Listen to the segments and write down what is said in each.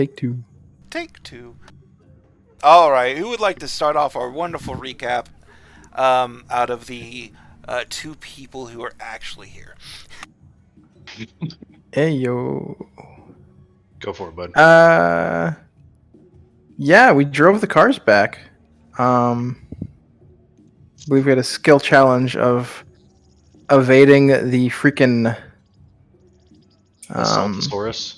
Take two. Take two. All right, who would like to start off our wonderful recap out of the two people who are actually here? Hey, yo. Go for it, bud. Yeah, we drove the cars back. I believe we had a skill challenge of evading the freaking Assaultosaurus.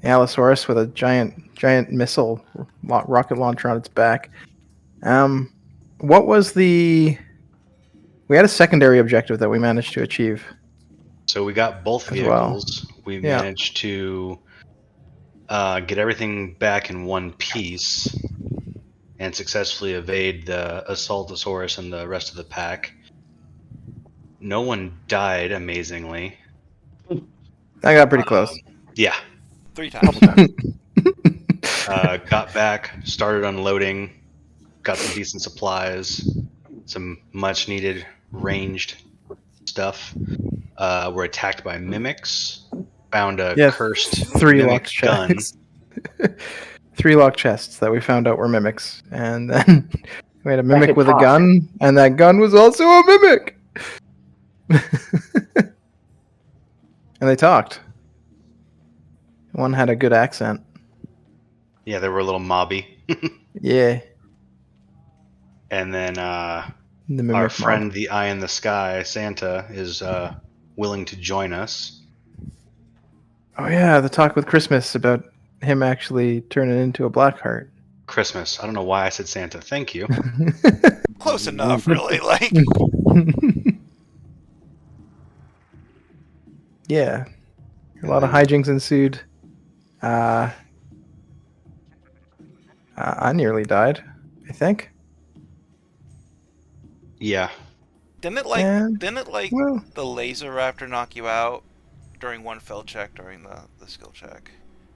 The Allosaurus with a giant missile rocket launcher on its back. What was the... We had a secondary objective that we managed to achieve. So we got both vehicles. Well. We managed to get everything back in one piece and successfully evade the Assaultosaurus and the rest of the pack. No one died, amazingly. I got pretty close. Yeah. 3 times. Got back, started unloading, got some decent supplies, some much needed ranged stuff. Were attacked by mimics. Found a cursed 3 mimic locked gun. chests. 3 locked chests that we found out were mimics, and then we had a mimic with a gun, and that gun was also a mimic. And they talked. One had a good accent. Yeah, they were a little mobby. Yeah. And then our mob. friend, the Eye in the Sky, Santa, is willing to join us. Oh yeah, the talk with Christmas about him actually turning into a Blackheart. Christmas. I don't know why I said Santa. Thank you. Close enough, really. Like. Yeah. A lot of hijinks ensued. I nearly died, I think. Yeah. Didn't it the laser raptor knock you out during one failed check during the skill check?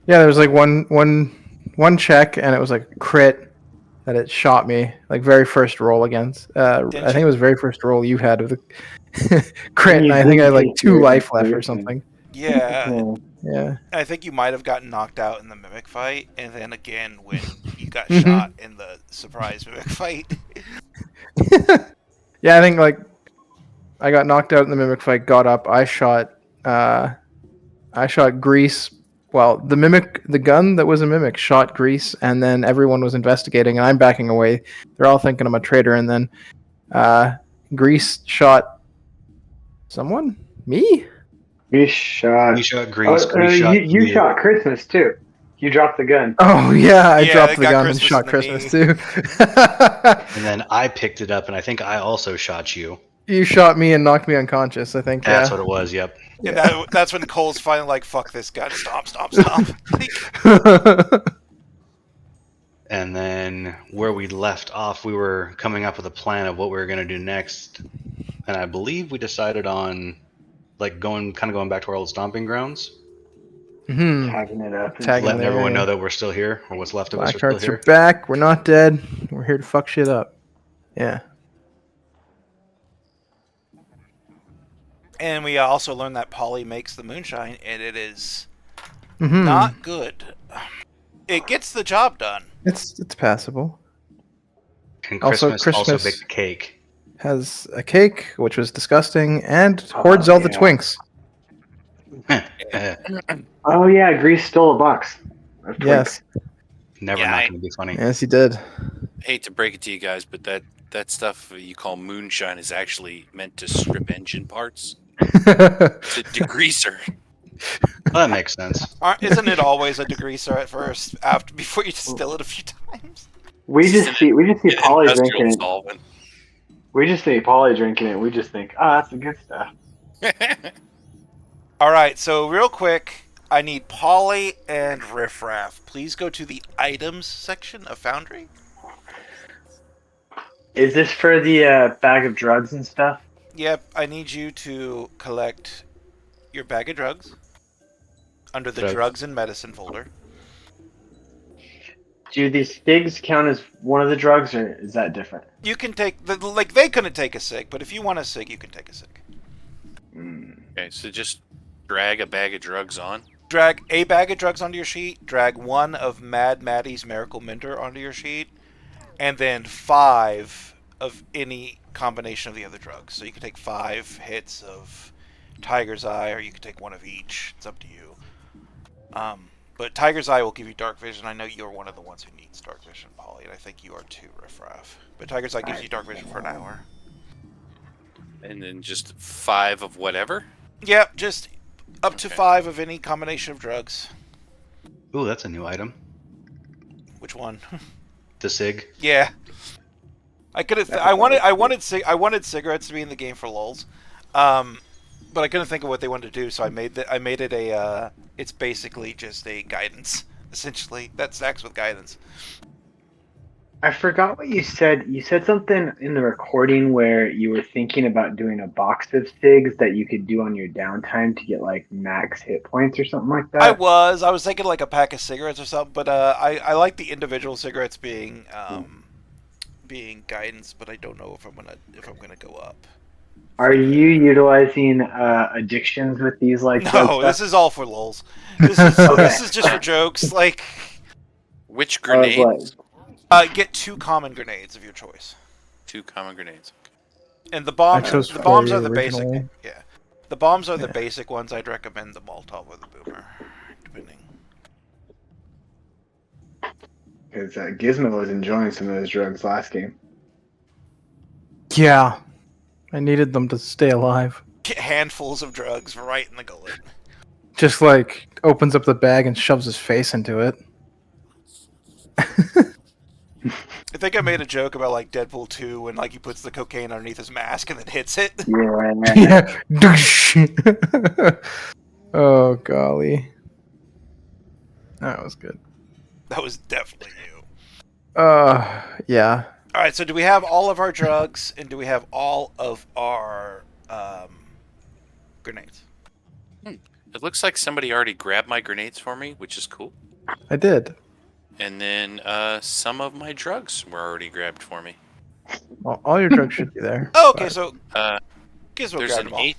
Yeah, there was like one check, and it was like a crit that it shot me. Like very first roll against. I think it was very first roll you had with a crit, and I think I had like 2 life left or something. Yeah. Yeah. I think you might have gotten knocked out in the mimic fight, and then again when you got shot in the surprise mimic fight. Yeah, I think like I got knocked out in the mimic fight, got up, I shot Grease. Well, the gun that was a mimic shot Grease, and then everyone was investigating, and I'm backing away. They're all thinking I'm a traitor, and then Grease shot someone? Me? You shot Grease. You shot Christmas too. You dropped the gun. Oh yeah, I dropped the gun and shot Christmas too. And then I picked it up, and I think I also shot you. You shot me and knocked me unconscious, I think. That's what it was, yep. Yeah. That's when Cole's finally like, fuck this gun, stop. And then where we left off, we were coming up with a plan of what we were going to do next. And I believe we decided on like going back to our old stomping grounds. Mm-hmm. Tagging it up. Letting everyone know that we're still here, or what's left of us are still here. Blackhearts are back. We're not dead. We're here to fuck shit up. Yeah. And we also learned that Polly makes the moonshine, and it is not good. It gets the job done. It's passable. And Christmas also baked a cake. Has a cake, which was disgusting, and hoards all the Twinks. Oh yeah, Grease stole a box of Twinks. Yes. Not going to be funny. Yes, he did. I hate to break it to you guys, but that stuff you call moonshine is actually meant to strip engine parts. It's a degreaser. Well, that makes sense. Isn't it always a degreaser at first, before you distill it a few times? We just see Polly drinking it. Solvent. We just see Polly drinking it. We just think, that's the good stuff. All right, so real quick, I need Polly and Riff Raff. Please go to the items section of Foundry. Is this for the bag of drugs and stuff? Yep, I need you to collect your bag of drugs under the drugs and medicine folder. Do these STIGs count as one of the drugs, or is that different? You can take they couldn't take a SIG, but if you want a SIG, you can take a SIG. Okay, so just drag a bag of drugs on. drag a bag of drugs onto your sheet, drag 1 of Mad Maddie's Miracle Mender onto your sheet, and then 5 of any combination of the other drugs. So you can take 5 hits of Tiger's Eye, or you can take 1 of each. It's up to you. But Tiger's Eye will give you dark vision. I know you're one of the ones who needs dark vision, Polly, and I think you are too, Riffraff. But Tiger's Eye gives you dark vision for an hour. And then just 5 of whatever? Yep, just up to 5 of any combination of drugs. Ooh, that's a new item. Which one? The SIG. Yeah. I could have. I wanted cigarettes to be in the game for lulz, but I couldn't think of what they wanted to do. So I made it a. It's basically just a guidance, essentially. That stacks with guidance. I forgot what you said. You said something in the recording where you were thinking about doing a box of cigs that you could do on your downtime to get like max hit points or something like that. I was thinking like a pack of cigarettes or something, but I like the individual cigarettes being guidance, but I don't know if I'm gonna go up. Are you utilizing addictions with these like? No, this is all for lulz. This is just for jokes. Like, which grenades? Get 2 common grenades of your choice. 2 common grenades. And the bombs are the original. basic. Yeah, the bombs are the basic ones. I'd recommend the Molotov or the Boomer, depending. Because Gizmo was enjoying some of those drugs last game. Yeah. I needed them to stay alive. Get handfuls of drugs right in the gullet. Just like opens up the bag and shoves his face into it. I think I made a joke about like Deadpool 2 when like he puts the cocaine underneath his mask and then hits it. Yeah. Yeah. Oh golly. That was good. That was definitely you. Yeah. Alright, so do we have all of our drugs and do we have all of our grenades? It looks like somebody already grabbed my grenades for me, which is cool. I did. And then some of my drugs were already grabbed for me. Well, all your drugs should be there. Oh, okay, but- so Gizmo There's grabbed an them all.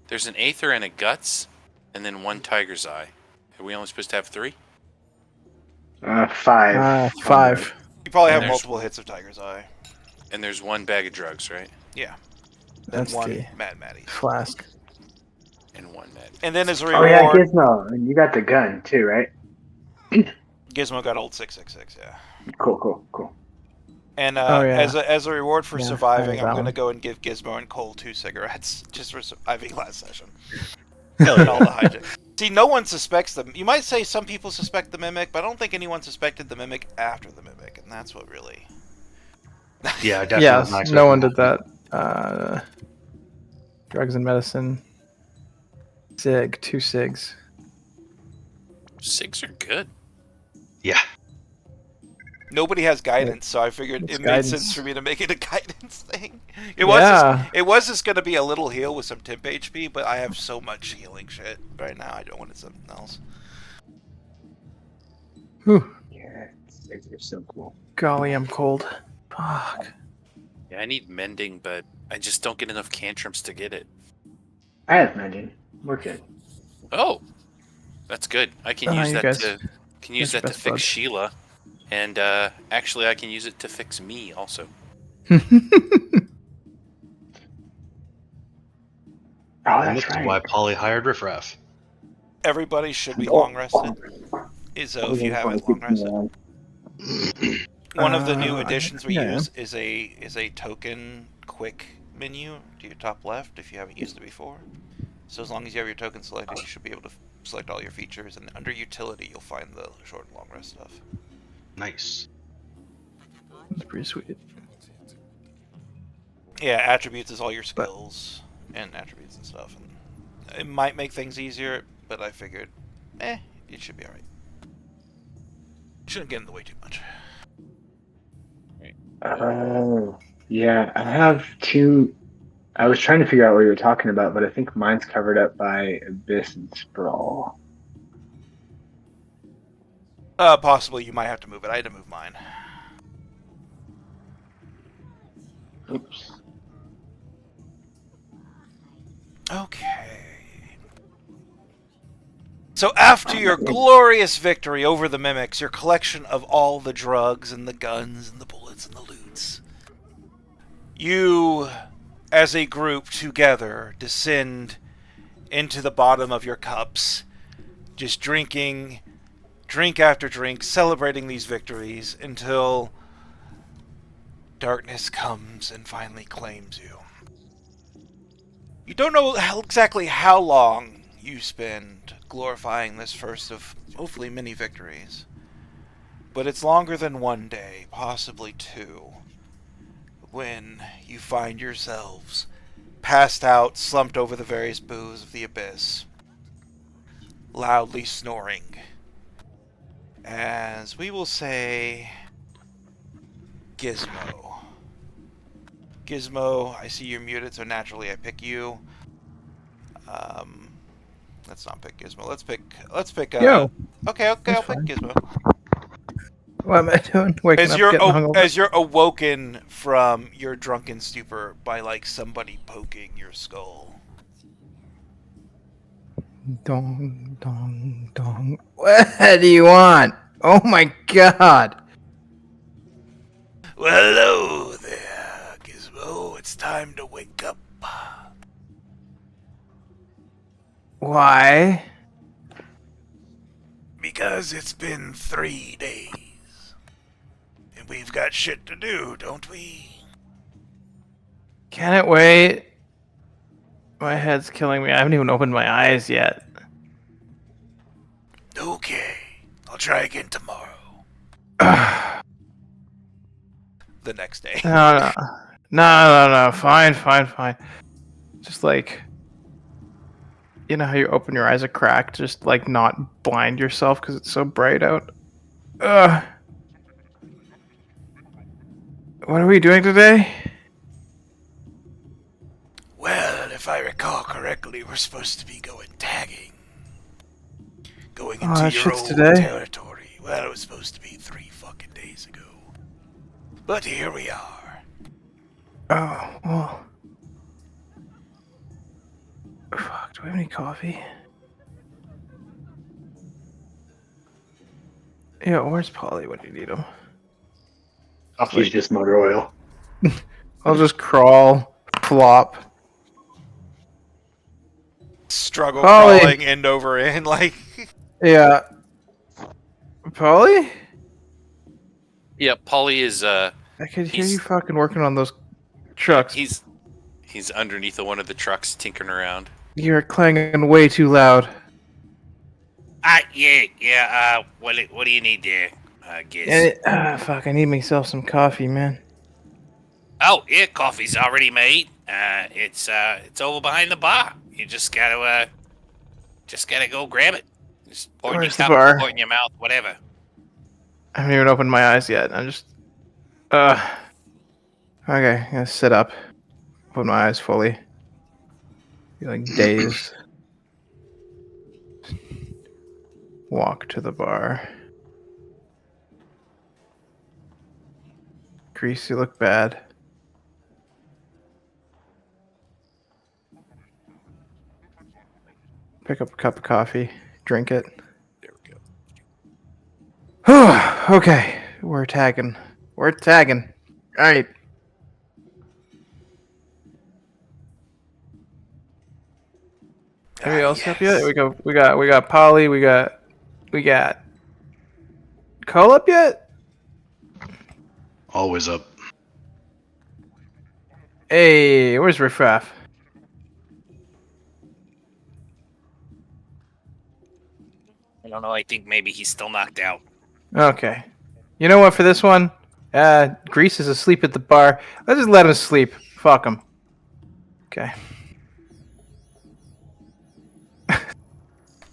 There's an Aether and a Guts, and then 1 Tiger's Eye. Are we only supposed to have 3? 5. 5. You probably And have there's- multiple hits of Tiger's Eye. And there's 1 bag of drugs, right? Yeah. That's And 1 the Mad Maddie. flask. And 1 Mad. And then as a Oh yeah, reward, Gizmo, and you got the gun too, right? Gizmo got old 666, yeah. Cool. And Oh, yeah. as a reward for Yeah, surviving, that I'm going to one. go and give Gizmo and Cole 2 cigarettes just for surviving last session. Hell And yeah. all the hijinks. See, no one suspects them. You might say some people suspect the Mimic, but I don't think anyone suspected the Mimic after the Mimic, and that's what really... Yeah, definitely. Yes, not no one expecting did that. Drugs and medicine. Sig, 2 SIGs. 6 are good. Yeah. Nobody has guidance, so I figured It's it made guidance. sense for me to make it a guidance thing. It was just going to be a little heal with some temp HP, but I have so much healing shit right now. I don't want it something else. Whew. Yeah, cigs are so cool. Golly, I'm cold. Fuck. Yeah, I need mending, but I just don't get enough cantrips to get it. I have mending. We're good. Oh, that's good. I can Oh, use you that guys- to guys are fix best buds. Sheila, and actually I can use it to fix me also. Oh, And this that's is why right. Polly hired Riffraff. Everybody should be long rested. Izzo, if you haven't long rested. One of the new additions we yeah. use is a token quick menu to your top left if you haven't used it before. So as long as you have your token selected, you should be able to select all your features, and under utility you'll find the short and long rest stuff. Nice. That's pretty sweet. Yeah, attributes is all your skills and attributes and stuff. And it might make things easier, but I figured, it should be alright. Shouldn't get in the way too much. Oh, yeah. I have 2. I was trying to figure out what you were talking about, but I think mine's covered up by Abyss and Sprawl. Possibly you might have to move it. I had to move mine. Oops. Okay. So after your glorious victory over the mimics, your collection of all the drugs and the guns and the bullets and the loots, you, as a group together, descend into the bottom of your cups, just drinking drink after drink, celebrating these victories until darkness comes and finally claims you. You don't know exactly how long you spend glorifying this first of hopefully many victories, but it's longer than one day, possibly two, when you find yourselves passed out, slumped over the various booths of the abyss, loudly snoring, as we will say, Gizmo. Gizmo, I see you're muted, so naturally I pick you. Let's not pick Gizmo. Let's pick. Yo. Okay, I'll pick Gizmo. What am I doing? Waking up, getting hungover? As you're awoken from your drunken stupor by like somebody poking your skull. Dong, dong, dong. What do you want? Oh my god. Well, hello there, Gizmo. It's time to wake up. Why? Because it's been 3 days. And we've got shit to do, don't we? Can it wait? My head's killing me. I haven't even opened my eyes yet. Okay. I'll try again tomorrow. The next day. No. Fine. Just like, you know how you open your eyes a crack, just like not blind yourself because it's so bright out. What are we doing today? Well, if I recall correctly, we're supposed to be going tagging. Going into your old territory. Well, it was supposed to be 3 fucking days ago. But here we are. Oh, well. Fuck, do we have any coffee? Yeah, where's Polly when you need him? Coffee's just motor oil. I'll just crawl, flop. Struggle Polly. crawling end over end, like... Yeah. Polly? Yeah, Polly is I could hear you fucking working on those trucks. he's underneath one of the trucks tinkering around. You're clanging way too loud. Yeah. What do you need there? I guess. Fuck, I need myself some coffee, man. Oh, yeah, coffee's already made. It's over behind the bar. You just gotta go grab it. Just pour it in your Where's the cup, bar? pour it in your mouth, whatever. I haven't even opened my eyes yet. I'm just... Okay, I'm gonna sit up. Open my eyes fully. Feeling dazed. Walk to the bar. Grease, you look bad. Pick up a cup of coffee. Drink it. There we go. Okay, we're tagging. Alright. Anybody else up yet? We got Polly, we got Cole up yet? Always up. Hey, where's Riffraff? I don't know. I think maybe he's still knocked out. Okay. You know what, for this one? Grease is asleep at the bar. Let's just let him sleep. Fuck him. Okay.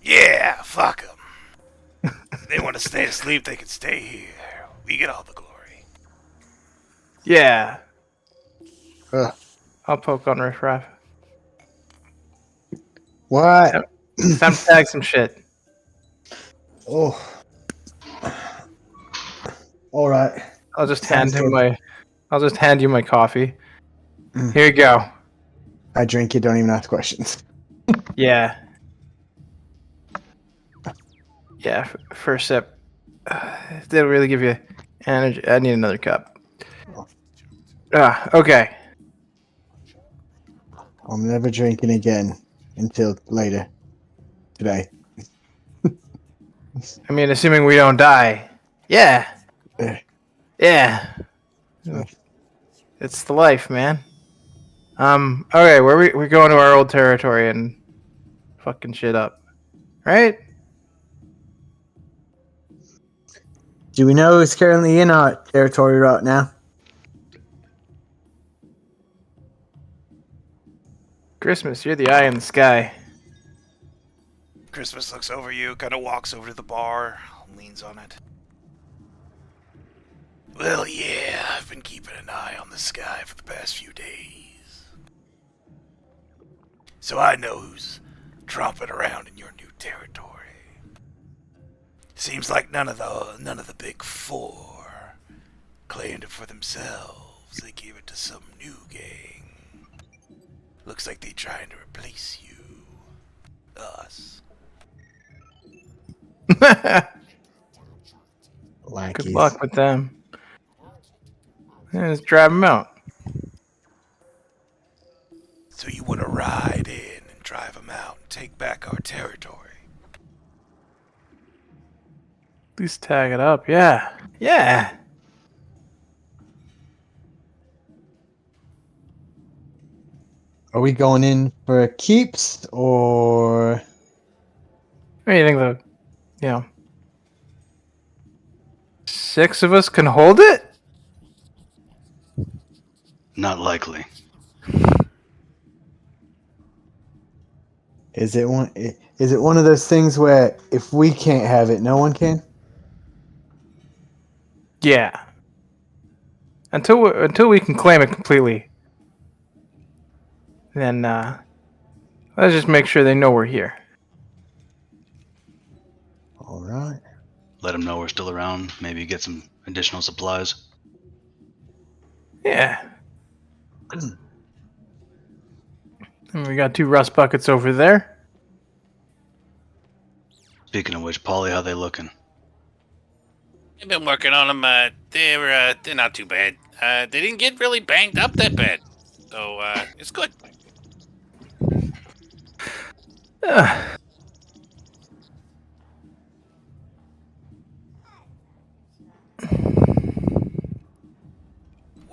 Yeah, fuck them. They want to stay asleep, they can stay here. We get all the glory. Yeah. I'll poke on Riffraff. What? It's time to tag some shit. Oh. All right. I'll just hand you my coffee. Mm. Here you go. I drink it. Don't even ask questions. Yeah. Yeah, first sip. Didn't really give you energy. I need another cup. Okay. I'm never drinking again until later today. I mean, assuming we don't die. Yeah. Eh, Yeah. eh. It's the life, man. Okay, we're going to our old territory and fucking shit up. Right? Do we know who's currently in our territory right now? Christmas, you're the eye in the sky. Christmas looks over you, kind of walks over to the bar, leans on it. Well, yeah, I've been keeping an eye on the sky for the past few days. So I know who's tromping around in your new territory. Seems like none of the big four claimed it for themselves. They gave it to some new gang. Looks like they're trying to replace you. Us. Good luck with them. Yeah, just drive them out. So you want to ride in and drive them out and take back our territory? At least tag it up. Yeah. Yeah. Are we going in for keeps or? What do you think the, 6 of us can hold it? Not likely. Is it one of those things where if we can't have it, no one can? Yeah. Until we can claim it completely. Then let's just make sure they know we're here. All right. Let them know we're still around. Maybe get some additional supplies. Yeah. And we got 2 rust buckets over there. Speaking of which, Polly, how they looking? I've been working on them. They're not too bad. They didn't get really banged up that bad, so it's good.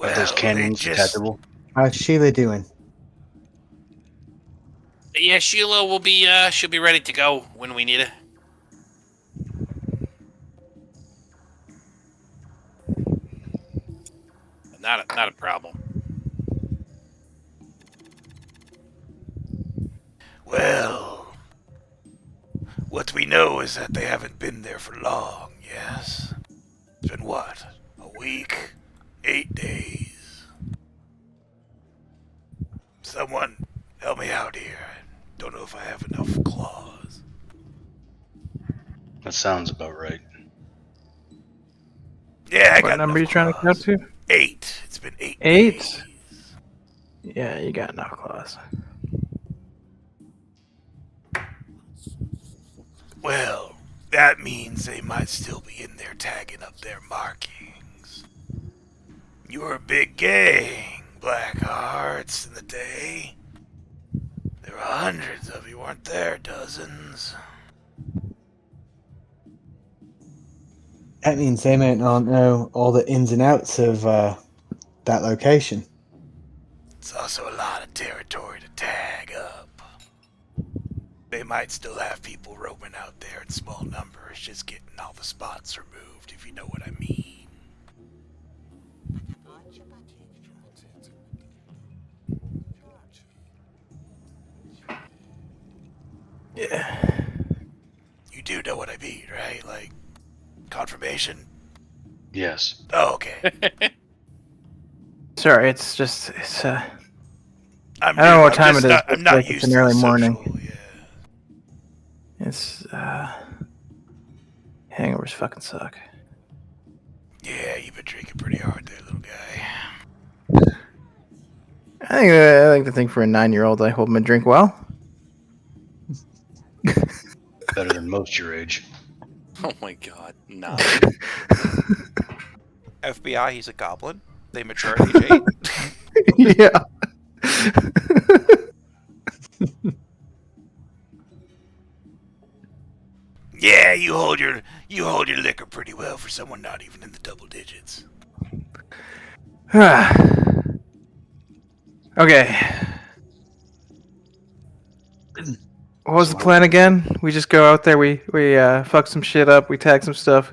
Are those cannons detachable? How's Sheila doing? Yeah, Sheila will be. She'll be ready to go when we need her. Not a problem. Well, what we know is that they haven't been there for long, yes? It's been what? A week? 8 days? Someone help me out here. I don't know if I have enough claws. That sounds about right. Yeah, I What got number are you enough trying to claws. count to? 8. It's been 8 8? days. Yeah, you got enough claws. Well, that means they might still be in there tagging up their markings. You were a big gang, Black Hearts, in the day. There were hundreds of you, weren't there? Dozens. That means they might not know all the ins and outs of that location. It's also a lot of territory to tag up. They might still have people roaming out there in small numbers, just getting all the spots removed, if you know what I mean. Yeah. You do know what I mean, right? Like, confirmation? Yes. Oh, okay. Sorry, it's I I don't know what time it is. I'm not Like used it's an to early the morning. social, yeah. It's hangovers fucking suck. Yeah, you've been drinking pretty hard there, little guy. I like to think for a 9-year-old, I hold my drink well. Better than most your age. Oh my god, no. FBI, he's a goblin. They mature at age 8. Yeah. Yeah, you hold your liquor pretty well for someone not even in the double digits. Okay. What was the plan again? We just go out there, we fuck some shit up, we tag some stuff,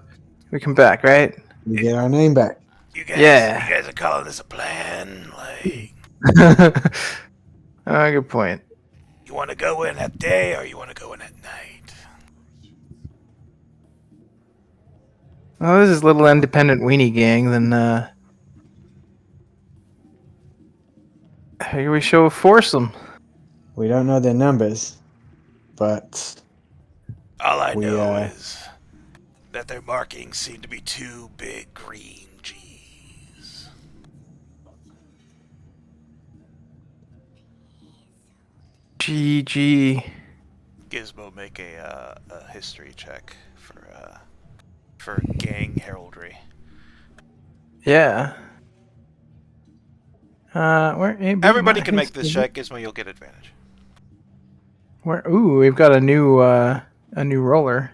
we come back, right? We get our name back. You guys, Yeah. you guys are calling this a plan? Like, Good point. you want to go in at day or you want to go in at night? Well, this is little independent weenie gang, then here we show a foursome. We don't know their numbers, but All I know is that their markings seem to be 2 big green G's. GG. Gizmo, make a history check for gang heraldry. Yeah. Where? Hey, Everybody can make this check. Gizmo, you'll get advantage. Where? Ooh, we've got a new roller.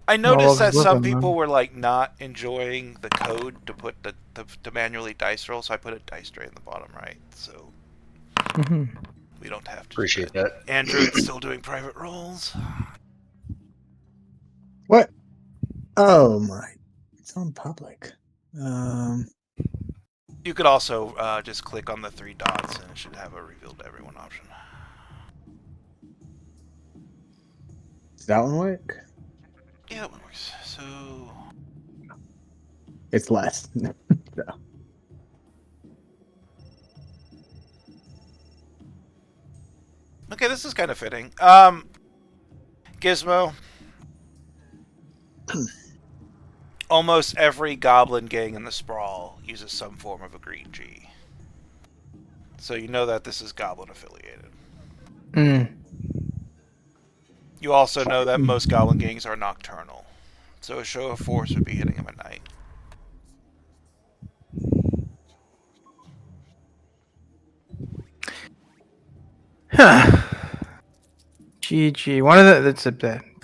I noticed that some living, people man. were like not enjoying the code to put to manually dice roll, so I put a dice tray in the bottom right, so we don't have to. Appreciate that. Andrew, it's still doing private rolls. what? Oh my! It's on public. You could also just click on the 3 dots, and it should have a reveal to everyone option. Does that one work? Yeah, that one works. So It's less. So. okay, this is kind of fitting. Gizmo. Almost every goblin gang in the Sprawl uses some form of a green G. So you know that this is goblin affiliated. You also know that most goblin gangs are nocturnal. So a show of force would be hitting them at night. Huh. GG. One of that's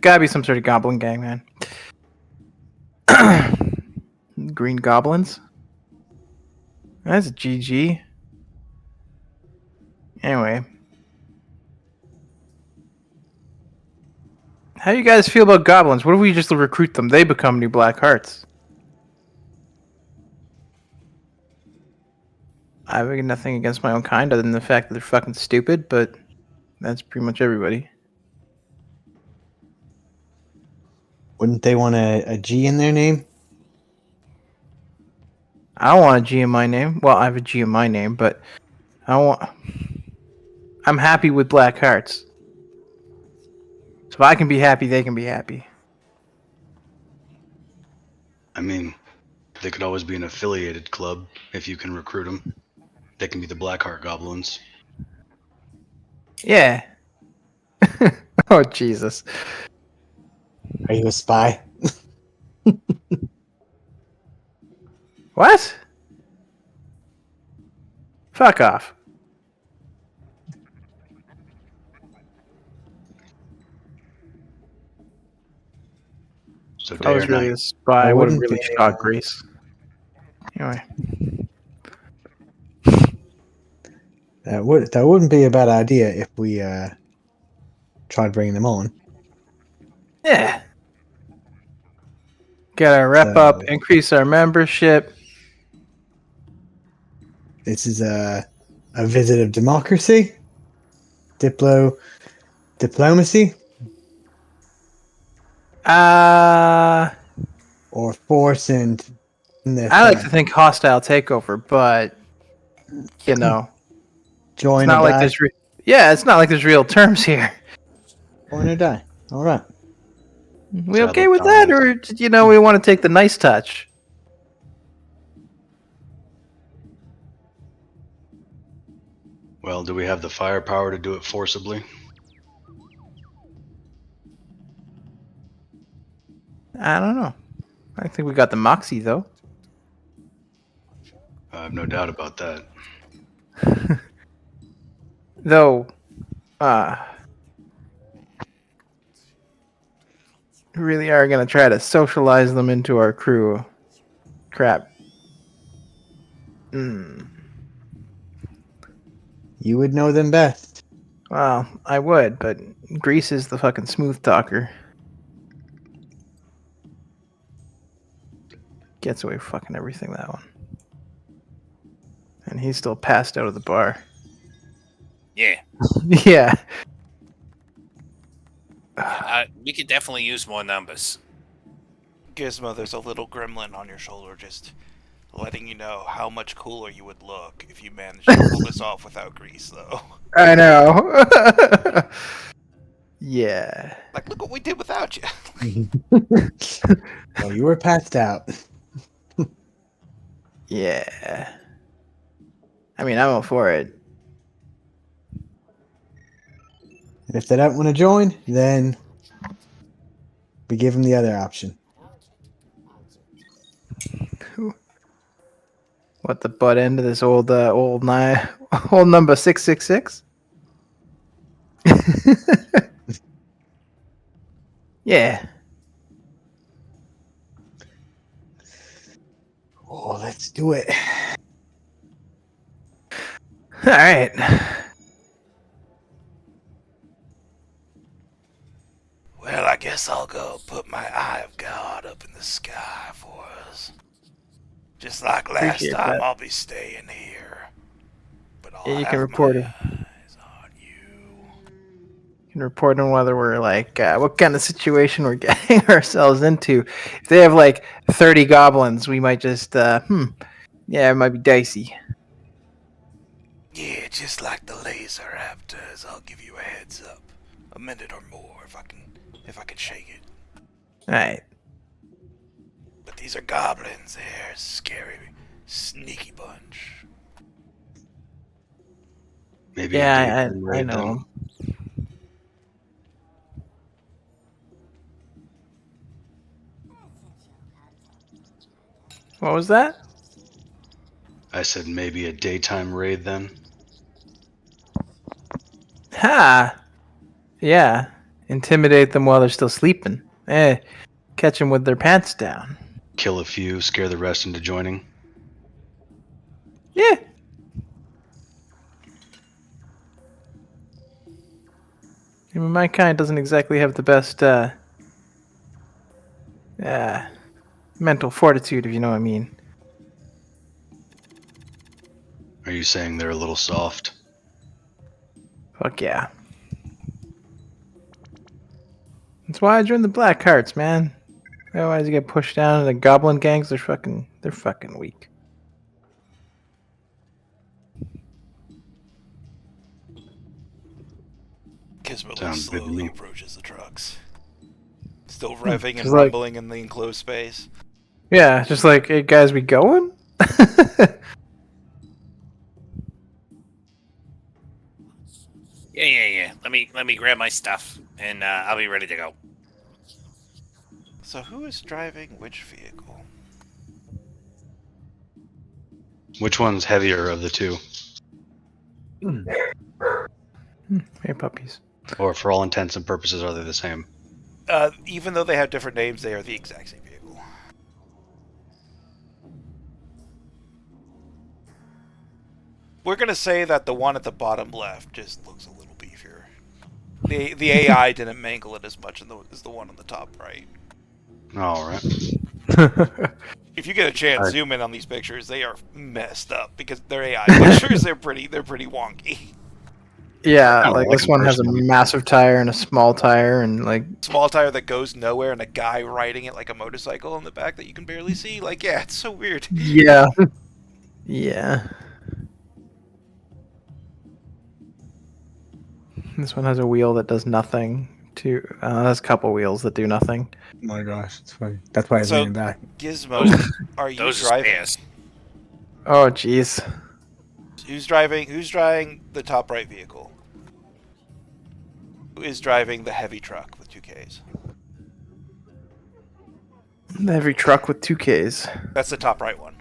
gotta be some sort of goblin gang, man. Green goblins. That's a GG. Anyway. How do you guys feel about goblins? What if we just recruit them? They become new Black Hearts. I have nothing against my own kind other than the fact that they're fucking stupid, but that's pretty much everybody. Wouldn't they want a G in their name? I don't want a G in my name. Well, I have a G in my name, but I'm happy with Black Hearts. So if I can be happy, they can be happy. I mean, they could always be an affiliated club if you can recruit them. They can be the Blackheart Goblins. Yeah. Oh, Jesus. Are you a spy? What? Fuck off. So If day I was or really night. a spy, I would have wouldn't really they, shot Grease. Anyway. That wouldn't be a bad idea if we tried bringing them on. Yeah. Get our rep up, increase our membership. This is a visit of democracy, diplomacy, or force and. I like to think hostile takeover, but you know, join it's not or like die. there's it's not like there's real terms here. Join or die. All right. We okay with that, or we want to take the nice touch? Well, do we have the firepower to do it forcibly? I don't know. I think we got the moxie though. I have no doubt about that. Though, we really are gonna try to socialize them into our crew. Crap. You would know them best. Well, I would, but Grease is the fucking smooth talker. Gets away with fucking everything, that one. And he's still passed out of the bar. Yeah. Yeah. We could definitely use more numbers. Gizmo, there's a little gremlin on your shoulder just letting you know how much cooler you would look if you managed to pull this off without Grease, though. I know. Yeah. Like, look what we did without you. Well, you were passed out. Yeah. I mean, I'm all for it. And if they don't want to join, then we give them the other option. What, the butt end of this old number 666? Yeah. Oh, let's do it. All right. Well, I guess I'll go put my Eye of God up in the sky for us. Just like last Appreciate time, that. I'll be staying here. But I'll Yeah, you have can report my it. eyes on you. You can report on whether we're like, what kind of situation we're getting ourselves into. If they have like 30 goblins, we might just, yeah, it might be dicey. Yeah, just like the laser raptors, I'll give you a heads up. A minute or more if I can shake it. All right. But these are goblins. They're a scary, sneaky bunch. Maybe Yeah, a I know. What was that? I said maybe a daytime raid then. Ha! Yeah. Intimidate them while they're still sleeping. Catch them with their pants down. Kill a few, scare the rest into joining. Yeah. I mean, my kind doesn't exactly have the best mental fortitude, if you know what I mean. Are you saying they're a little soft? Fuck yeah. That's why I joined the Black Hearts, man. Otherwise, you get pushed down to the goblin gangs. They're fucking weak. Gizmo Sounds good to slowly me. approaches the trucks. Still revving and Just like- rumbling in the enclosed space. Yeah, just like, hey guys, we going? Yeah. Let me grab my stuff, and I'll be ready to go. So who is driving which vehicle? Which one's heavier of the two? Hey, puppies. Or for all intents and purposes, are they the same? Even though they have different names, they are the exact same vehicle. We're gonna say that the one at the bottom left just looks a little beefier. The AI didn't mangle it as much as the one on the top right. All right. If you get a chance, Alright. zoom in on these pictures. They are messed up because they're AI pictures. They're pretty wonky. Yeah, Oh, like I this like 'em one has a personally. massive tire and a small tire, and like, Small tire that goes nowhere and a guy riding it like a motorcycle in the back that you can barely see. Like, yeah, it's so weird. yeah, yeah. This one has a wheel that does nothing. Has a couple wheels that do nothing. Oh my gosh, it's funny. That's why I was So- leaning back. Gizmo, are you Those are driving? spares. Oh, jeez. Who's driving the top right vehicle? Who is driving the heavy truck with 2Ks? The heavy truck with 2 Ks. That's the top right one.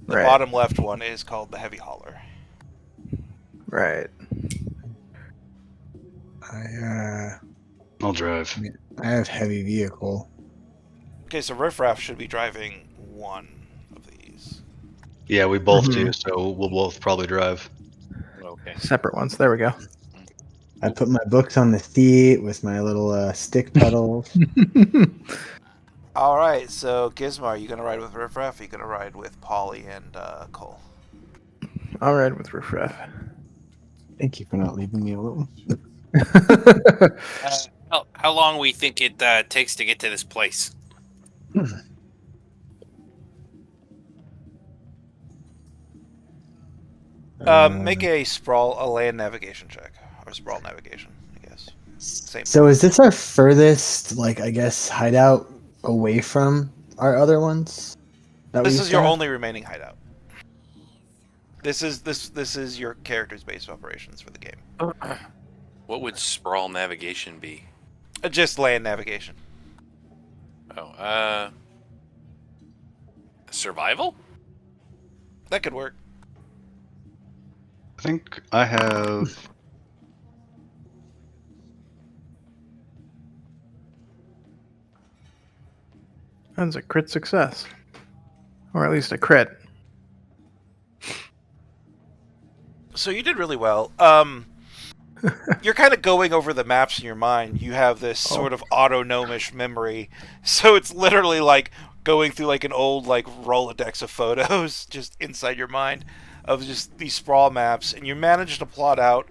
The Right. bottom left one is called the heavy hauler. Right. I'll drive. I have heavy vehicle. Okay, so Riffraff should be driving one of these. Yeah, we both Mhm. do, so we'll both probably drive. Okay. Separate ones. There we go. I put my books on the seat with my little stick pedals. All right, so Gizmo, are you gonna ride with Riffraff? Or are you gonna ride with Polly and Cole? I'll ride with Riffraff. Thank you for not leaving me alone. How long we think it takes to get to this place? Make a land navigation check, or sprawl navigation, I guess. Same. So is this our furthest, like, I guess, hideout away from our other ones? This is your only remaining hideout. This is your character's base of operations for the game. What would sprawl navigation be? Just land navigation. Oh, survival? That could work. I think I have. That's a crit success. Or at least a crit. So you did really well. You're kind of going over the maps in your mind. You have this sort of autonomish memory, so it's literally like going through like an old like Rolodex of photos just inside your mind of just these sprawl maps, and you manage to plot out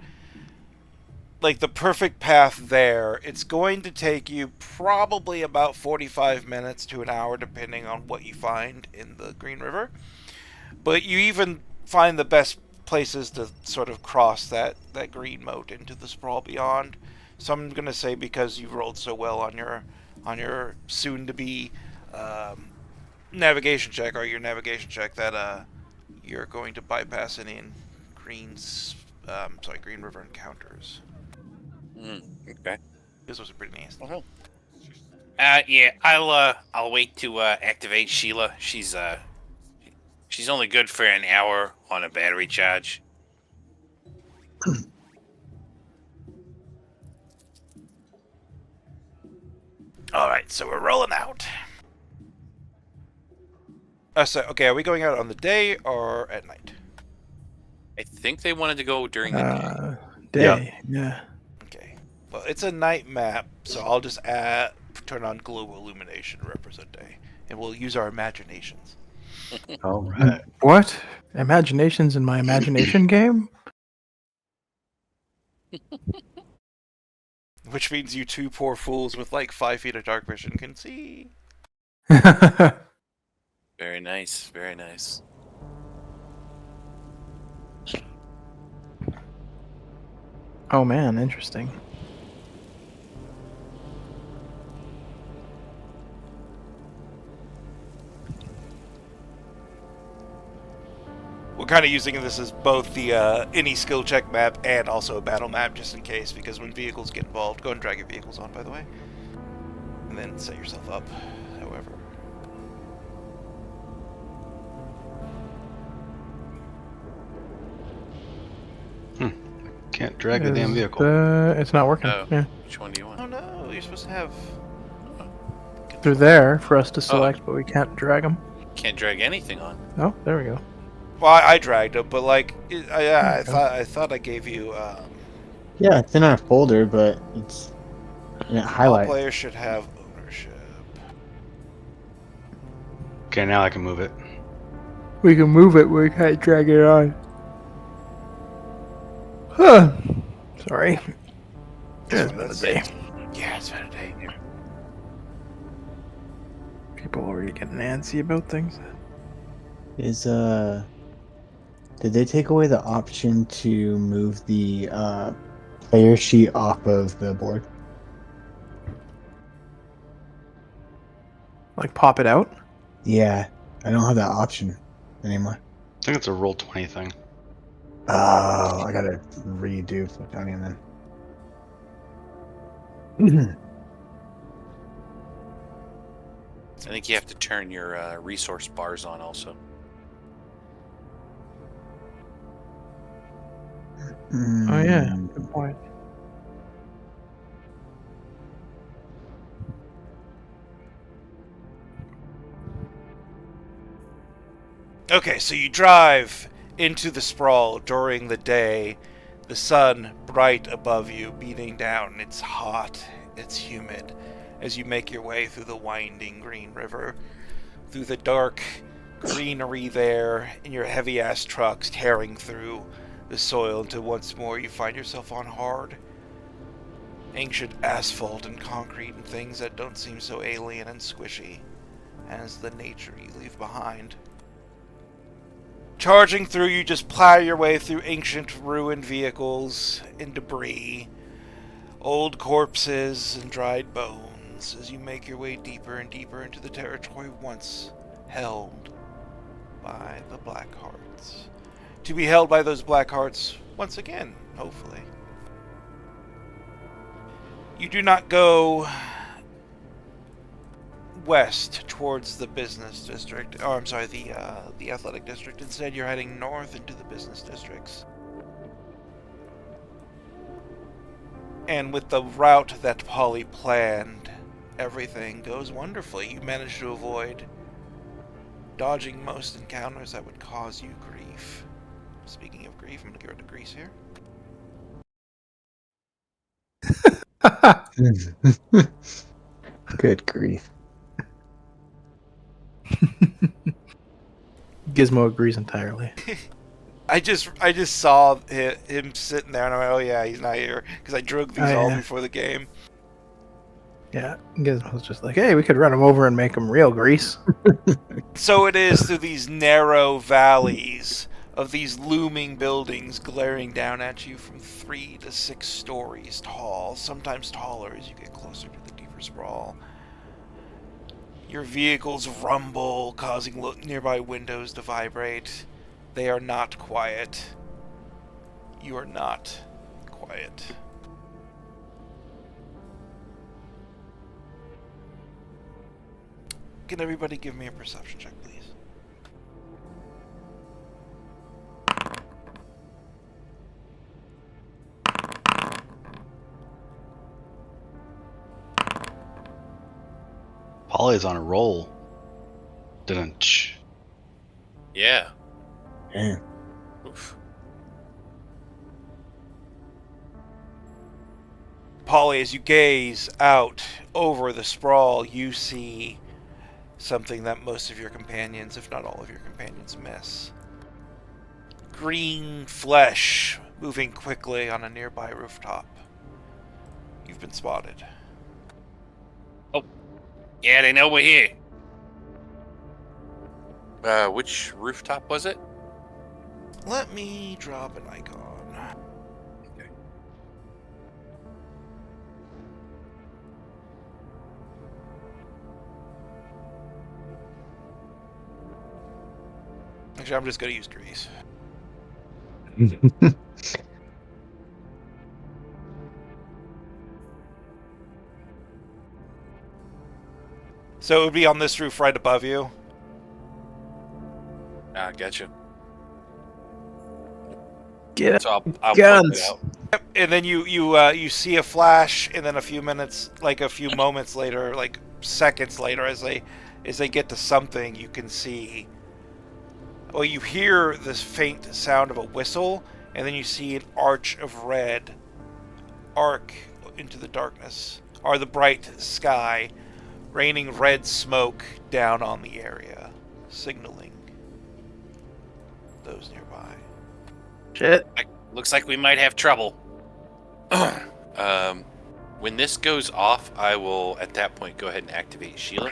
like the perfect path there. It's going to take you probably about 45 minutes to an hour, depending on what you find in the Green River. But you even find the best places to sort of cross that green moat into the sprawl beyond. So I'm going to say, because you rolled so well on your soon-to-be navigation check, or your navigation check, that you're going to bypass any Green River encounters. Okay. This was a pretty nasty. Yeah, I'll wait to activate Sheila. She's only good for an hour on a battery charge. All right, so we're rolling out. Okay, are we going out on the day or at night? I think they wanted to go during the day. Day. Yeah. Okay. Well, it's a night map, so I'll just turn on global illumination to represent day, and we'll use our imaginations. All right. What? Imaginations in my imagination game? Which means you two poor fools with like 5 feet of dark vision can see. Very nice. Very nice. Oh man, interesting. We're kind of using this as both the any skill check map and also a battle map, just in case, because when vehicles get involved, go ahead and drag your vehicles on, by the way, and then set yourself up, however. Can't drag the damn vehicle. It's not working. Oh. Yeah. Which one do you want? Oh no, you're supposed to have... They're there for us to select, but we can't drag them. Can't drag anything on. Oh, there we go. Well, I dragged them, but like, I thought I gave you... Yeah, it's in our folder, but it's in all highlight. players should have ownership. Okay, now I can move it. We can move it, we can't drag it on. Huh. Sorry. It's been a day. Yeah, it's been a day. People already getting antsy about things. Is did they take away the option to move the player sheet off of the board? Like pop it out? Yeah, I don't have that option anymore. I think it's a roll 20 thing. Oh, I gotta redo Plutonium then. Let's I think you have to turn your resource bars on also. Oh yeah, good point. Okay, so you drive into the Sprawl during the day. The sun bright above you, beating down. It's hot, it's humid. As you make your way through the winding green river, through the dark greenery there, in your heavy-ass trucks tearing through the soil until once more you find yourself on hard, ancient asphalt and concrete and things that don't seem so alien and squishy as the nature you leave behind. Charging through, you just plow your way through ancient ruined vehicles and debris, old corpses and dried bones as you make your way deeper and deeper into the territory once held by the Black Hearts. To be held by those Black Hearts once again, hopefully. You do not go west towards the business district. Oh, I'm sorry, the athletic district. Instead, you're heading north into the business districts. And with the route that Polly planned, everything goes wonderfully. You manage to avoid dodging most encounters that would cause you grief. Speaking of grief, I'm going to get rid of Grease here. Good grief. Gizmo agrees entirely. I just saw him sitting there, and I went, "Oh yeah, he's not here," because I drug these all before the game. Yeah, Gizmo's just like, hey, we could run him over and make him real grease. So it is through these narrow valleys of these looming buildings glaring down at you from 3 to 6 stories tall, sometimes taller as you get closer to the deeper sprawl. Your vehicles rumble, causing nearby windows to vibrate. They are not quiet. You are not quiet. Can everybody give me a perception check, please? Polly's on a roll. Dun-ch. Yeah. Yeah. Oof. Polly, as you gaze out over the sprawl, you see something that most of your companions, if not all of your companions, miss. Green flesh moving quickly on a nearby rooftop. You've been spotted. Oh, yeah, they know we're here. Which rooftop was it? Let me drop an icon. Okay. Actually, I'm just going to use Grease. So it would be on this roof right above you. Ah, gotcha. Get So I'll guns. point it out. Yep. And then you see a flash, and then a few moments later, like seconds later, as they get to something, you can see. Well, you hear this faint sound of a whistle, and then you see an arch of red arc into the darkness, or the bright sky, raining red smoke down on the area, signaling those nearby. Shit. Looks like we might have trouble. When this goes off, I will at that point go ahead and activate Sheila.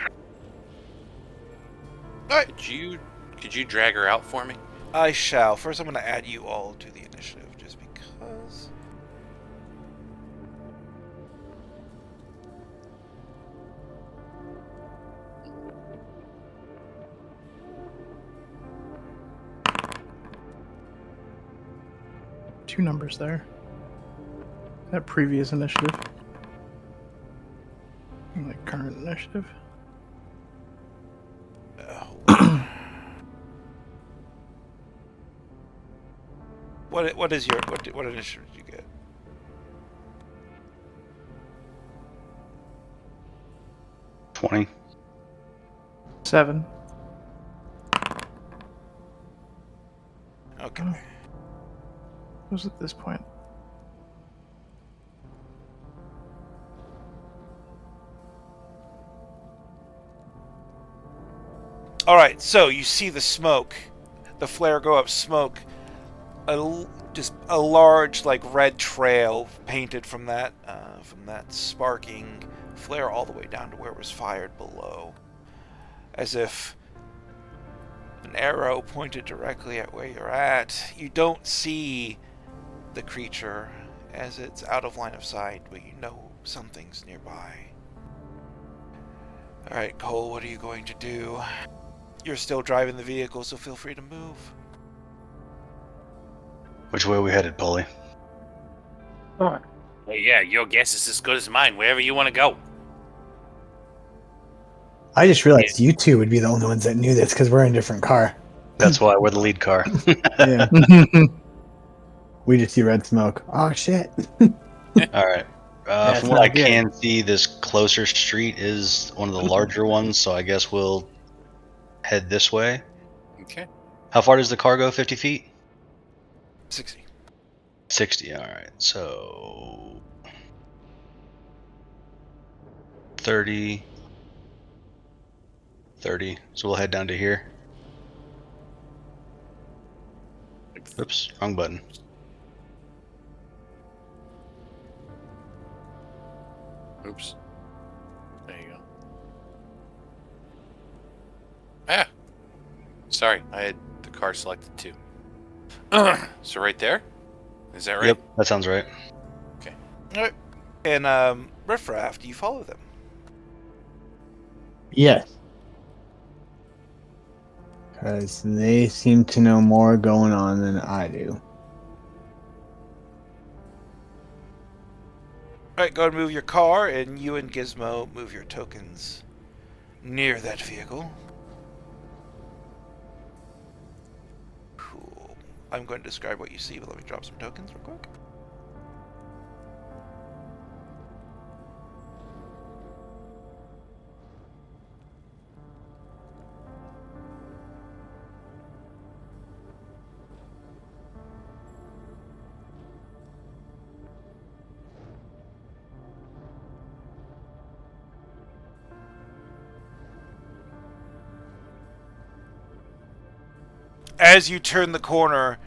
Alright. Could you drag her out for me? I shall. First, I'm going to add you all to the initiative, just because. Two numbers there. That previous initiative. Like current initiative. What is your what initiative did you get? $20. 7. Okay. Who's at this point? All right. So you see the smoke, the flare go up. Smoke, just a large like red trail painted from that sparking flare all the way down to where it was fired below, as if an arrow pointed directly at where you're at. You don't see the creature as it's out of line of sight, but you know something's nearby. Alright, Cole, what are you going to do? You're still driving the vehicle, so feel free to move. Which way are we headed, Polly? Hey, yeah, your guess is as good as mine. Wherever you want to go. I just realized you two would be the only ones that knew this because we're in a different car. That's why we're the lead car. Yeah. We just see red smoke. Oh, shit. All right. That's From what I not good. can see, this closer street is one of the larger ones, so I guess we'll head this way. Okay. How far does the car go? 50 feet? 60. 60. All right. So 30. 30. So we'll head down to here. Oops, wrong button. Oops. There you go. Ah. Sorry, I had the car selected too. So right there? Is that right? Yep, that sounds right. Alright. And Riffraff, do you follow them? Yes. Because they seem to know more going on than I do. Alright, go ahead and move your car, and you and Gizmo move your tokens near that vehicle. Cool. I'm going to describe what you see, but let me drop some tokens real quick. As you turn the corner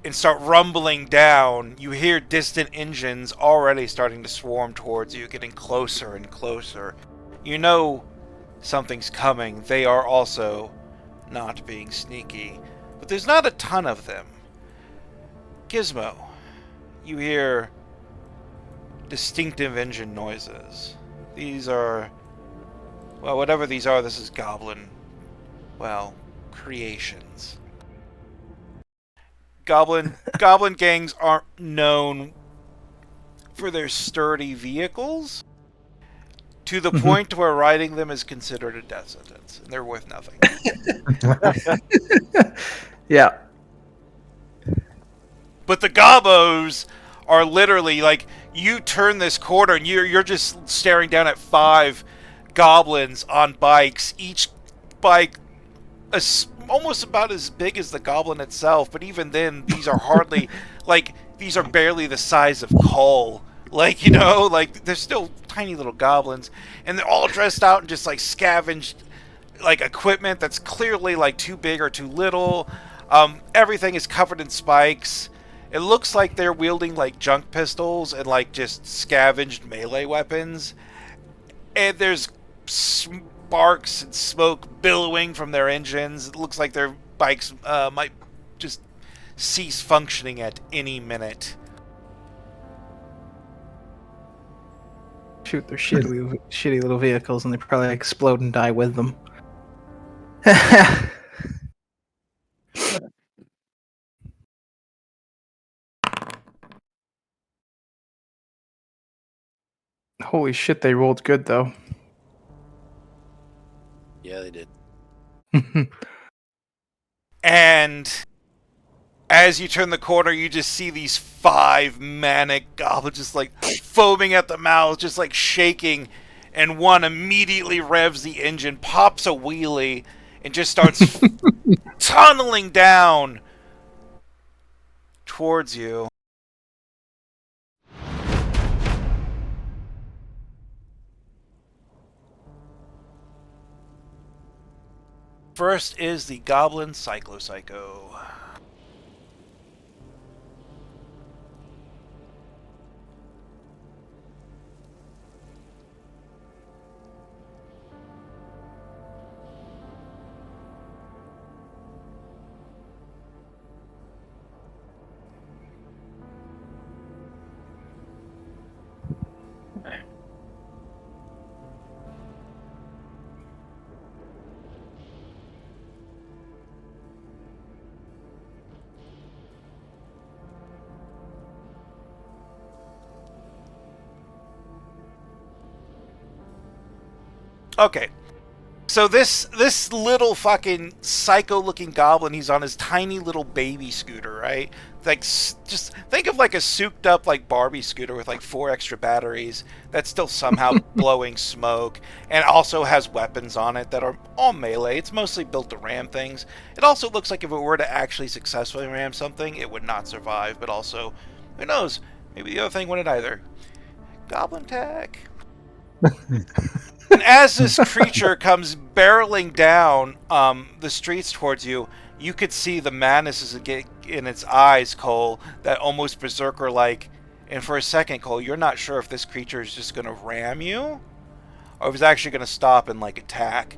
and start rumbling down, you hear distant engines already starting to swarm towards you, getting closer and closer. You know something's coming. They are also not being sneaky, but there's not a ton of them. Gizmo, you hear distinctive engine noises. These are, well, whatever these are, this is goblin, well, creations. Goblin gangs aren't known for their sturdy vehicles, to the point where riding them is considered a death sentence, and they're worth nothing. Yeah. But the gobos are literally like, you turn this corner and you're just staring down at 5 goblins on bikes, each bike almost about as big as the goblin itself, but even then, these are hardly, like, these are barely the size of Cole. Like, you know, like, they're still tiny little goblins, and they're all dressed out in just, like, scavenged, like, equipment that's clearly, like, too big or too little. Everything is covered in spikes. It looks like they're wielding, like, junk pistols and, like, just scavenged melee weapons. And there's sparks and smoke billowing from their engines. It looks like their bikes might just cease functioning at any minute. Shoot their shitty little vehicles, and they probably explode and die with them. Holy shit, they rolled good, though. Yeah, they did. And As you turn the corner, you just see these 5 manic goblins just like foaming at the mouth, just like shaking, and one immediately revs the engine, pops a wheelie, and just starts tunneling down towards you. First is the Goblin Cyclo-Psycho. Okay, so this little fucking psycho-looking goblin, he's on his tiny little baby scooter, right? Like, just think of like a souped-up like Barbie scooter with like 4 extra batteries that's still somehow blowing smoke, and also has weapons on it that are all melee. It's mostly built to ram things. It also looks like if it were to actually successfully ram something, it would not survive. But also, who knows? Maybe the other thing wouldn't either. Goblin tech. And as this creature comes barreling down the streets towards you, you could see the madness in its eyes, Cole, that almost berserker-like. And for a second, Cole, you're not sure if this creature is just going to ram you, or if it's actually going to stop and like attack.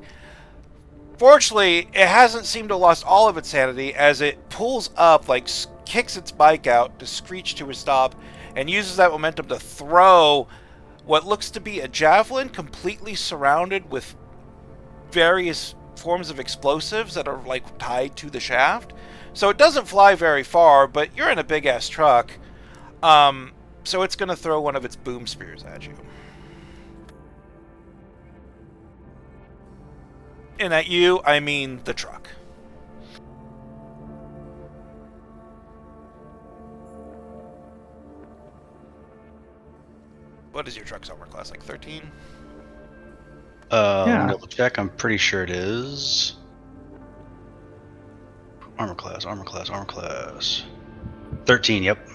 Fortunately, it hasn't seemed to have lost all of its sanity as it pulls up, like kicks its bike out to screech to a stop, and uses that momentum to throw what looks to be a javelin completely surrounded with various forms of explosives that are like tied to the shaft. So it doesn't fly very far, but you're in a big ass truck. So it's going to throw one of its boom spears at you. And at you, I mean the truck. What is your truck's armor class? Like 13? Let me double check. I'm pretty sure it is. Armor class. 13, yep.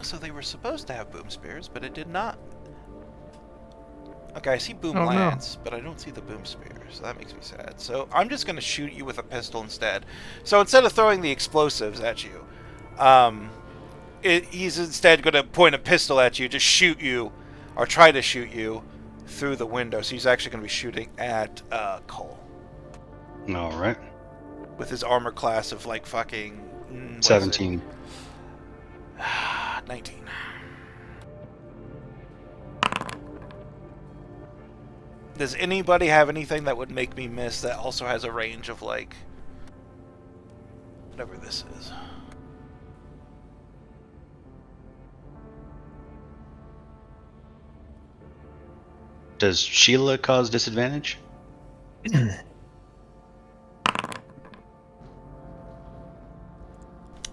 So they were supposed to have boom spears, but it did not. Okay, I see boom Oh, no. lance, but I don't see the boom spear, so that makes me sad. So I'm just going to shoot you with a pistol instead. So instead of throwing the explosives at you, he's instead going to point a pistol at you, just shoot you, or try to shoot you through the window. So he's actually going to be shooting at Cole. All right. With his armor class of like fucking... 17. 19. Does anybody have anything that would make me miss that also has a range of, like, whatever this is? Does Sheila cause disadvantage?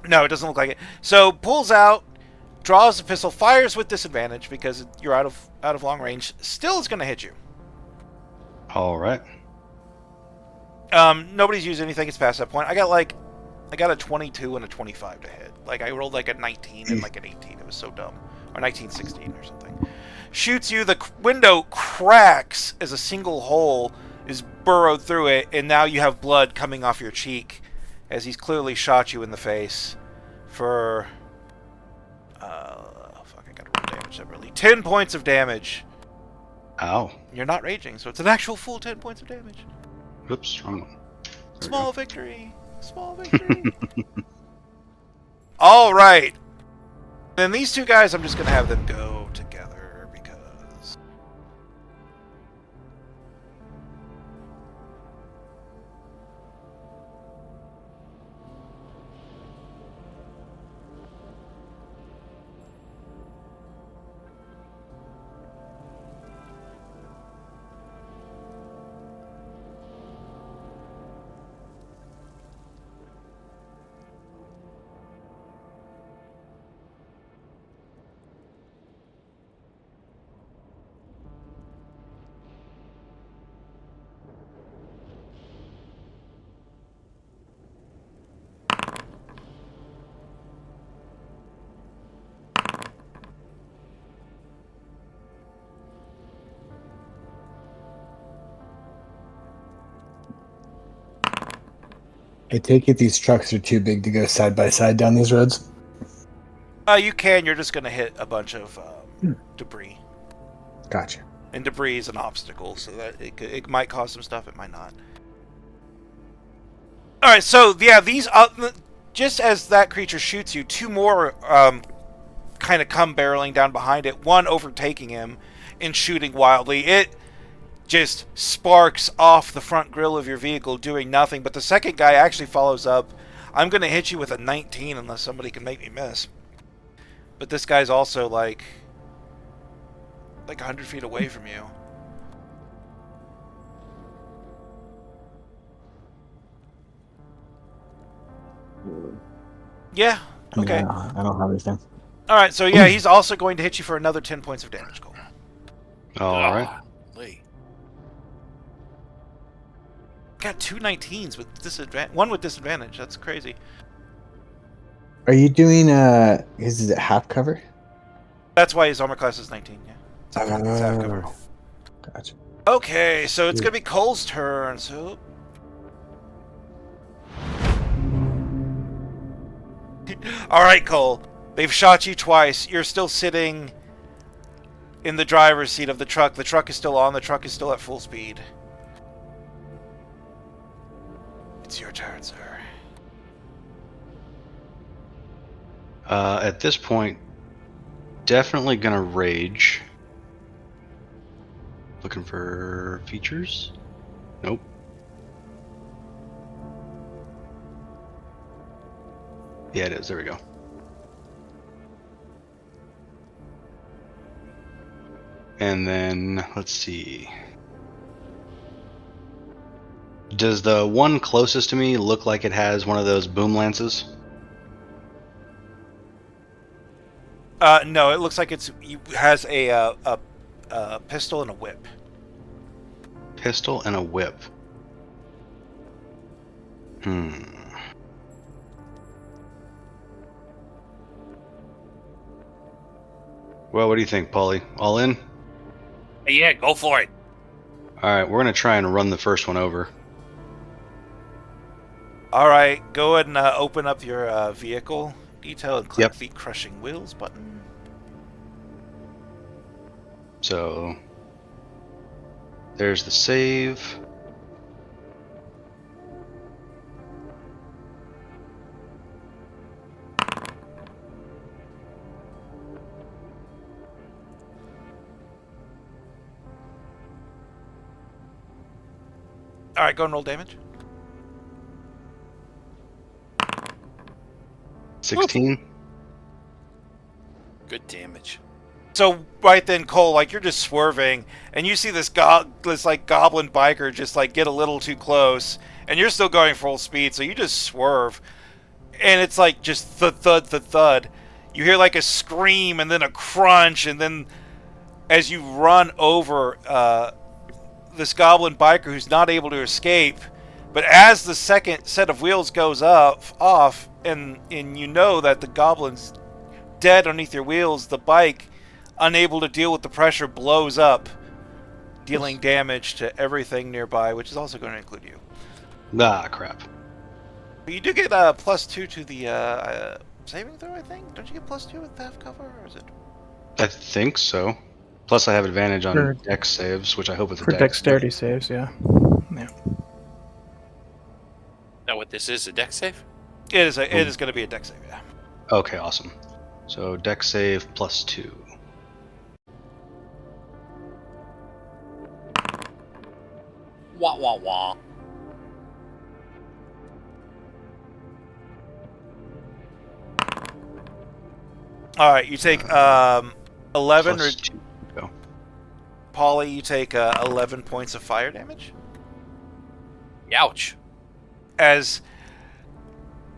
No, it doesn't look like it. So, pulls out, draws the pistol, fires with disadvantage because you're out of long range. Still is going to hit you. All right. Nobody's used anything. It's past that point. I got a 22 and a 25 to hit. Like, I rolled like a 19 and like an 18. It was so dumb. Or 1916 or something. Shoots you. The window cracks as a single hole is burrowed through it, and now you have blood coming off your cheek as he's clearly shot you in the face for fuck, I gotta roll damage separately. 10 points of damage. Ow. You're not raging, so it's an actual full 10 points of damage. Oops, wrong one. Small victory. Small victory. All right. Then these two guys, I'm just gonna have them go together because I take it these trucks are too big to go side by side down these roads? You can. You're just going to hit a bunch of debris. Gotcha. And debris is an obstacle, so that it might cause some stuff, it might not. Alright, so, yeah, these... just as that creature shoots you, two more kind of come barreling down behind it. One overtaking him and shooting wildly. It just sparks off the front grille of your vehicle, doing nothing. But the second guy actually follows up. I'm going to hit you with a 19 unless somebody can make me miss. But this guy's also like 100 feet away from you. Yeah, okay. Yeah, I don't have anything. Alright, so yeah, he's also going to hit you for another 10 points of damage, Cole. Alright. Got 2 19s with disadvantage. One with disadvantage. That's crazy. Are you doing is it half cover? That's why his armor class is 19, yeah. It's half cover. Gotcha. Okay, so it's going to be Cole's turn, so... Alright, Cole. They've shot you twice. You're still sitting in the driver's seat of the truck. The truck is still on. The truck is still at full speed. It's your turn, sir. At this point, definitely gonna rage. Looking for features? Nope. Yeah, it is. There we go. And then, let's see. Does the one closest to me look like it has one of those boom lances? No, it looks like it has a pistol and a whip. Pistol and a whip. Well, what do you think, Paulie? All in? Yeah, go for it. Alright, we're going to try and run the first one over. Alright, go ahead and open up your vehicle detail and click the crushing wheels button. So, there's the save. Alright, go and roll damage. 16. Good damage. So right then, Cole, like you're just swerving, and you see this goblin biker just like get a little too close, and you're still going full speed, so you just swerve, and it's like just thud. You hear like a scream, and then a crunch, and then as you run over this goblin biker who's not able to escape, but as the second set of wheels goes off, and you know that the goblin's dead underneath your wheels, the bike, unable to deal with the pressure, blows up, dealing damage to everything nearby, which is also going to include you. Ah, crap. But you do get +2 to the saving throw, I think? Don't you get +2 with half cover, or is it? I think so. Plus, I have advantage on dex saves, which I hope it's a For dex. dexterity saves, yeah. Yeah. Now what this is, a dex save? It is going to be a dex save, yeah. Okay, awesome. So, dex save +2. Wah wah wah. Alright, you take 11 or... 2. Go. Paulie, you take 11 points of fire damage. Ouch. As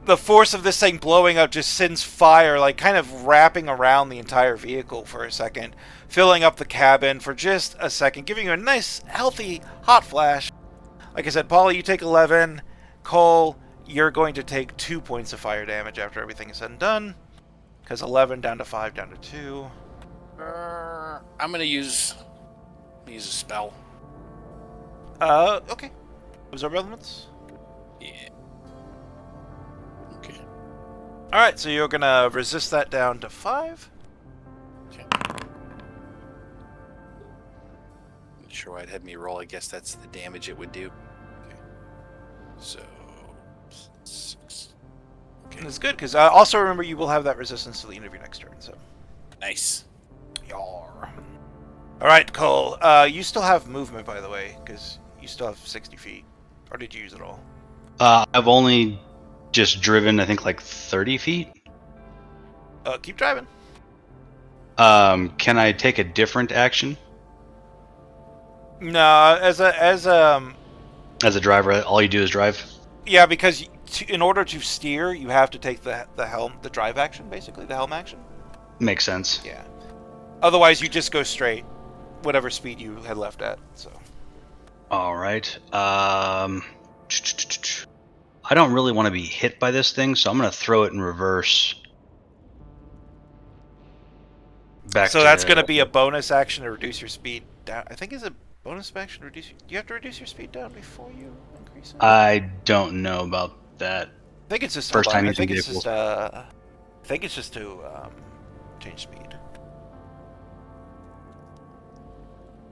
the force of this thing blowing up just sends fire, like, kind of wrapping around the entire vehicle for a second, filling up the cabin for just a second, giving you a nice, healthy, hot flash. Like I said, Paulie, you take 11. Cole, you're going to take 2 points of fire damage after everything is said and done. Because 11 down to 5 down to 2. I'm gonna use a spell. Okay. Absorb elements? Yeah. All right, so you're gonna resist that down to 5. Okay. Not sure why it had me roll. I guess that's the damage it would do. Okay. So 6. Okay. And it's good because also remember you will have that resistance to the end of your next turn. So Nice. Yar. All right, Cole. You still have movement, by the way, because you still have 60 feet. Or did you use it all? I've only just driven, I think, like 30 feet. Keep driving. Can I take a different action No, as a as a driver? All you do is drive. yeah, because in order to steer, you have to take the drive action, basically the helm action. Makes sense. Yeah. Otherwise, you just go straight, whatever speed you had left at. So. All right. I don't really want to be hit by this thing, so I'm going to throw it in reverse. So that's going to be a bonus action to reduce your speed down. I think is a bonus action to reduce. Do you have to reduce your speed down before you increase it? I don't know about that. I think it's just First time I using think it's vehicles. just. I think it's just to change speed.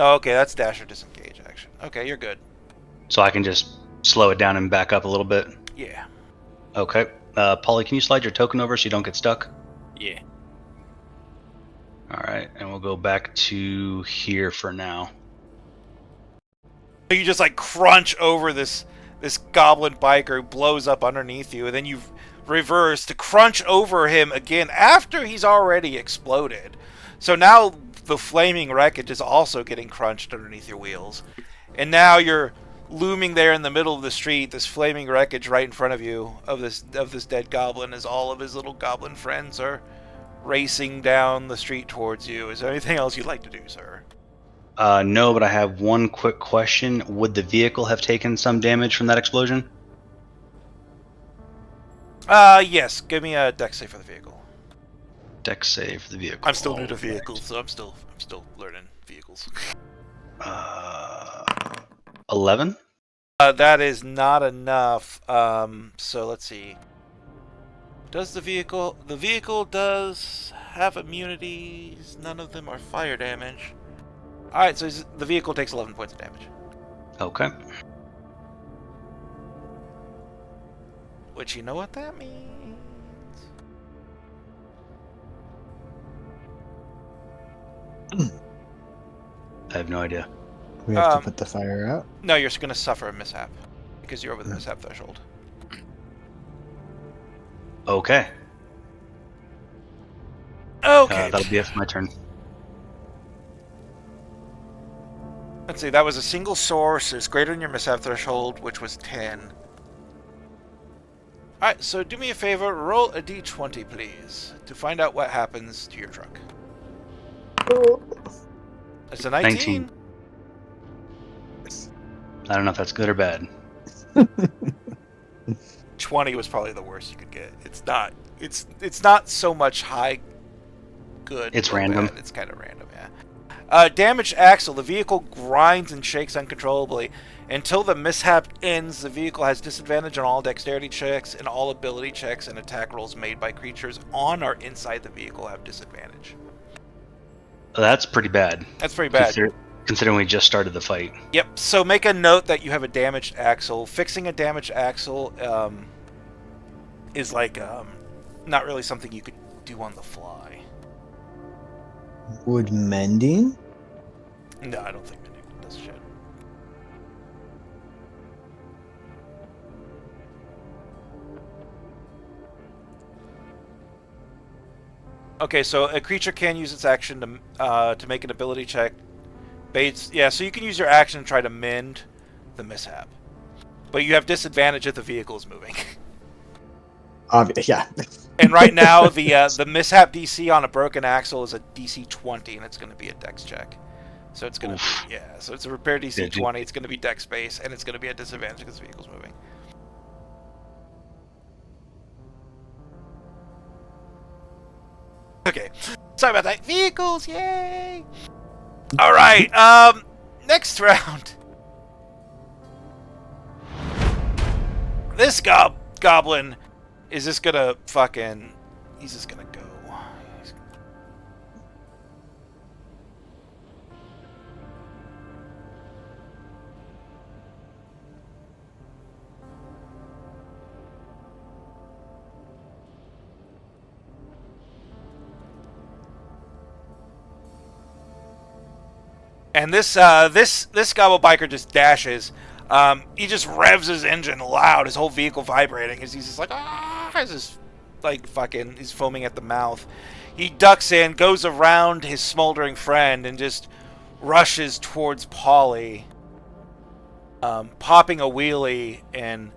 Oh, okay, that's dash or disengage action. Okay, you're good. So I can just slow it down and back up a little bit. Yeah. Okay. Polly, can you slide your token over so you don't get stuck? Yeah. All right, and we'll go back to here for now. So you just like crunch over this goblin biker who blows up underneath you, and then you reverse to crunch over him again after he's already exploded. So now the flaming wreckage is also getting crunched underneath your wheels, and now you're looming there in the middle of the street. This flaming wreckage right in front of you of this dead goblin, as all of his little goblin friends are racing down the street towards you. Is there anything else you'd like to do, sir? No, but I have one quick question. Would the vehicle have taken some damage from that explosion? Yes. Give me a dex save for the vehicle. Dex save for the vehicle. I'm still new to vehicles, so I'm still learning vehicles. 11? That is not enough. So let's see. Does the vehicle does have immunities? None of them are fire damage. All right, so the vehicle takes 11 points of damage. Okay. Which, you know what that means? I have no idea. We have to put the fire out. No, you're going to suffer a mishap because you're over the mishap threshold. Okay. Okay. That'll be it for my turn. Let's see, that was a single source. It's greater than your mishap threshold, which was 10. Alright, so do me a favor, roll a d20, please, to find out what happens to your truck. It's a 19. I don't know if that's good or bad. 20 was probably the worst you could get. It's not so much high good. It's or random. bad. It's kind of random, yeah. Damaged axle. The vehicle grinds and shakes uncontrollably. Until the mishap ends, the vehicle has disadvantage on all dexterity checks and all ability checks and attack rolls made by creatures on or inside the vehicle have disadvantage. That's pretty bad. That's pretty bad. Considering we just started the fight. Yep, so make a note that you have a damaged axle. Fixing a damaged axle is like not really something you could do on the fly. Would mending? No, I don't think mending does shit. Okay, so a creature can use its action to make an ability check. Yeah, so you can use your action to try to mend the mishap. But you have disadvantage if the vehicle is moving. Yeah. And right now, the mishap DC on a broken axle is a DC 20, and it's going to be a dex check. So it's going to be, yeah, so it's a repair DC 20, it's going to be dex base, and it's going to be a disadvantage because the vehicle's moving. Okay, sorry about that. Vehicles, yay! All right, next round. This goblin is this gonna fucking... He's just gonna go. And this gobble biker just dashes. He just revs his engine loud, his whole vehicle vibrating as he's just like, ah, as his, like, fucking, he's foaming at the mouth. He ducks in, goes around his smoldering friend, and just rushes towards Polly, popping a wheelie and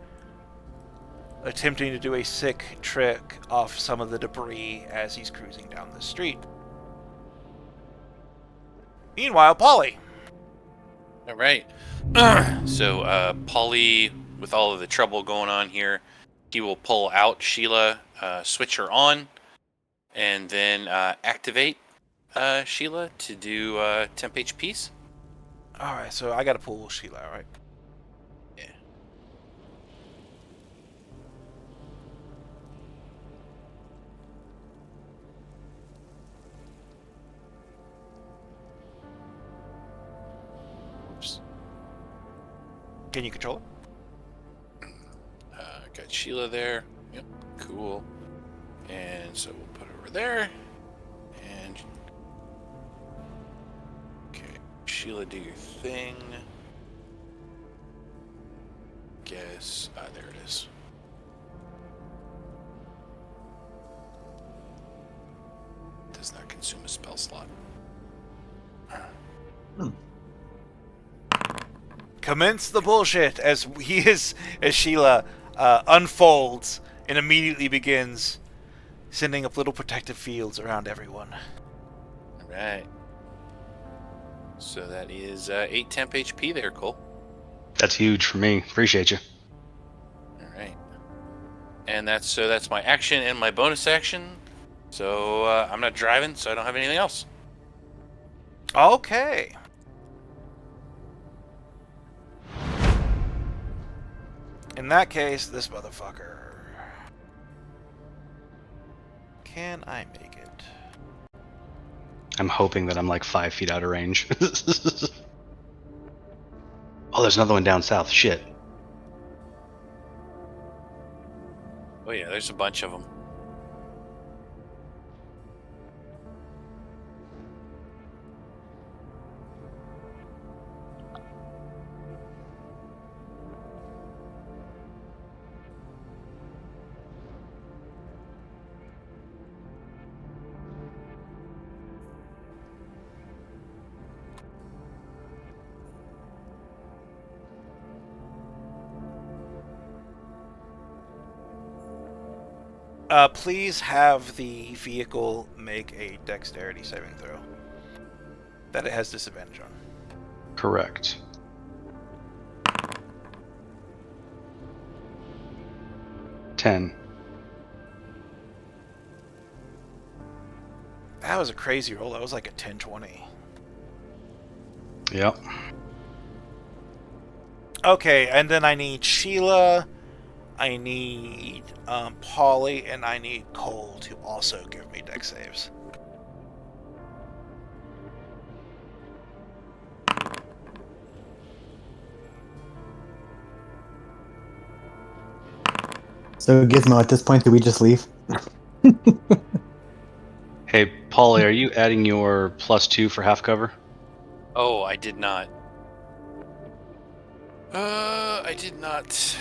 attempting to do a sick trick off some of the debris as he's cruising down the street. Meanwhile, Polly. All right. So, Polly, with all of the trouble going on here, he will pull out Sheila, switch her on, and then activate Sheila to do temp HPs. Alright, so I gotta pull Sheila, alright? Yeah. Oops. Can you control it? Got Sheila there. Yep, cool. And so we'll put her over there. And okay, Sheila, do your thing. Guess there it is. Does not consume a spell slot. Commence the bullshit as Sheila unfolds and immediately begins sending up little protective fields around everyone. All right. So that is 8 temp HP there, Cole. That's huge for me. Appreciate you. All right. And that's my action and my bonus action. So I'm not driving, so I don't have anything else. Okay. In that case, this motherfucker. Can I make it? I'm hoping that I'm like 5 feet out of range. Oh, there's another one down south. Shit. Oh yeah, there's a bunch of them. Please have the vehicle make a dexterity saving throw that it has disadvantage on. Correct. Ten. That was a crazy roll. That was like a 10-20. Yep. Okay, and then I need Sheila, I need Polly, and I need Cole to also give me dex saves. So Gizmo, at this point, do we just leave? Hey, Polly, are you adding your +2 for half cover? Oh, I did not. I did not.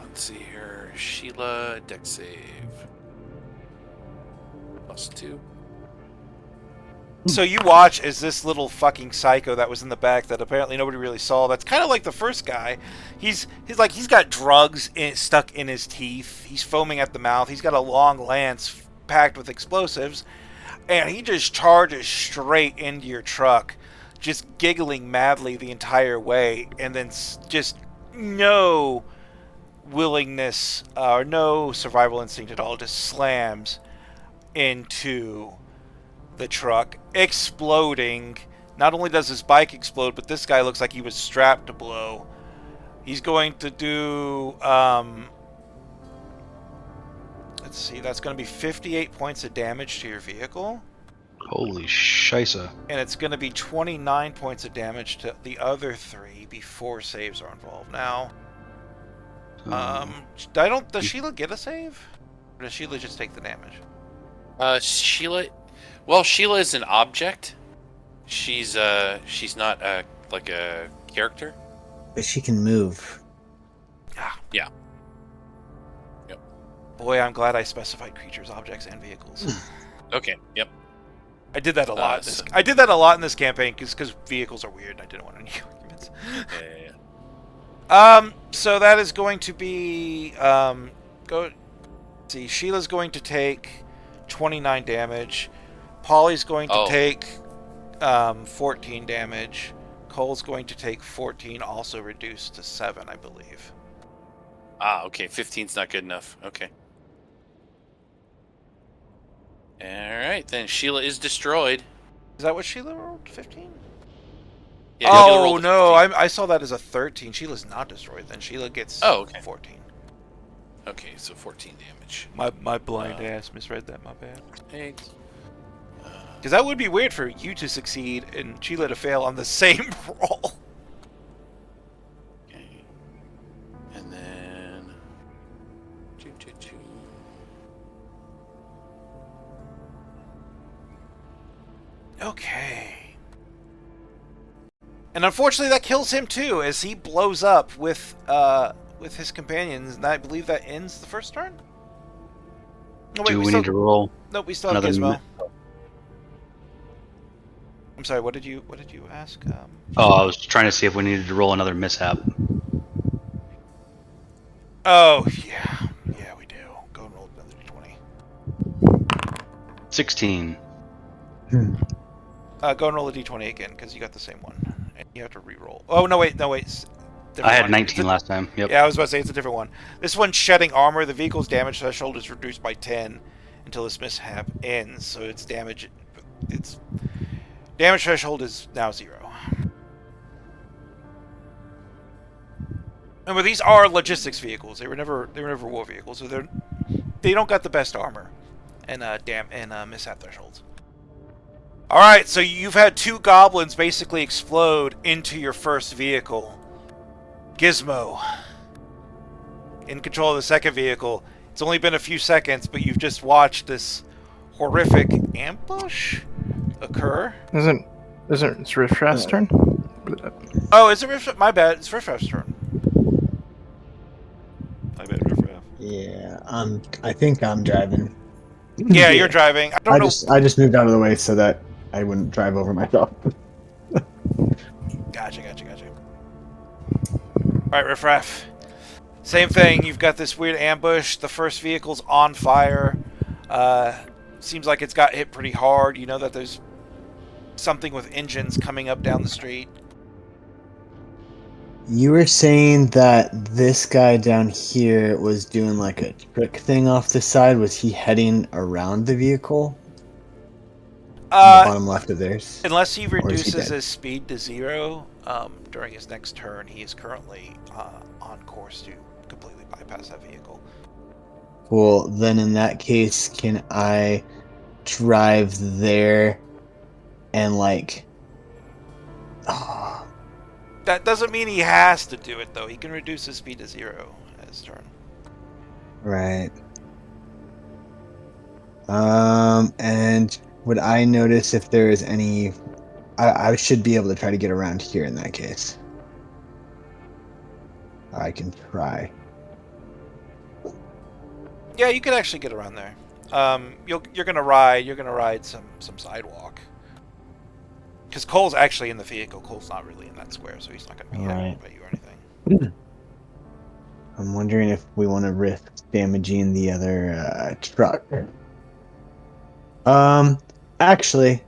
Let's see here. Sheila, dex save. +2. So you watch as this little fucking psycho that was in the back that apparently nobody really saw. That's kind of like the first guy. He's got drugs stuck in his teeth. He's foaming at the mouth. He's got a long lance packed with explosives, and he just charges straight into your truck, just giggling madly the entire way, and then just no willingness or no survival instinct at all. Just slams into the truck, exploding. Not only does his bike explode, but this guy looks like he was strapped to blow. He's going to do Let's see. That's going to be 58 points of damage to your vehicle. Holy shisa. And it's going to be 29 points of damage to the other 3 before saves are involved. Now, does Sheila get a save? Or does Sheila just take the damage? Sheila... Well, Sheila is an object. She's not like a character. But she can move. Yeah. Yep. Boy, I'm glad I specified creatures, objects, and vehicles. Okay. Yep. I did that a lot. So- I did that a lot in this campaign because vehicles are weird. And I didn't want any arguments. Yeah. So that is going to be see. Sheila's going to take 29 damage. Polly's going to take 14 damage. Cole's going to take 14, also reduced to 7, I believe. Okay. 15's not good enough. Okay. All right, then Sheila is destroyed. Is that what Sheila rolled? 15? Yeah, Sheila Oh rolled a no, 15. I saw that as a 13. Sheila's not destroyed. Then Sheila gets 14. Okay, so 14 damage. My blind ass misread that. My bad. Thanks. Because that would be weird for you to succeed and Sheila to fail on the same roll. Okay. And then... Okay. And unfortunately that kills him too, as he blows up with his companions, and I believe that ends the first turn? No, Do we need to roll? Nope, we still have another Gizmo. I'm sorry, what did you ask? I was trying to see if we needed to roll another mishap. Oh, yeah. Yeah, we do. Go and roll another d20. 16. Go and roll a d20 again, because you got the same one. And you have to re-roll. Oh, no, wait. I had 19 last time. Yep. Yeah, I was about to say, it's a different one. This one's shedding armor. The vehicle's damage threshold is reduced by 10 until this mishap ends, so its damage threshold is now 0. Remember, these are logistics vehicles. They were never war vehicles, so they don't got the best armor and mishap thresholds. All right, so you've had 2 goblins basically explode into your first vehicle. Gizmo, in control of the second vehicle. It's only been a few seconds, but you've just watched this horrific ambush occur. Isn't it's Riffraff's turn? Oh, is it Riffraff? My bad. It's Riffraff's turn. My bad, Riffraff. Yeah, I think I'm driving. Yeah, you're driving. I just moved out of the way so that I wouldn't drive over myself. Gotcha. Alright, Riffraff. Same thing. You've got this weird ambush. The first vehicle's on fire. Seems like it's got hit pretty hard. You know that there's something with engines coming up down the street. You were saying that this guy down here was doing like a trick thing off the side. Was he heading around the vehicle? On the bottom left of theirs? Unless he reduces his speed to 0 during his next turn, he is currently on course to completely bypass that vehicle. Well, then in that case, can I drive there and like... That doesn't mean he has to do it, though. He can reduce his speed to 0 at his turn. Right. And would I notice if there is any... I should be able to try to get around here in that case. I can try. Yeah, you could actually get around there. You're gonna ride some sidewalk. Because Cole's actually in the vehicle. Cole's not really in that square, so he's not gonna be hit by you or anything. I'm wondering if we want to risk damaging the other truck. Actually,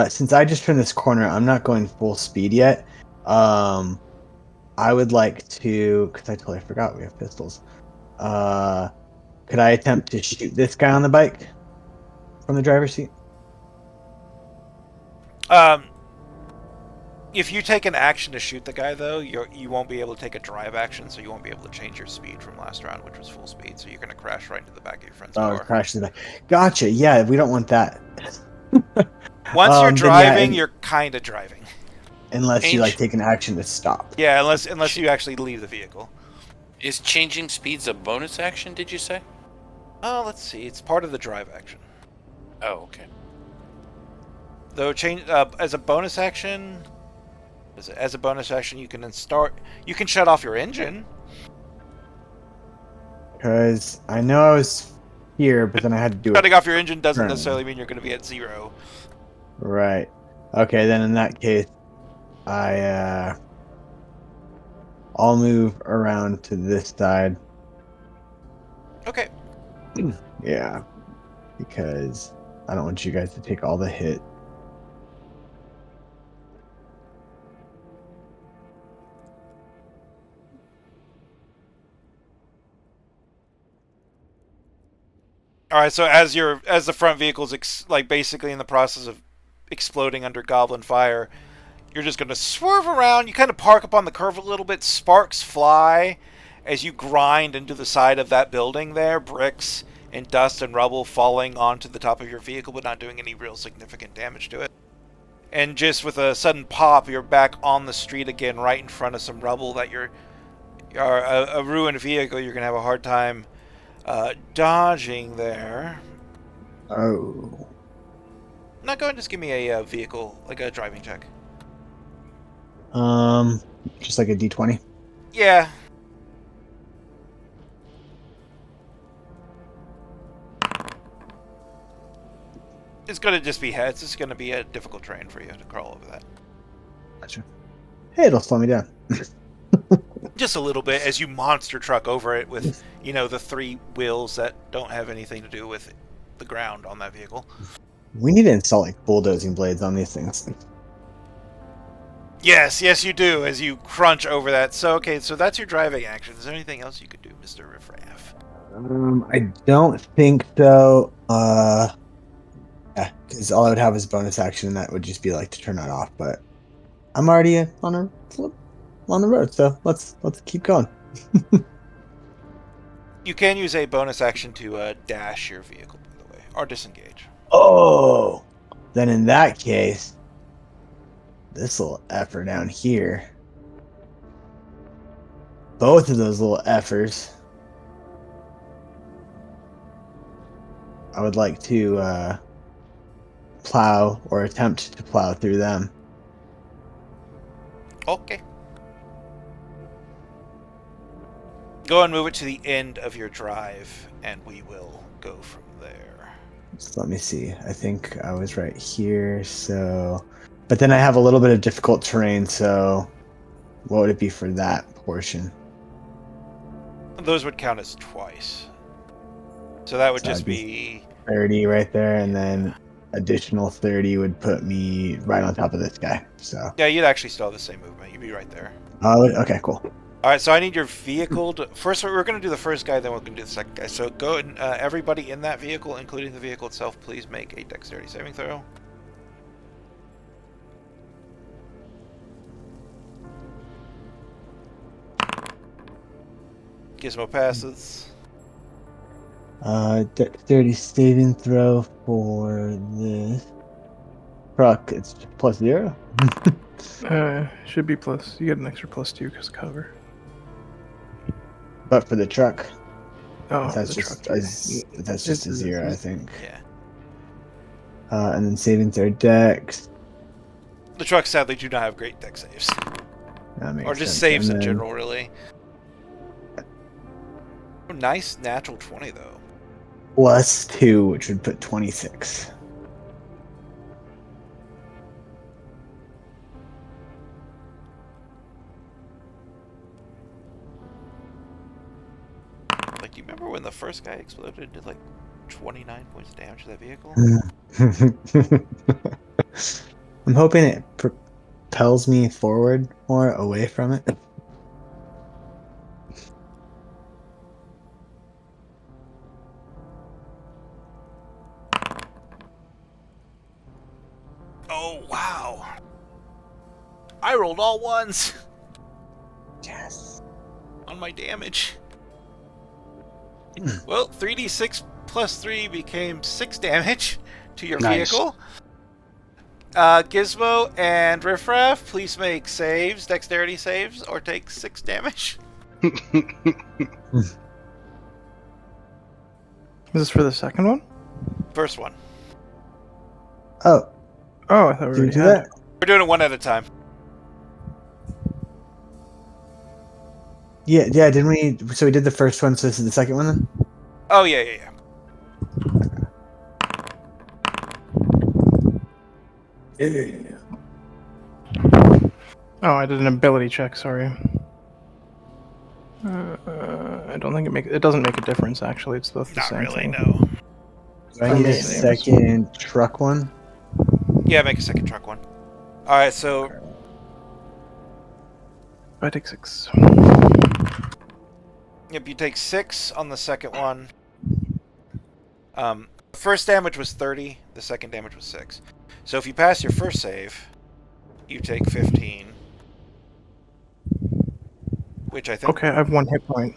since I just turned this corner, I'm not going full speed yet. I would like to, because I totally forgot we have pistols. Could I attempt to shoot this guy on the bike from the driver's seat? If you take an action to shoot the guy, though, you won't be able to take a drive action, so you won't be able to change your speed from last round, which was full speed. So you're going to crash right into the back of your friend's car. Crash to the back. Gotcha. Yeah, we don't want that. Once you're driving, yeah, you're kind of driving. Unless you like take an action to stop. Yeah, unless you actually leave the vehicle. Is changing speeds a bonus action, did you say? Oh, let's see. It's part of the drive action. Oh, okay. Though change as a bonus action, you can shut off your engine. Because I know I was here, but then I had to do it. Shutting off your engine doesn't necessarily mean you're going to be at 0. Right. Okay, then in that case, I'll move around to this side. Okay. Yeah, because I don't want you guys to take all the hit. All right, so as the front vehicle's basically in the process of exploding under goblin fire, you're just going to swerve around. You kind of park up on the curve a little bit. Sparks fly as you grind into the side of that building there. Bricks and dust and rubble falling onto the top of your vehicle, but not doing any real significant damage to it. And just with a sudden pop, you're back on the street again, right in front of some rubble that a ruined vehicle. You're going to have a hard time dodging there. Oh. Now go and just give me a vehicle, like a driving check. Just like a D20? Yeah. It's gonna just be heads. It's gonna be a difficult terrain for you to crawl over that. Gotcha. Hey, it'll slow me down. Just a little bit as you monster truck over it with, the 3 wheels that don't have anything to do with the ground on that vehicle. We need to install like bulldozing blades on these things. Yes, you do, as you crunch over that. So that's your driving action. Is there anything else you could do, Mr. Riffraff? I don't think so. Yeah, because all I would have is bonus action, and that would just be like to turn that off. But I'm already on the road, so let's keep going. You can use a bonus action to dash your vehicle, by the way, or disengage. Oh, then in that case, this little effer down here, both of those little effers, I would like to plow or attempt to plow through them. Okay. Go and move it to the end of your drive, and we will go from there. So let me see. I think I was right here, so... But then I have a little bit of difficult terrain, so what would it be for that portion? Those would count as twice. So that would just be 30 right there, and then additional 30 would put me right on top of this guy. So yeah, you'd actually still have the same movement. You'd be right there. Oh, okay, cool. All right, so I need your vehicle to... First, we're going to do the first guy, then we're going to do the second guy. So go and everybody in that vehicle, including the vehicle itself, please make a dexterity saving throw. Gizmo passes. Dexterity saving throw for this truck. It's +0. Should be plus. You get an extra +2 because cover. But for the truck, that's just truck. That's just a 0, I think. Yeah. And then saving throw dex. The trucks sadly do not have great dex saves. That makes or just sense. saves And in then general, really. Oh, nice natural 20, though. +2, which would put 26. Like, do you remember when the first guy exploded and did like 29 points of damage to that vehicle? I'm hoping it propels me forward more away from it. Oh, wow. all ones. Yes. On my damage. Well, 3d6 plus 3 became 6 damage to your Nice. vehicle. Gizmo and Riffraff, please make saves, dexterity saves, or take 6 damage. Is this for the second one? First one. Oh, Oh, I thought we did we already do had that? We're doing it one at a time. Yeah, didn't we? So we did the first one, so this is the second one then? Oh, yeah. Oh, I did an ability check. Sorry. I don't think it doesn't make a difference. Actually, it's both the Not same really, thing. no. Do I need a Okay. second truck one? Yeah, make a second truck one. Alright, so I take 6. if you take 6 on the second one, first damage was 30, the second damage was 6. So if you pass your first save, you take 15. Which I think... Okay, I have 1 hit point.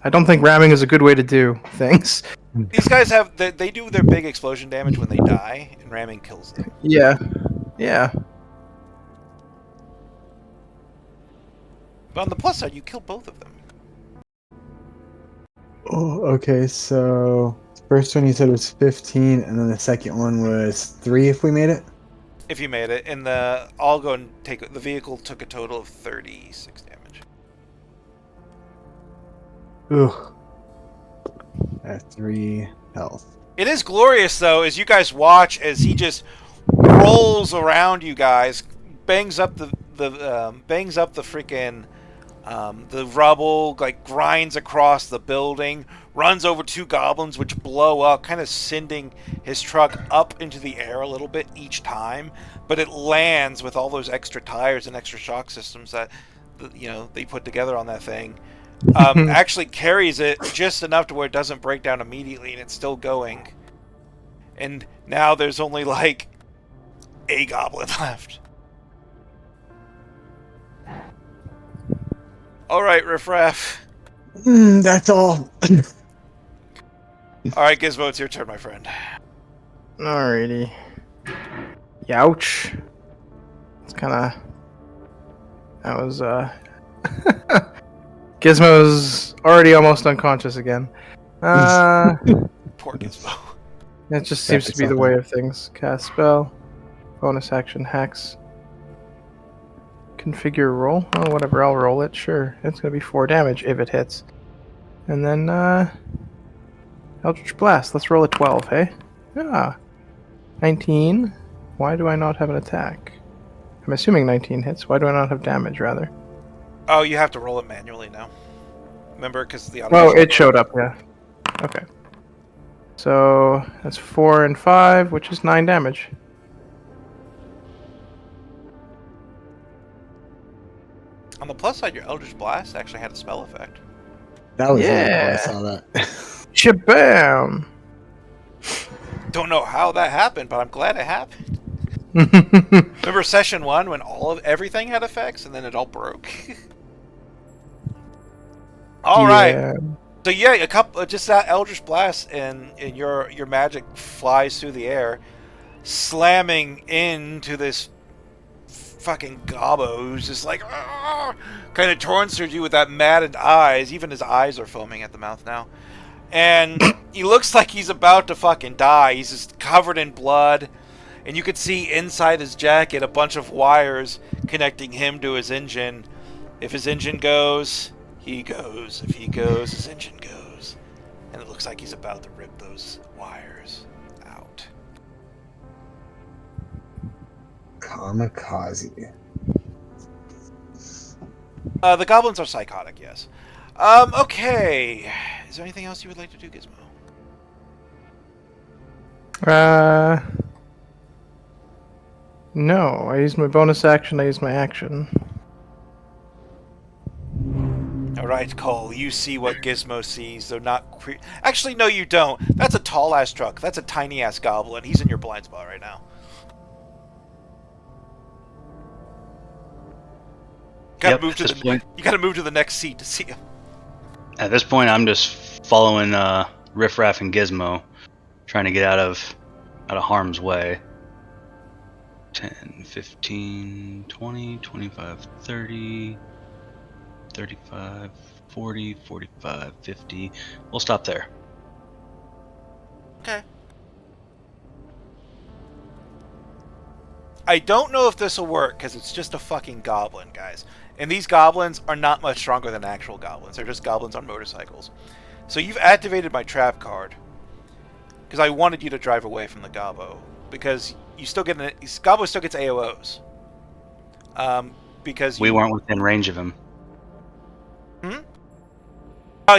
I don't think ramming is a good way to do things. These guys have... They do their big explosion damage when they die, and ramming kills them. Yeah. But on the plus side, you kill both of them. Oh, okay. So first one you said was 15, and then the second one was 3 if we made it. If you made it, and I'll go and take... The vehicle took a total of 36 damage. Ugh. I have 3 health. It is glorious, though, as you guys watch as he just rolls around you guys, bangs up the freaking the rubble, like grinds across the building, runs over 2 goblins, which blow up, kind of sending his truck up into the air a little bit each time. But it lands with all those extra tires and extra shock systems that they put together on that thing. Actually carries it just enough to where it doesn't break down immediately, and it's still going. And now there's only like a goblin left. Alright, Riffraff. That's all. Alright, Gizmo, it's your turn, my friend. Alrighty. Youch. It's kinda... That was, Gizmo's already almost unconscious again. Poor Gizmo. It just seems to be the way of things. Cast spell. Bonus action hex. Configure roll. Oh, whatever, I'll roll it. Sure. It's gonna be 4 damage if it hits. And then, Eldritch Blast. Let's roll a 12, hey? Ah. 19. Why do I not have an attack? I'm assuming 19 hits. Why do I not have damage, rather? Oh, you have to roll it manually now. Remember, because the Oh, it showed up, yeah. Okay. So, that's 4 and 5, which is 9 damage. On the plus side, your Eldritch Blast actually had a spell effect. That was really cool. I Yeah. saw that. Shabam! Don't know how that happened, but I'm glad it happened. Remember session 1 when everything had effects and then it all broke? Alright. Yeah. So yeah, just that Eldritch Blast and your magic flies through the air, slamming into this fucking gobbo who's just like kind of torn through you with that maddened eyes. Even his eyes are foaming at the mouth now. And he looks like he's about to fucking die. He's just covered in blood. And you can see inside his jacket a bunch of wires connecting him to his engine. If his engine goes, he goes. If he goes, his engine goes. And it looks like he's about to rip those wires out. Kamikaze. The goblins are psychotic, yes. Okay. Is there anything else you would like to do, Gizmo? No. I used my bonus action, I used my action. Alright, Cole, you see what Gizmo sees, though not... Actually, no, you don't. That's a tall-ass truck. That's a tiny-ass goblin. He's in your blind spot right now. Gotta move to the You gotta move to the next seat to see him. At this point, I'm just following Riff Raff and Gizmo, trying to get out of harm's way. 10, 15, 20, 25, 30, 35, 40, 45, 50. We'll stop there. Okay. I don't know if this will work because it's just a fucking goblin, guys. And these goblins are not much stronger than actual goblins. They're just goblins on motorcycles. So you've activated my trap card because I wanted you to drive away from the gobbo because you still get gobbo still gets AOs. Because we weren't within range of him.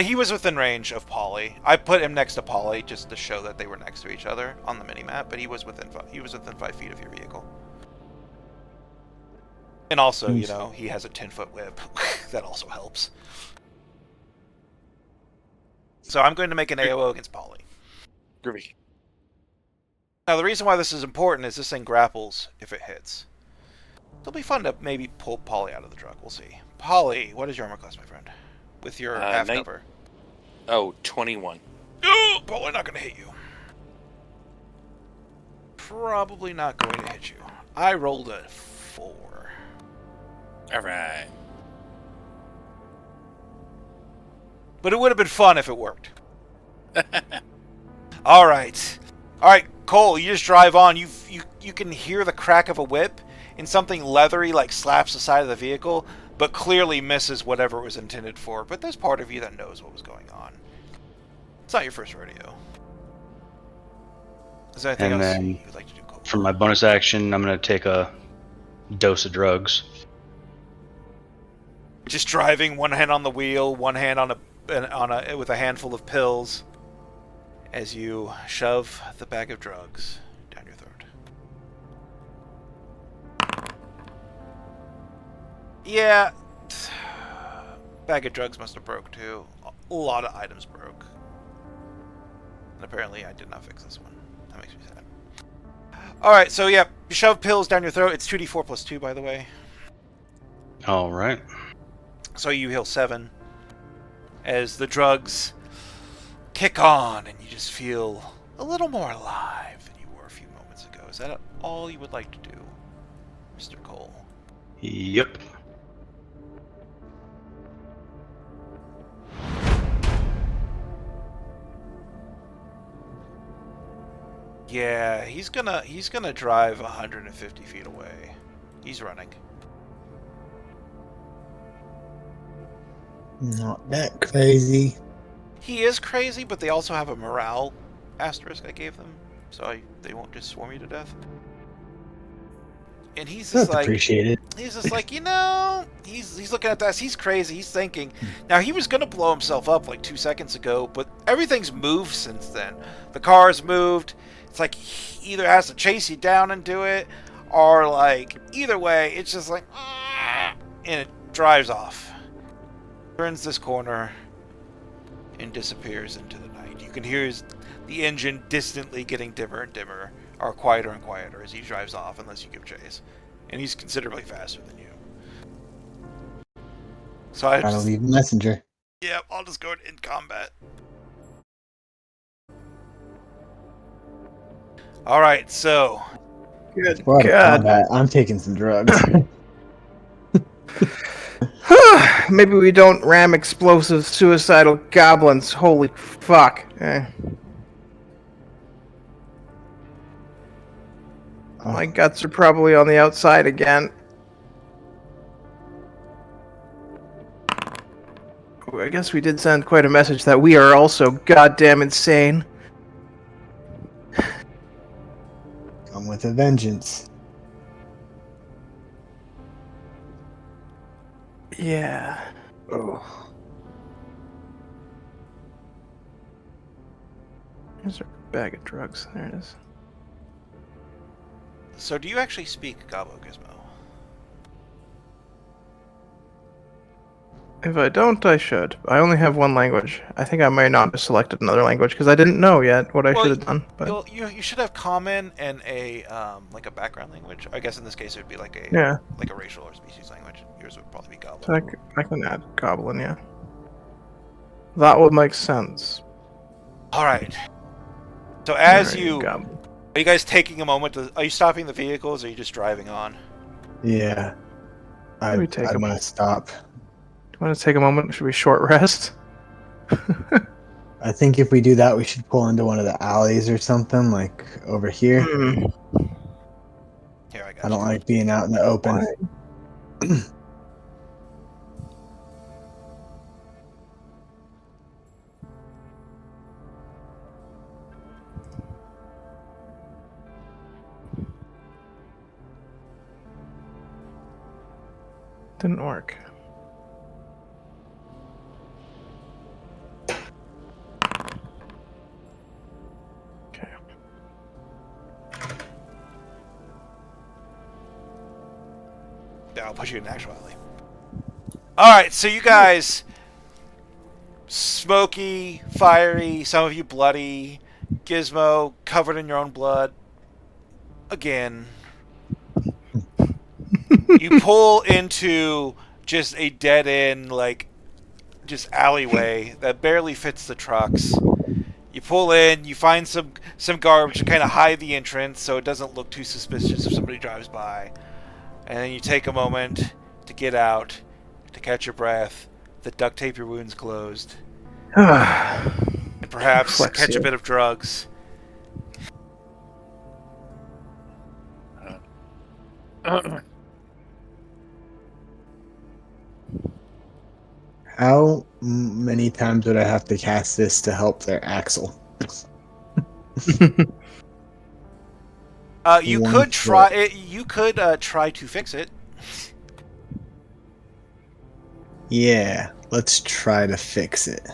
He was within range of Polly. I put him next to Polly just to show that they were next to each other on the minimap, but he was within 5 feet of your vehicle. And also, you know, he has a 10-foot whip. That also helps. So I'm going to make an AOO against Polly. Groovy. Now, the reason why this is important is this thing grapples if it hits. It'll be fun to maybe pull Polly out of the truck. We'll see. Polly, what is your armor class, my friend? With your half cover. Oh, 21. Oh, probably not going to hit you. Probably not going to hit you. I rolled a 4. Alright. But it would have been fun if it worked. Alright. Alright, Cole, you just drive on. You can hear the crack of a whip, and something leathery like slaps the side of the vehicle, but clearly misses whatever it was intended for. But there's part of you that knows what was going on. It's not your first rodeo. Is there anything else you would like to do, Cole? For my bonus action, I'm going to take a dose of drugs. Just driving, one hand on the wheel, one hand with a handful of pills, as you shove the bag of drugs down your throat. Yeah, bag of drugs must have broke too. A lot of items broke, and apparently I did not fix this one. That makes me sad. All right, so yeah, you shove pills down your throat. It's 2d4 plus 2, by the way. All right. So you heal 7 as the drugs kick on and you just feel a little more alive than you were a few moments ago. Is that all you would like to do, Mr. Cole? Yep. Yeah, he's gonna drive 150 feet away. He's running. Not that crazy. He is crazy, but they also have a morale asterisk I gave them, so they won't just swarm you to death. And he's just like, appreciated. He's just like, you know, he's looking at this. He's crazy. He's thinking. Now he was gonna blow himself up like 2 seconds ago, but everything's moved since then. The car's moved. It's like he either has to chase you down and do it, or like either way, it's just like, and it drives off. Turns this corner and disappears into the night. You can hear the engine distantly getting dimmer and dimmer, or quieter and quieter as he drives off, unless you give chase. And he's considerably faster than you. So I Gotta leave a messenger. Yeah, I'll just go in combat. All right, so good What a God. combat. I'm taking some drugs. Maybe we don't ram explosive suicidal goblins. Holy fuck. My guts are probably on the outside again. I guess we did send quite a message that we are also goddamn insane. Come with a vengeance. Yeah. Oh. Here's our bag of drugs. There it is. So do you actually speak Gabo Gizmo? If I don't, I should. I only have one language. I think I may not have selected another language because I didn't know yet what I should have done. But you should have common and a like a background language. I guess in this case it would be like a racial or species language. Yours would probably be Goblin. So I can add Goblin, yeah. That would make sense. All right. So as Are you guys taking a moment to? Are you stopping the vehicles? Or are you just driving on? Yeah. I want to stop. Do you want to take a moment? Should we short rest? I think if we do that, we should pull into one of the alleys or something, like over here. Here, I don't like being out in the open. Didn't work. Okay. I'll put you in actuality. Alright, so you guys, smoky, fiery, some of you bloody, Gizmo covered in your own blood. Again. You pull into just a dead-end, like, just alleyway that barely fits the trucks. You pull in, you find some garbage to kind of hide the entrance so it doesn't look too suspicious if somebody drives by. And then you take a moment to get out, to catch your breath, to duct tape your wounds closed, and perhaps catch a bit of drugs. How many times would I have to cast this to help their axle? You could try it. You could try to fix it. Yeah, let's try to fix it.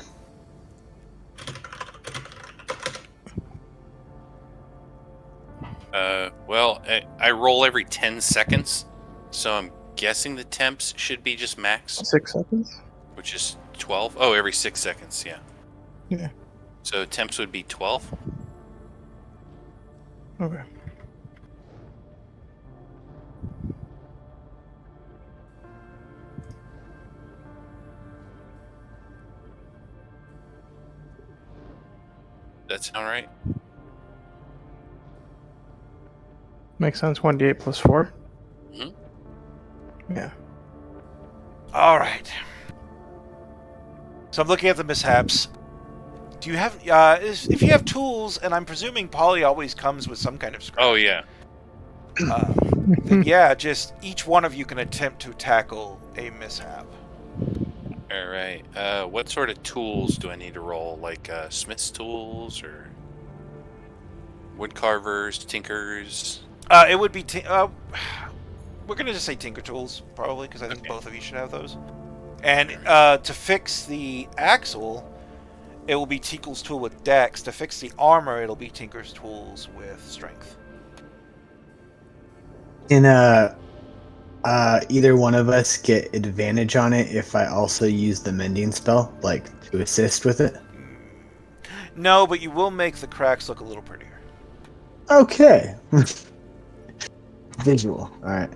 Well, I roll every 10 seconds, so I'm guessing the temps should be just max. 6 seconds? Which is 12. Oh, every 6 seconds, yeah. Yeah. So temps would be 12. Okay. That sound right? Makes sense. 1d8 plus 4. Mm-hmm. Yeah. All right. So I'm looking at the mishaps. Do you have if you have tools, and I'm presuming Polly always comes with some kind of scrap. Oh yeah. Then yeah, just each one of you can attempt to tackle a mishap. All right. What sort of tools do I need to roll? Like smith's tools or wood carvers, tinkers? It would be. We're gonna just say tinker tools probably because I think both of you should have those. And to fix the axle, it will be Tinkle's tool with Dex. To fix the armor, it'll be Tinker's tools with Strength. Can either one of us get advantage on it if I also use the mending spell, like to assist with it? No, but you will make the cracks look a little prettier. Okay. Visual. All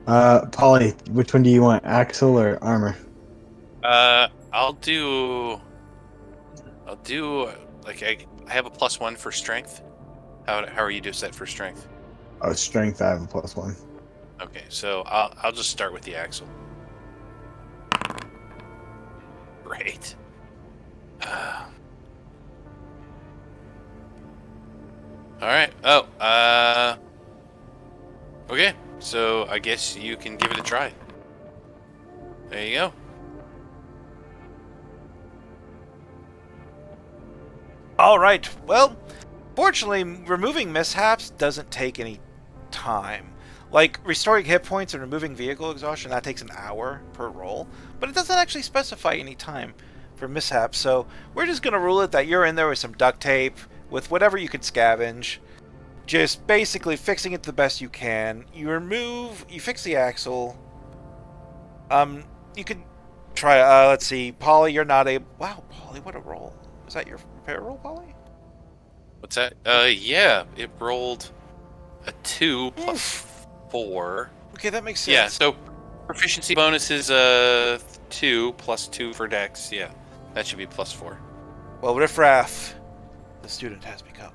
right. Polly, which one do you want, axle or armor? I'll do like I have a +1 for strength. How are you set for strength? Oh, strength. I have a +1. Okay, so I'll just start with the axle. Great. All right. Oh. Okay. So I guess you can give it a try. There you go. All right. Well, fortunately, removing mishaps doesn't take any time. Like, restoring hit points and removing vehicle exhaustion, that takes an hour per roll. But it doesn't actually specify any time for mishaps. So we're just going to rule it that you're in there with some duct tape, with whatever you can scavenge. Just basically fixing it the best you can. You fix the axle. You could try. Let's see, Polly, you're not able. Wow, Polly, what a roll! Is that your repair roll, Polly? What's that? Yeah, it rolled a 2 plus 4. Okay, that makes sense. Yeah, so proficiency bonus is 2 plus 2 for Dex. Yeah, that should be plus 4. Well, riffraff, the student has become.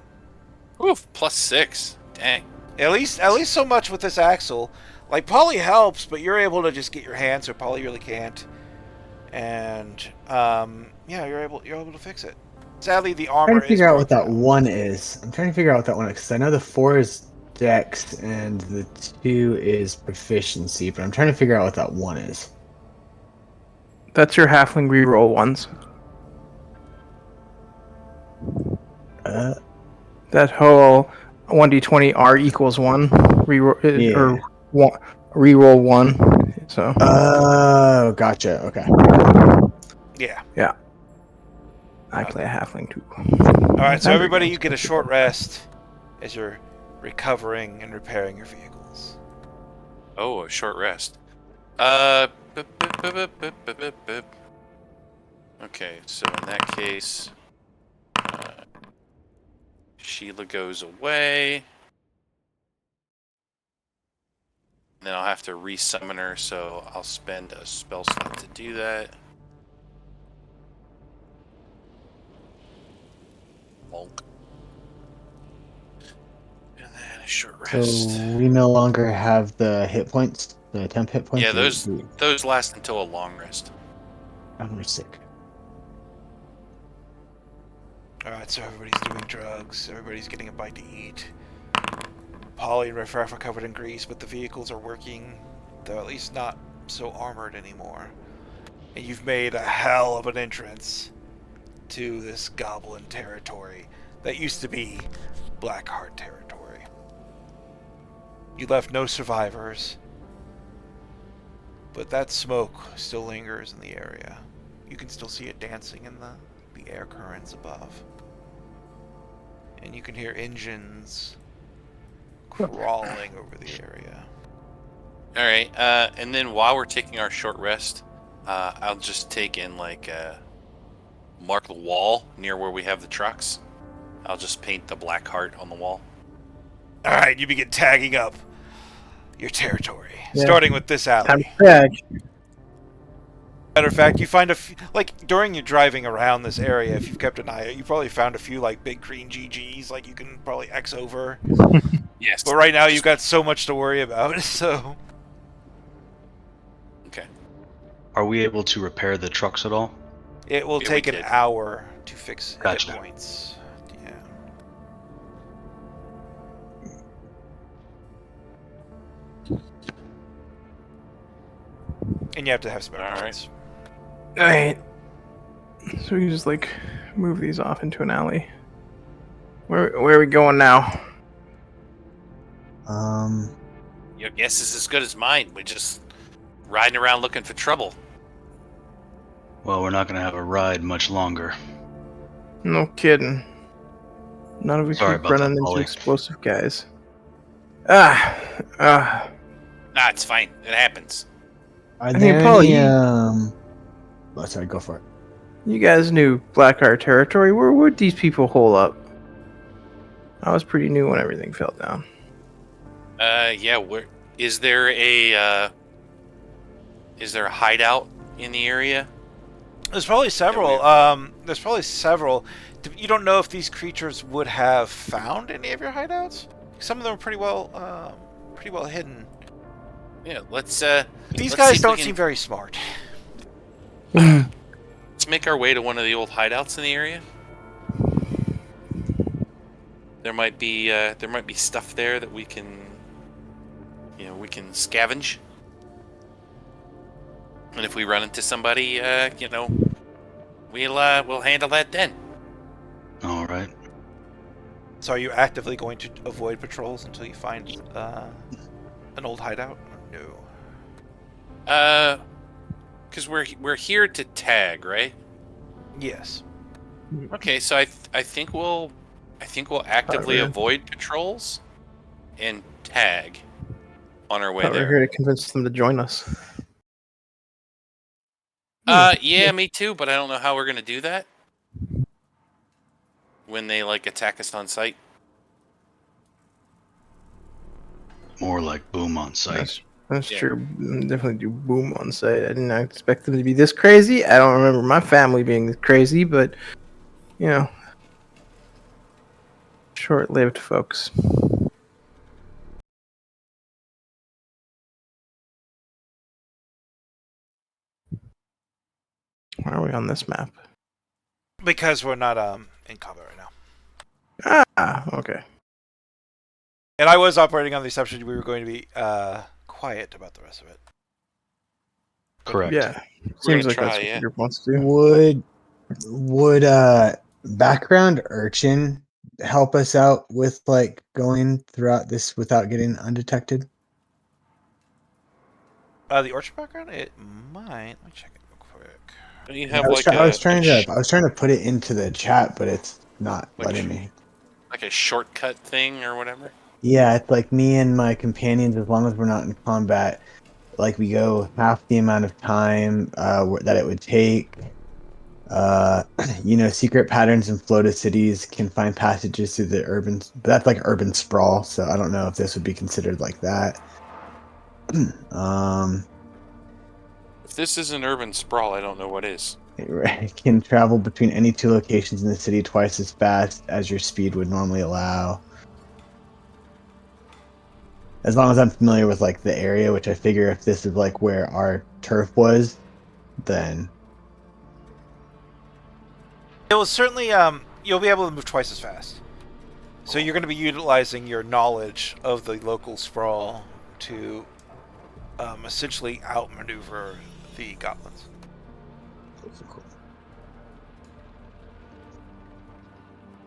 Oof, plus 6. Dang. At least so much with this axle. Like, Polly helps, but you're able to just get your hands, so Polly really can't. And yeah, you're able to fix it. Sadly, the armor. I'm trying to figure out what that 1 is. I'm trying to figure out what that 1 is because I know the 4 is Dex and the 2 is proficiency, but I'm trying to figure out what that 1 is. That's your halfling reroll ones. That whole 1d20 R equals 1 reroll, Yeah. or reroll 1. So. Oh, gotcha. Okay. Yeah. I play a halfling too. Alright, so everybody, you get a short rest as you're recovering and repairing your vehicles. Oh, a short rest. Okay, so in that case, Sheila goes away. Then I'll have to resummon her, so I'll spend a spell slot to do that. Bonk. And then a short rest. So we no longer have the hit points, the temp hit points. Yeah, those last until a long rest. I'm sick. Alright, so everybody's doing drugs, everybody's getting a bite to eat. Polly and Riffraff are covered in grease, but the vehicles are working. They're at least not so armored anymore. And you've made a hell of an entrance to this goblin territory that used to be Blackheart territory. You left no survivors, but that smoke still lingers in the area. You can still see it dancing in the air currents above. And you can hear engines crawling over the area. Alright, and then while we're taking our short rest, I'll just take in, like, mark the wall near where we have the trucks. I'll just paint the black heart on the wall. Alright, you begin tagging up your territory, Yeah. starting with this alley. Time to tag. Matter of fact, you find like, during your driving around this area, if you've kept an eye out, you probably found a few, like, big green GGs, like, you can probably X over. Yes. But right now, you've got so much to worry about, so... Okay. Are we able to repair the trucks at all? It will Yeah, take we an did. hour to fix Gotcha. hit points. Yeah. And you have to have spare All right. parts. Alright. So we just like move these off into an alley. Where are we going now? Your guess is as good as mine. We're just riding around looking for trouble. Well, we're not going to have a ride much longer. No kidding. None of us Sorry keep about that, running into Polly. explosive guys. Nah, it's fine. It happens. Are mean, there Paul, any, you- Oh, sorry, go for it. You guys knew Blackheart territory. Where would these people hole up? I was pretty new when everything fell down. Yeah, is there a hideout in the area? There's probably several. You don't know if these creatures would have found any of your hideouts. Some of them are pretty well hidden. Yeah, let's These Let's see guys if we don't can- seem very smart. let's make our way to one of the old hideouts in the area. There might be stuff there that we can scavenge. And if we run into somebody, we'll handle that then. All right. So are you actively going to avoid patrols until you find an old hideout? No. Because we're here to tag, right? Yes. Okay, so I think we'll actively really. avoid patrols and tag on our way Thought we were there. here to convince them to join us. Yeah, me too, but I don't know how we're gonna do that. When they attack us on sight. More like boom on sight. That's true. Definitely do boom on sight. I didn't expect them to be this crazy. I don't remember my family being this crazy, but short-lived, folks. Why are we on this map? Because we're not in combat right now. Okay. And I was operating on the assumption we were going to be quiet about the rest of it. Correct. Yeah. We're Seems gonna like try, that's what yeah. the group wants to do. Would background urchin help us out with going throughout this without getting undetected? The orchard background? It might. Let me check it real quick. Don't you have I was trying to put it into the chat, but it's not letting me. Like a shortcut thing or whatever? Yeah, it's like me and my companions, as long as we're not in combat, we go half the amount of time that it would take. Secret patterns and floated cities can find passages through the urban, but that's like urban sprawl, so I don't know if this would be considered like that. If this isn't urban sprawl, I don't know what is. It can travel between any two locations in the city twice as fast as your speed would normally allow. As long as I'm familiar with the area, which I figure if this is where our turf was, then It will certainly you'll be able to move twice as fast. So you're going to be utilizing your knowledge of the local sprawl to essentially outmaneuver the goblins.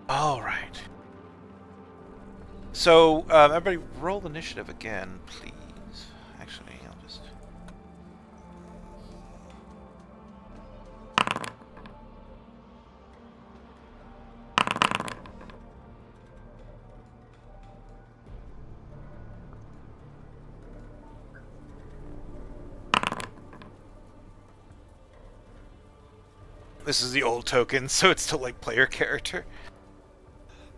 All right. So everybody, roll initiative again, please. Actually, I'll just. This is the old token, so it's still player character.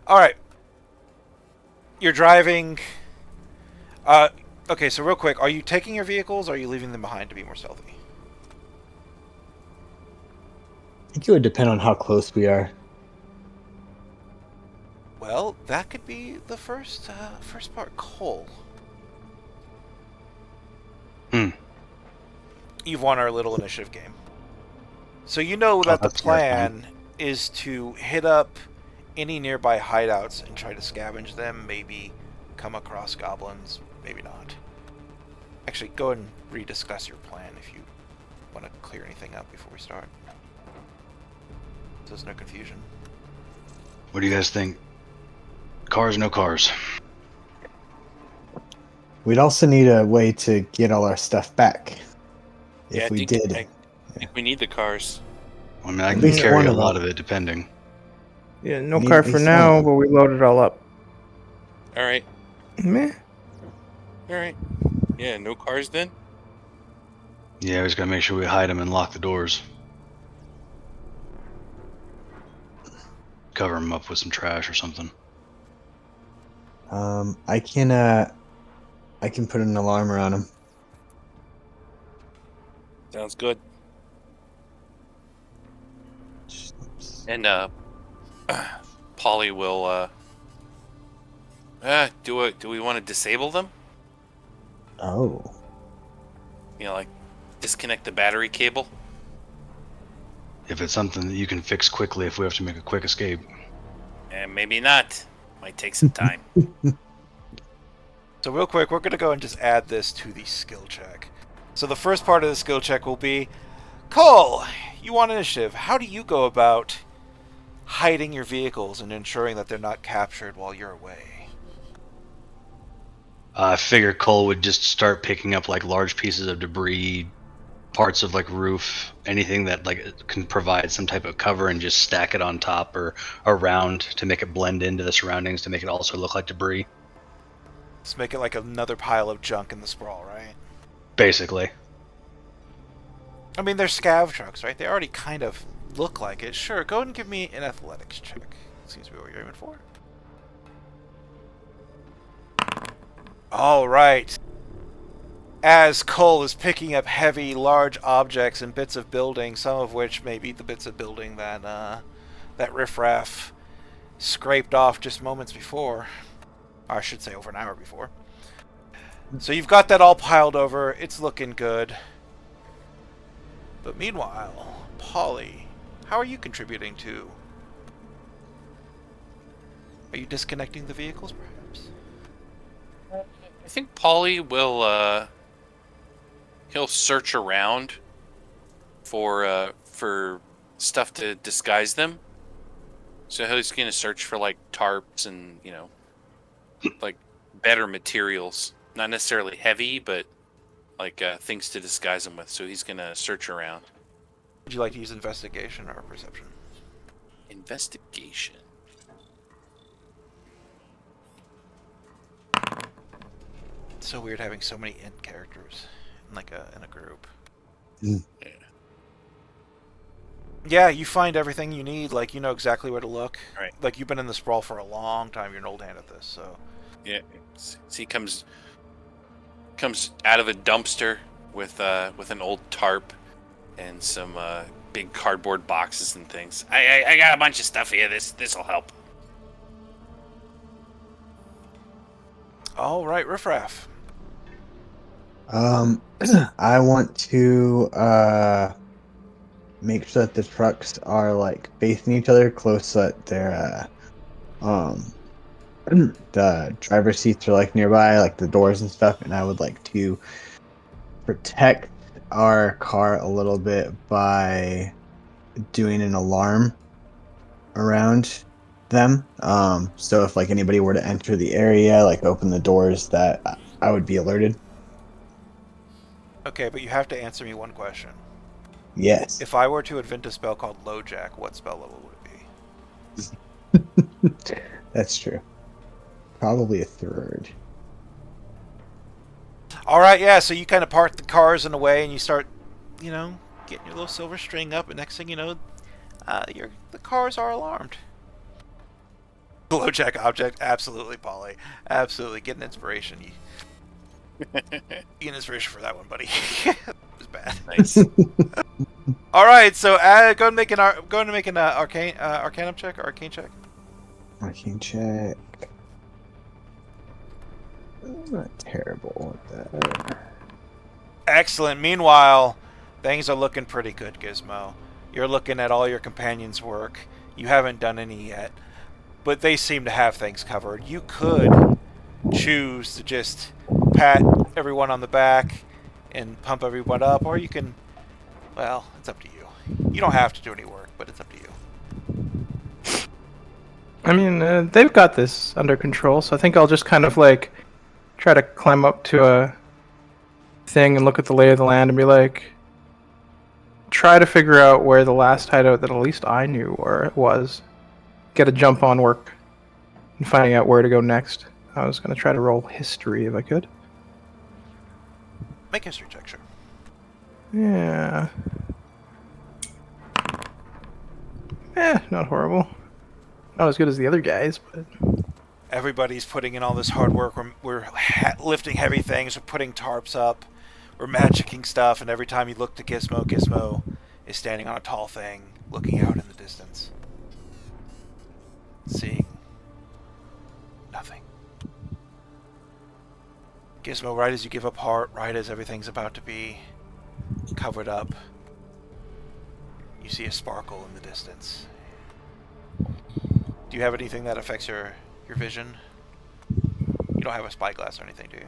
Alright. You're driving. Okay, so real quick, are you taking your vehicles or are you leaving them behind to be more stealthy? I think it would depend on how close we are. Well, that could be the first part. Cole. You've won our little initiative game. So you know that the plan is to hit up any nearby hideouts and try to scavenge them, maybe come across goblins, maybe not. Actually, go and rediscuss your plan if you want to clear anything up before we start. So there's no confusion. What do you guys think? Cars, no cars? We'd also need a way to get all our stuff back. If we did. I think we need the cars. I mean, I can carry a lot of it, depending. Yeah, no car for now, but we load it all up. All right. Meh. All right. Yeah, no cars then? Yeah, we just gotta make sure we hide them and lock the doors. Cover them up with some trash or something. I can put an alarm around them. Sounds good. And Polly will do we want to disable them? Oh. Disconnect the battery cable? If it's something that you can fix quickly if we have to make a quick escape. And maybe not. Might take some time. So real quick, we're going to go and just add this to the skill check. So the first part of the skill check will be, Cole, you want initiative. How do you go about hiding your vehicles and ensuring that they're not captured while you're away? I figure Cole would just start picking up large pieces of debris, parts of roof, anything that can provide some type of cover, and just stack it on top or around to make it blend into the surroundings to make it also look like debris. Let's make it like another pile of junk in the sprawl, right? Basically. I mean, they're scav trucks, right? They already kind of look like it. Sure, go ahead and give me an athletics check. Seems to be what you're aiming for. All right. As Cole is picking up heavy, large objects and bits of building, some of which may be the bits of building that that riffraff scraped off just moments before, or I should say over an hour before. So you've got that all piled over. It's looking good. But meanwhile, Polly, how are you contributing to? Are you disconnecting the vehicles, perhaps? I think Polly will he'll search around for stuff to disguise them. So he's going to search for like tarps and, you know, like better materials, not necessarily heavy, but like things to disguise them with. So he's going to search around. Would you like to use investigation or perception? Investigation. It's so weird having so many int characters in a group. Mm. Yeah. Yeah, you find everything you need. Like, you know exactly where to look. Right. Like, you've been in the Sprawl for a long time. You're an old hand at this, so. Yeah. So he comes out of a dumpster with an old tarp and some big cardboard boxes and things. I got a bunch of stuff here. This'll help. All right, riffraff. I want to make sure that the trucks are like facing each other close, so that they're the driver's seats are like nearby, like the doors and stuff. And I would like to protect our car a little bit by doing an alarm around them. So if like anybody were to enter the area, like open the doors, that I would be alerted. Okay, but you have to answer me one question. Yes. If I were to invent a spell called LowJack, what spell level would it be? That's true. Probably a third. All right, yeah, so you kind of park the cars in a way and you start, you know, getting your little silver string up, and next thing you know, the cars are alarmed. LowJack object, absolutely, Polly. Absolutely. Get an inspiration. Get an inspiration for that one, buddy. It was bad. Nice. All right, so go and make an arcanum check or arcane check. Arcane check. I'm not terrible at that. Excellent. Meanwhile, things are looking pretty good, Gizmo. You're looking at all your companions' work. You haven't done any yet, but they seem to have things covered. You could choose to just pat everyone on the back and pump everyone up, or you can, well, it's up to you. You don't have to do any work, but it's up to you. I mean, they've got this under control, so I think I'll just kind of like try to climb up to a thing and look at the lay of the land and be like, try to figure out where the last hideout that at least I knew where it was. Get a jump on work and finding out where to go next. I was going to try to roll history if I could. Make history check, sure. Yeah. Not horrible. Not as good as the other guys, but... Everybody's putting in all this hard work. We're lifting heavy things. We're putting tarps up. We're magicking stuff. And every time you look to Gizmo, Gizmo is standing on a tall thing, looking out in the distance, seeing nothing. Gizmo, right as you give up heart, right as everything's about to be covered up, you see a sparkle in the distance. Do you have anything that affects your vision? You don't have a spyglass or anything, do you?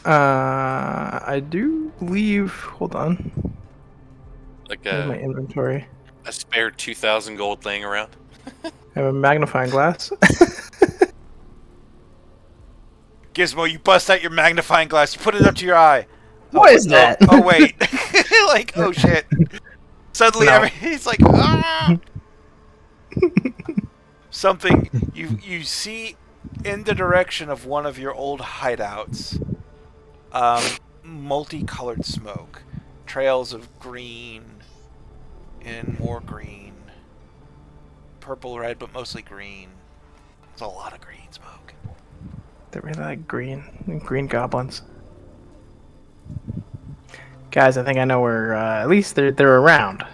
I do believe... Hold on. Like Where's my inventory? a spare 2,000 gold laying around. I have a magnifying glass. Gizmo, you bust out your magnifying glass. You put it up to your eye. What is that? Oh wait. Like, oh shit. Suddenly, No. he's like, ah! Something you see in the direction of one of your old hideouts. Multicolored smoke trails of green and more green. Purple, red, but mostly green. There's a lot of green smoke. They really like green goblins. Guys, I think I know where at least they're around.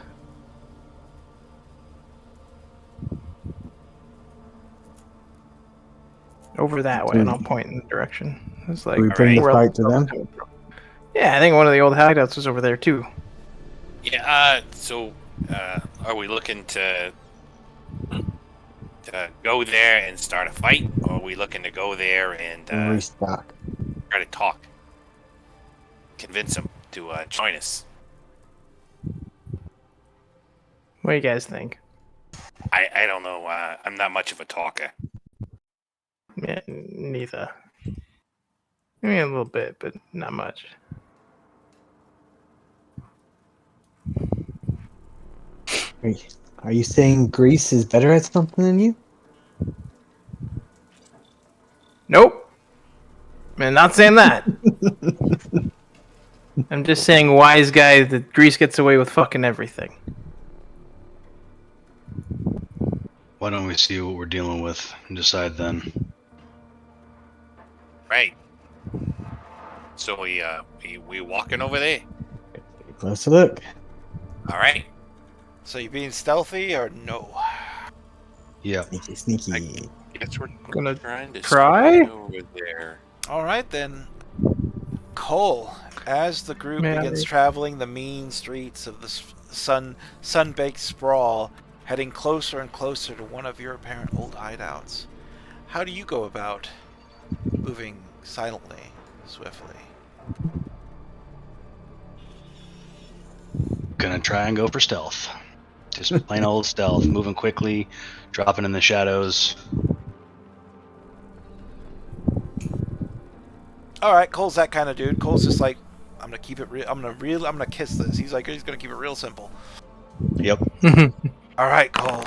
Over that way, and I'll point in the direction. It's like we bring the fight to them. Yeah, I think one of the old hideouts was over there too. Yeah. Are we looking to go there and start a fight, or are we looking to go there and restock? Try to talk, convince them to join us? What do you guys think? I don't know. I'm not much of a talker. Yeah, neither. I mean, a little bit, but not much. Are you saying Greece is better at something than you? Nope. Man, not saying that. I'm just saying, wise guy, that Greece gets away with fucking everything. Why don't we see what we're dealing with and decide then? Right. So we walking over there. Close look. All right. So you being stealthy or no? Yeah. Sneaky. I guess we're Gonna trying to try? sneak over there. All right then. Cole, as the group begins traveling the mean streets of the sun-baked Sprawl, heading closer and closer to one of your apparent old hideouts, how do you go about moving silently, swiftly? Gonna try and go for stealth. Just plain old stealth, moving quickly, dropping in the shadows. All right, Cole's that kind of dude. Cole's just like, I'm gonna keep it real. I'm gonna kiss this. He's gonna keep it real simple. Yep. All right, Cole.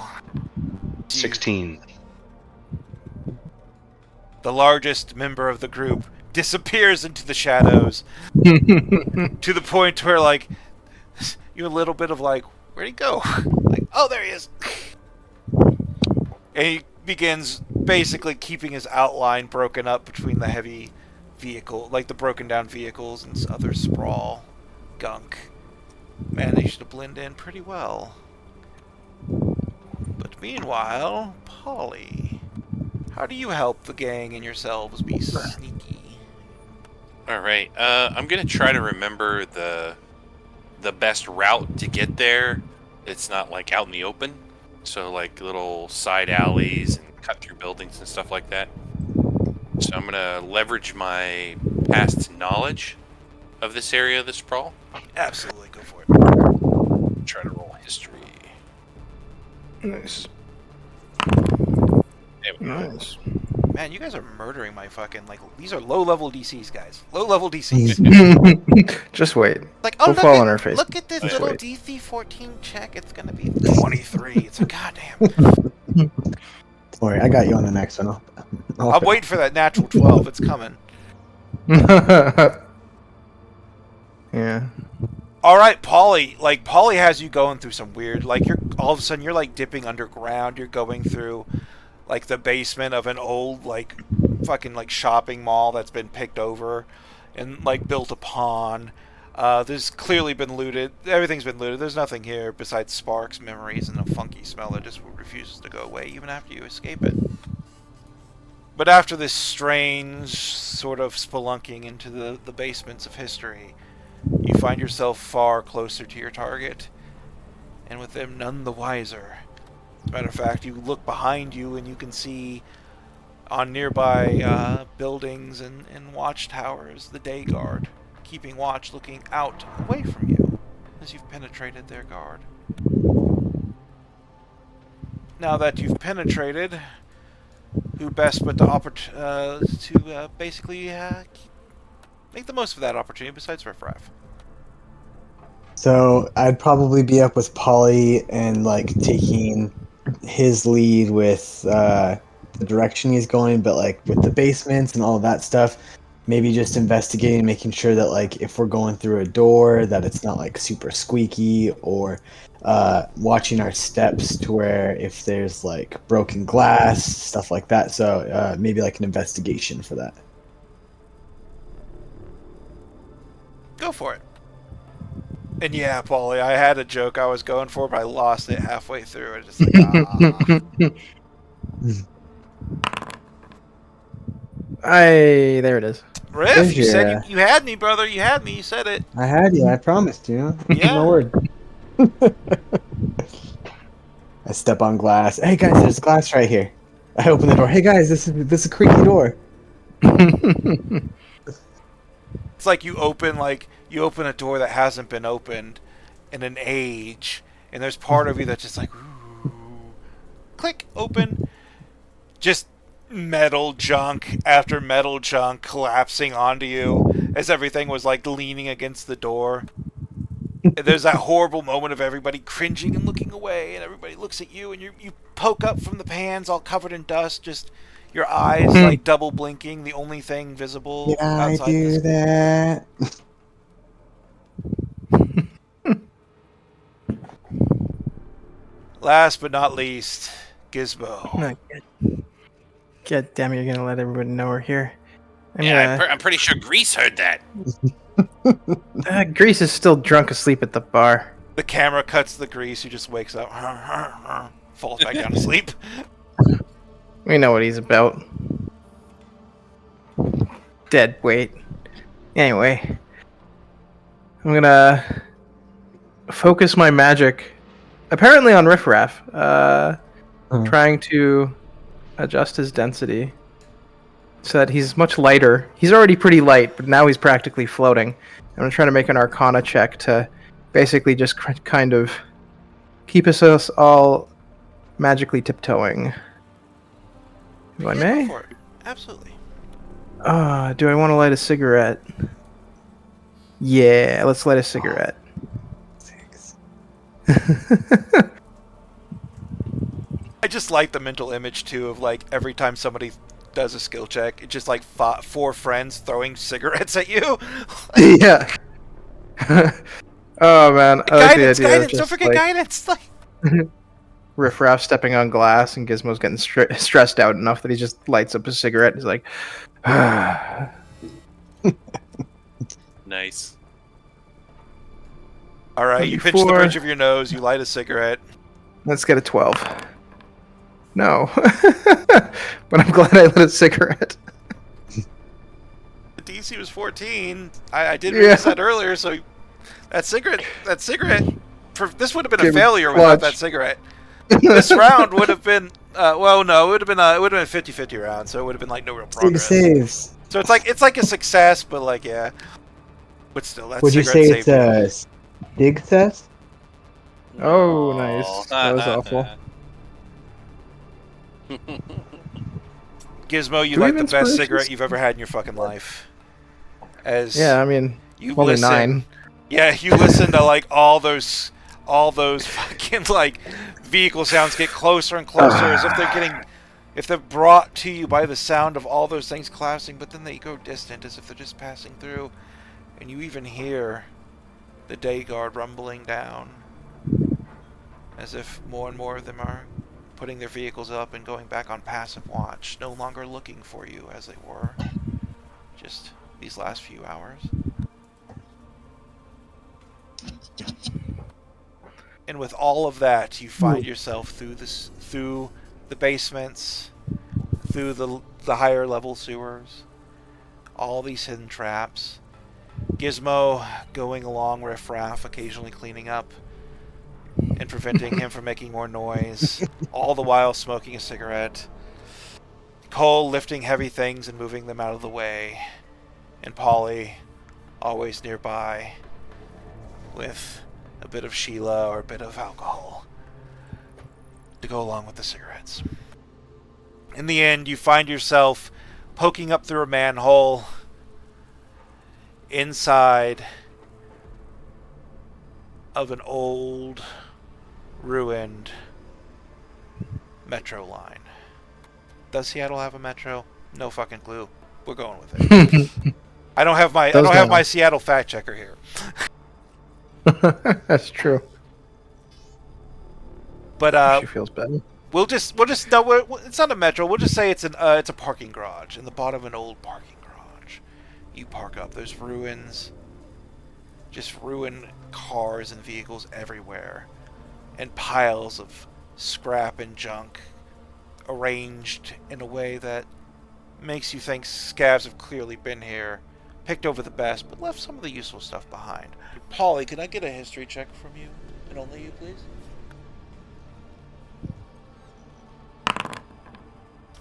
16. The largest member of the group disappears into the shadows to the point where, like, you're a little bit of like, where'd he go? Like, oh, there he is. And he begins basically keeping his outline broken up between the heavy vehicle, like the broken down vehicles and other sprawl gunk. Managed to blend in pretty well. But meanwhile, Polly, how do you help the gang and yourselves be sneaky? All right. I'm gonna try to remember the best route to get there. It's not like out in the open, so like little side alleys and cut through buildings and stuff like that. So I'm gonna leverage my past knowledge of this area of the Sprawl. Absolutely, go for it. Try to roll history. Nice. There we go. Nice. Man, you guys are murdering my fucking, like, these are low-level DCs, guys. Low-level DCs. Just wait. Like, oh, We'll fall on our face. Look at this Just little wait. DC 14 check. It's gonna be 23. It's a goddamn. Don't worry, I got you on the next one. I'm waiting for that natural 12. It's coming. Yeah. All right, Polly. Like, Polly has you going through some weird. Like, you're all of a sudden you're like dipping underground. You're going through like the basement of an old like fucking like shopping mall that's been picked over and like built upon. There's clearly been looted. Everything's been looted. There's nothing here besides sparks, memories, and a funky smell that just refuses to go away even after you escape it. But after this strange sort of spelunking into the basements of history, you find yourself far closer to your target, and with them none the wiser. As a matter of fact, you look behind you and you can see on nearby buildings and watchtowers the day guard, keeping watch, looking out away from you as you've penetrated their guard. Now that you've penetrated, who best but to basically make the most of that opportunity besides Riffraff? So I'd probably be up with Polly and like taking his lead with the direction he's going, but like with the basements and all of that stuff, maybe just investigating, making sure that like if we're going through a door that it's not like super squeaky, or watching our steps to where if there's like broken glass, stuff like that. So maybe like an investigation for that. Go for it. And yeah, Paulie, I had a joke I was going for, but I lost it halfway through. I just like, There it is. Riff, you said you had me, brother. You had me. You said it. I had you. I promised you. Yeah. My word. I step on glass. Hey guys, there's glass right here. I open the door. Hey guys, this is a creaky door. It's like you open a door that hasn't been opened in an age, and there's part of you that's just like, ooh, click, open. Just metal junk after metal junk collapsing onto you as everything was like leaning against the door. And there's that horrible moment of everybody cringing and looking away, and everybody looks at you, and you poke up from the pans all covered in dust, just your eyes like double blinking, the only thing visible outside. I do that. Last but not least, Gizmo. God damn it, you're gonna let everybody know we're here. I'm pretty sure Grease heard that. Grease is still drunk asleep at the bar. The camera cuts the Grease, who just wakes up, falls back down to sleep. We know what he's about. Dead weight. Anyway, I'm gonna focus my magic, apparently on Riff Raff, trying to adjust his density so that he's much lighter. He's already pretty light, but now he's practically floating. I'm trying to make an Arcana check to basically just kind of keep us all magically tiptoeing. If I may? Go for it. Absolutely. Do I want to light a cigarette? Yeah, let's light a cigarette. Thanks. I just like the mental image, too, of, like, every time somebody does a skill check, it's just, like, 4 friends throwing cigarettes at you. Yeah. Oh, man. I like the idea Guidance! of Don't forget guidance! Like... Riff Raff stepping on glass, and Gizmo's getting stressed out enough that he just lights up a cigarette. He's like, Nice. Alright, you pinch the bridge of your nose, you light a cigarette. Let's get a 12. No. But I'm glad I lit a cigarette. The DC was 14. I did realize that earlier, so that cigarette, this would have been a failure without that cigarette. This round would have been, it would have been a 50-50 round, so it would have been like no real progress. Saves. So it's like a success, but like, yeah. But still, that Would you say it's a dig test? Oh, nice. That was awful. Gizmo, you light the best cigarette you've ever had in your fucking life. Yeah, I mean, you only listen, 9. Yeah, you listen to like all those fucking like vehicle sounds get closer and closer as if they're brought to you by the sound of all those things collapsing, but then they go distant as if they're just passing through, and you even hear the day guard rumbling down as if more and more of them are putting their vehicles up and going back on passive watch, no longer looking for you as they were just these last few hours. And with all of that, you find yourself through the basements, through the higher level sewers, all these hidden traps. Gizmo going along Riff Raff, occasionally cleaning up and preventing him from making more noise, all the while smoking a cigarette. Cole lifting heavy things and moving them out of the way, and Polly always nearby with a bit of Sheila or a bit of alcohol to go along with the cigarettes. In the end, you find yourself poking up through a manhole inside of an old, ruined metro line. Does Seattle have a metro? No fucking clue. We're going with it. I don't have my Seattle fact checker here. That's true. But she feels bad. We'll just no. It's not a metro. We'll just say it's a parking garage in the bottom of an old parking garage. You park up. There's ruins, just ruined cars and vehicles everywhere, and piles of scrap and junk arranged in a way that makes you think scavs have clearly been here, picked over the best, but left some of the useful stuff behind. Polly, can I get a history check from you, and only you, please?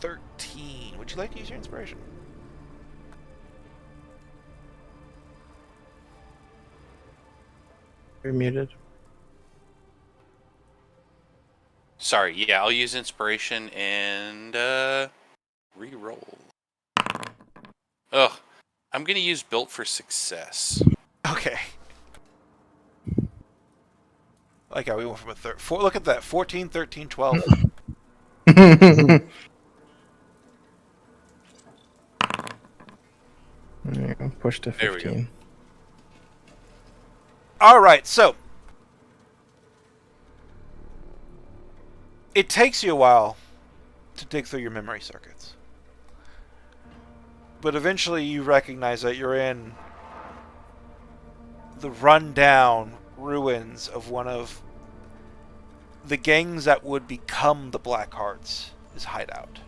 13. Would you like to use your inspiration? You're muted. Sorry, yeah, I'll use inspiration and re-roll. Ugh, I'm gonna use built for success. Okay. Like how we went from a look at that. 14, 13, 12. There you go. Push to 15. Alright, so it takes you a while to dig through your memory circuits. But eventually you recognize that you're in the rundown ruins of one of the gangs that would become the Blackhearts' hideout.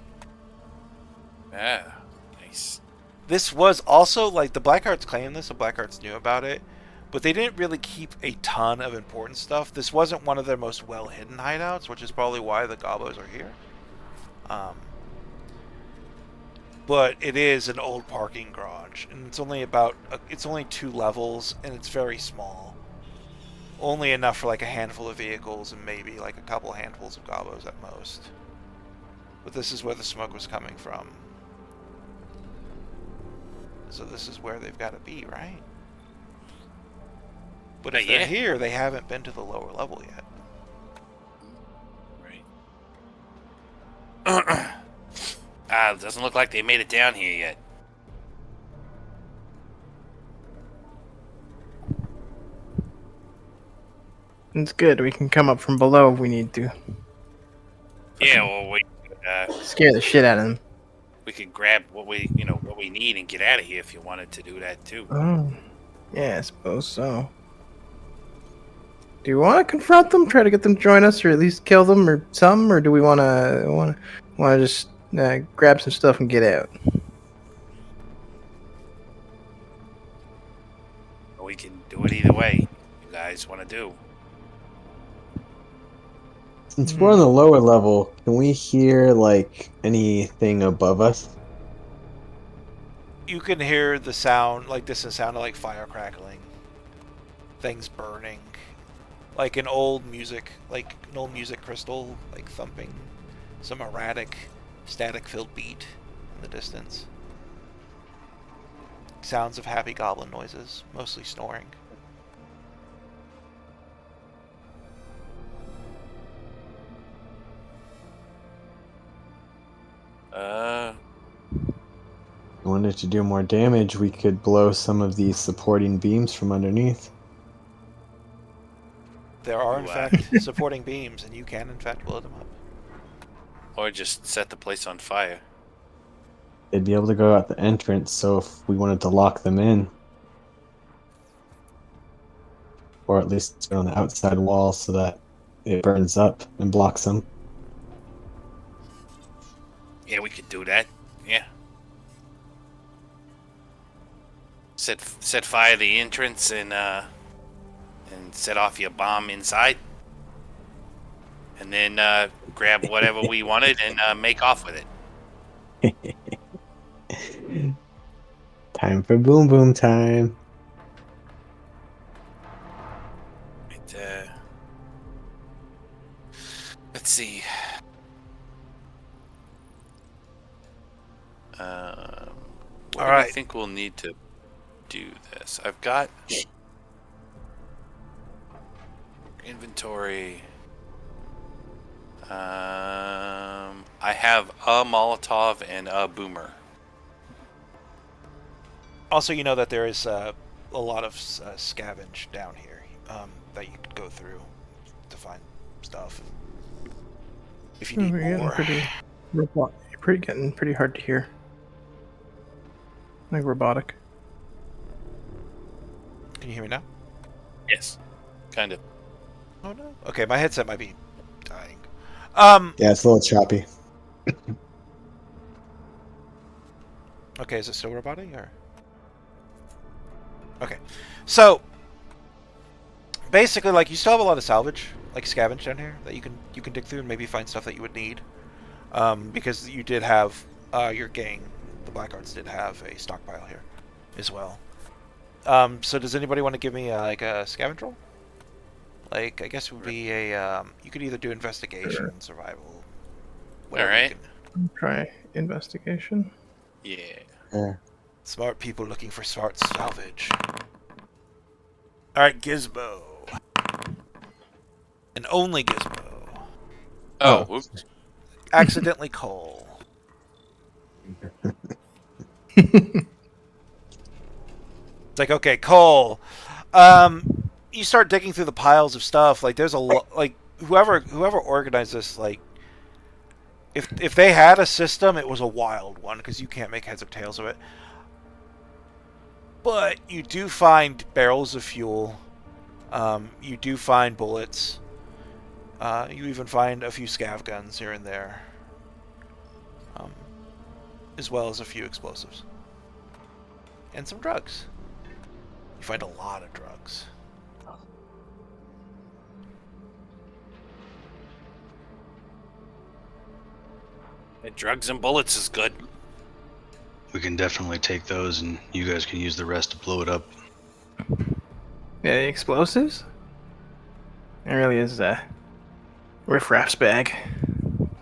Ah, nice. This was also, like, the Blackhearts claimed this, the Blackhearts knew about it, but they didn't really keep a ton of important stuff. This wasn't one of their most well-hidden hideouts, which is probably why the Gobos are here. But it is an old parking garage, and it's only it's only 2 levels, and it's very small. Only enough for like a handful of vehicles and maybe like a couple handfuls of Gobos at most. But this is where the smoke was coming from. So this is where they've got to be, right? But if they're here, they haven't been to the lower level yet. Right. It doesn't look like they made it down here yet. It's good. We can come up from below if we need to. Yeah, well, we scare the shit out of them. We could grab what we need and get out of here if you wanted to do that too. Oh, yeah, I suppose so. Do you want to confront them, try to get them to join us, or at least kill them, or some, or do we want to just grab some stuff and get out? We can do it either way. You guys want to do? Since we're on the lower level, can we hear like anything above us? You can hear the sound, like distant sound of like fire crackling, things burning, like an old music crystal, like thumping, some erratic, static-filled beat in the distance. Sounds of happy goblin noises, mostly snoring. If we wanted to do more damage, we could blow some of these supporting beams from underneath. There are, in fact, supporting beams, and you can, in fact, blow them up. Or just set the place on fire. They'd be able to go out the entrance, so if we wanted to lock them in, or at least on the outside wall so that it burns up and blocks them. Yeah, we could do that. Yeah. Set fire to the entrance and set off your bomb inside. And then grab whatever we wanted and make off with it. Time for boom boom time. Right, let's see. What do I think we'll need to do this? I've got inventory. I have a Molotov and a boomer. Also, you know that there is a lot of scavenge down here that you could go through to find stuff. If you need more. You're getting pretty hard to hear. Like robotic. Can you hear me now? Yes. Kind of. Oh no. Okay, my headset might be dying. Yeah, it's a little choppy. Okay, is it still robotic or? Okay, so basically, like, you still have a lot of salvage, like scavenge down here that you can dig through and maybe find stuff that you would need, because you did have your gang, the Blackguards, did have a stockpile here as well. So does anybody want to give me like a scavenge roll? Like, I guess it would be a you could either do investigation, survival. All right. Try investigation. Yeah. Smart people looking for smart salvage. Alright, Gizmo. And only Gizmo. Oh, whoops. Accidentally Cole. It's like, okay, Cole. You start digging through the piles of stuff. Like, there's a lot. Like, whoever organized this, like, if they had a system, it was a wild one because you can't make heads or tails of it. But you do find barrels of fuel. You do find bullets. You even find a few scav guns here and there. As well as a few explosives. And some drugs. You find a lot of drugs. Drugs and bullets is good. We can definitely take those, and you guys can use the rest to blow it up. Yeah, the explosives? It really is a riffraff's bag.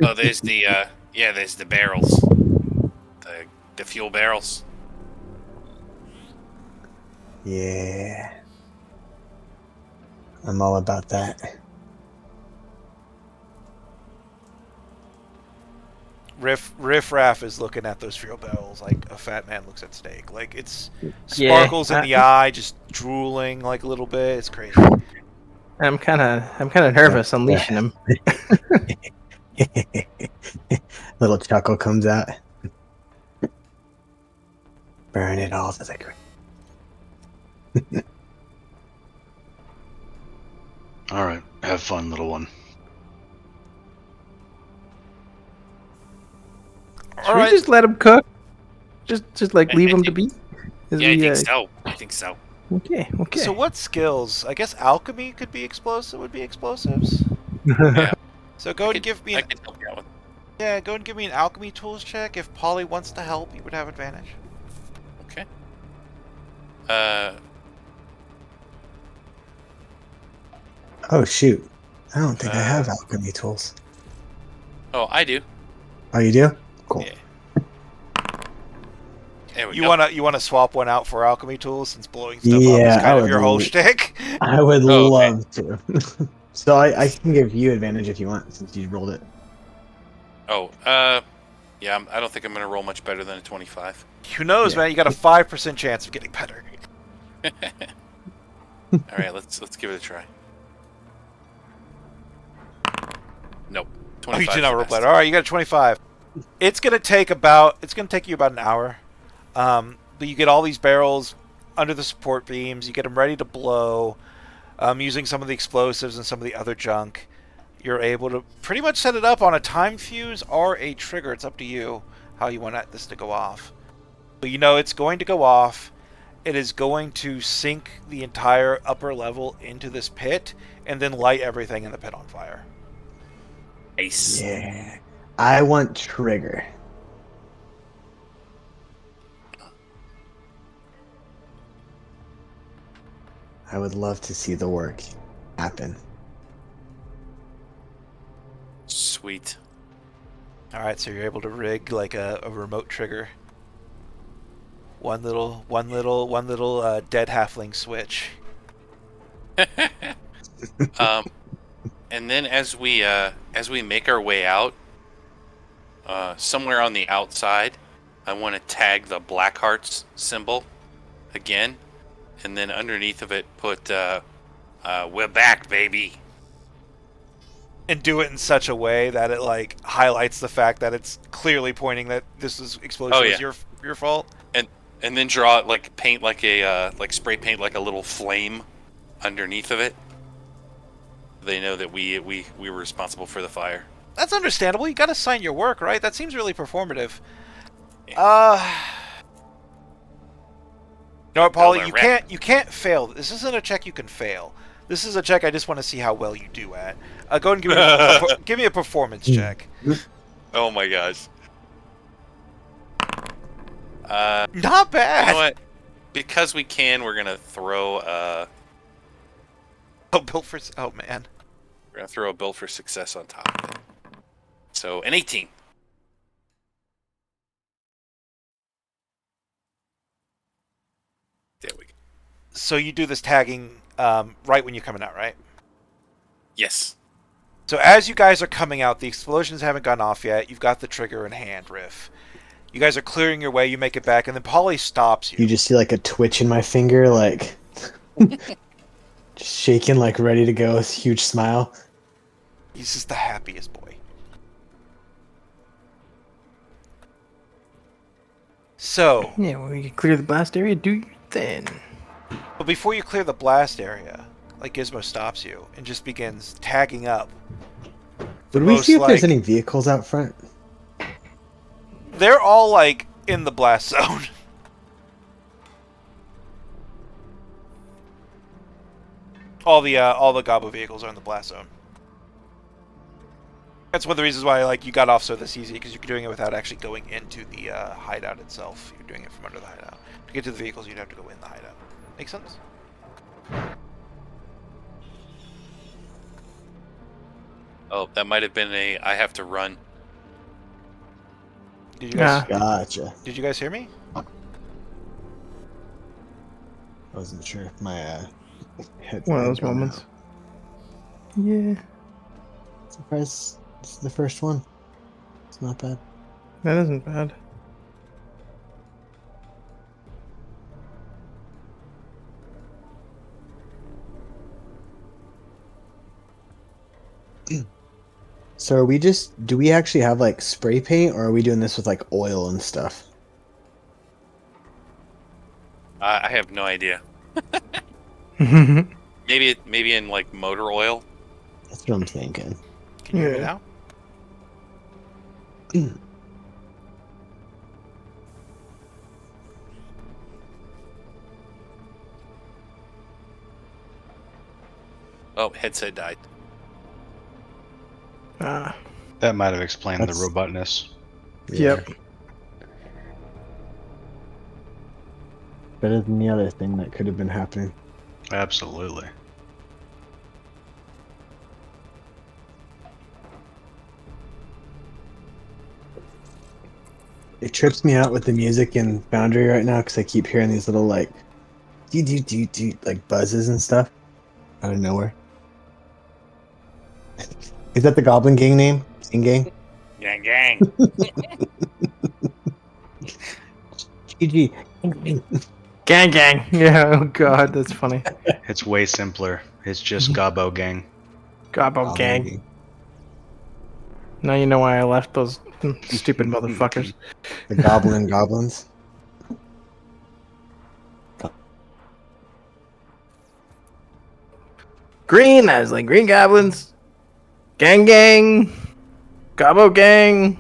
Oh, there's the there's the barrels. The fuel barrels. Yeah. I'm all about that. Riff Raff is looking at those fuel barrels like a fat man looks at steak. Like, it's sparkles in the eye, just drooling like a little bit. It's crazy. I'm kind of nervous unleashing him. Little chuckle comes out. Burn it all to the ground. All right, have fun, little one. Should we just let him cook? Just like leave him to be? I think so. I think so. Okay. So what skills? I guess alchemy could be explosive. Would be explosives. Yeah. So go and give me. I can help you out with. Yeah, go and give me an alchemy tools check. If Polly wants to help, you would have advantage. Okay. Oh shoot! I don't think I have alchemy tools. Oh, I do. Oh, you do? Cool. Yeah. There we You go. wanna swap one out for alchemy tools since blowing stuff up is kind of your whole shtick. I would Oh, okay. love to. So I can give you advantage if you want, since you rolled it. Oh, yeah. I don't think I'm gonna roll much better than a 25. Who knows, man? You got a 5% chance of getting better. All right, let's give it a try. Nope. Oh, you 25 did not is roll the better. best. All right, you got a 25. It's gonna take you about an hour. But you get all these barrels under the support beams. You get them ready to blow. Using some of the explosives and some of the other junk, you're able to pretty much set it up on a time fuse or a trigger. It's up to you how you want this to go off. But you know it's going to go off. It is going to sink the entire upper level into this pit and then light everything in the pit on fire. Nice. Yeah. I want trigger. I would love to see the work happen. Sweet. All right, so you're able to rig like a remote trigger. One little dead halfling switch. And then as we make our way out, somewhere on the outside, I want to tag the Black Hearts symbol again, and then underneath of it put "We're back, baby." And do it in such a way that it like highlights the fact that it's clearly pointing that this explosion was your fault. And then draw it like paint like a like spray paint like a little flame underneath of it. They know that we were responsible for the fire. That's understandable. You got to sign your work, right? That seems really performative. Yeah. You know what, Paulie? You can't fail. This isn't a check you can fail. This is a check I just want to see how well you do at. Go ahead and give me a performance check. Oh my gosh. Not bad. You know what? Because we can, we're gonna throw Oh man. We're gonna throw a build for success on top of it. So an 18. There we go. So you do this tagging right when you're coming out, right? Yes. So as you guys are coming out, the explosions haven't gone off yet. You've got the trigger in hand, Riff. You guys are clearing your way. You make it back, and then Polly stops you. You just see like a twitch in my finger, like just shaking, like ready to go. With a huge smile. He's just the happiest boy. So Yeah, when you clear the blast area, do your thing. But before you clear the blast area, like Gizmo stops you and just begins tagging up. Would we see if there's any vehicles out front? They're all like in the blast zone. All the Gabo vehicles are in the blast zone. That's one of the reasons why like you got off so this easy, because you're doing it without actually going into the hideout itself. You're doing it from under the hideout. To get to the vehicles, you'd have to go in the hideout. Make sense? Oh, that might have been I have to run. Did you guys? Gotcha. Did you guys hear me? I wasn't sure if my head. One of those moments. Yeah. Surprise! This is the first one. It's not bad. That isn't bad. So are we do we actually have like spray paint, or are we doing this with like oil and stuff? I have no idea. Maybe in like motor oil. That's what I'm thinking. Can you hear me now? Oh, headset died. That might have explained the robotness. Yep. Better than the other thing that could have been happening. Absolutely. It trips me out with the music in Foundry right now because I keep hearing these little like do like buzzes and stuff out of nowhere. Is that the Goblin Gang name? Gang? Gang gang. GG. Gang gang. Yeah, oh god, that's funny. It's way simpler. It's just Gabo Gang. Gobbo gang. Now you know why I left those stupid motherfuckers. The Goblin Goblins. Green, I was like, green goblins. Gang gang. Gobbo gang.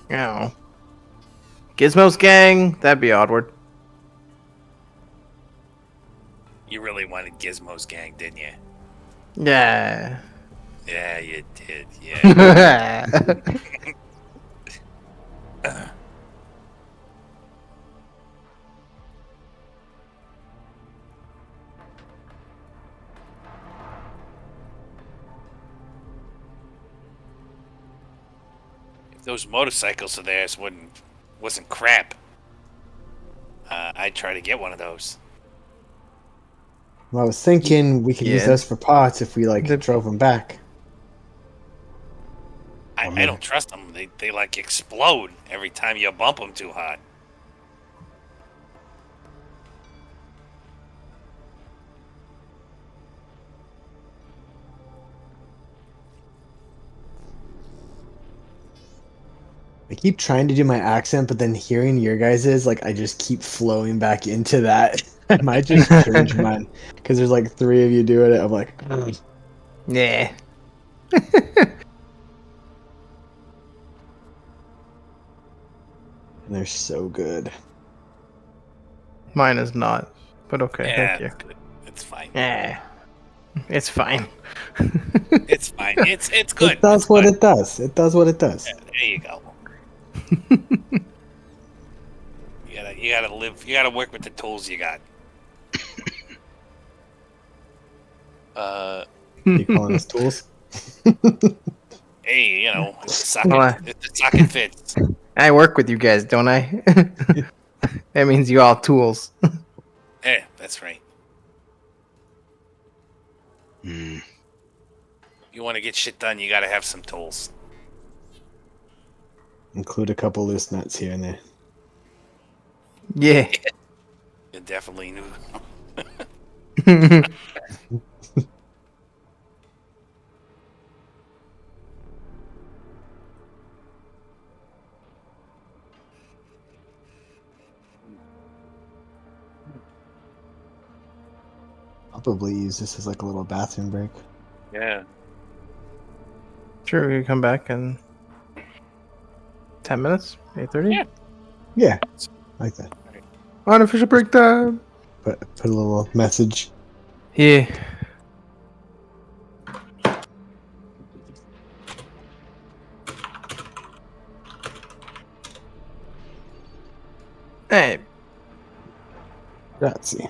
You know. Gizmo's gang. That'd be oddward. You really wanted Gizmo's gang, didn't you? Yeah. Yeah, you did. Yeah. If those motorcycles of theirs wasn't crap, I'd try to get one of those. Well, I was thinking we could use those for pots if we like drove them back. I don't trust them. They like explode every time you bump them too hard. I keep trying to do my accent, but then hearing your guys' is like I just keep flowing back into that. I might just change mine because there's like 3 of you doing it. I'm like, Yeah. and they're so good. Mine is not, but okay, Yeah, thank you. it's good. It's fine. Yeah, it's fine. It's fine. It's good. It does It's what good. it does. It does what it does. Yeah, there you go. You gotta live. You gotta work with the tools you got. You calling us tools? Hey, if the Well, socket fits. I work with you guys, don't I? That means you all tools. Yeah, that's right. Hmm. You want to get shit done, you gotta have some tools. Include a couple loose nuts here and there. Yeah. You definitely knew. I'll probably use this as like a little bathroom break. Yeah. Sure, we can come back in 10 minutes, 8:30. Yeah. Yeah, like that. Unofficial break time. Put a little message. Yeah. Hey, Grazie.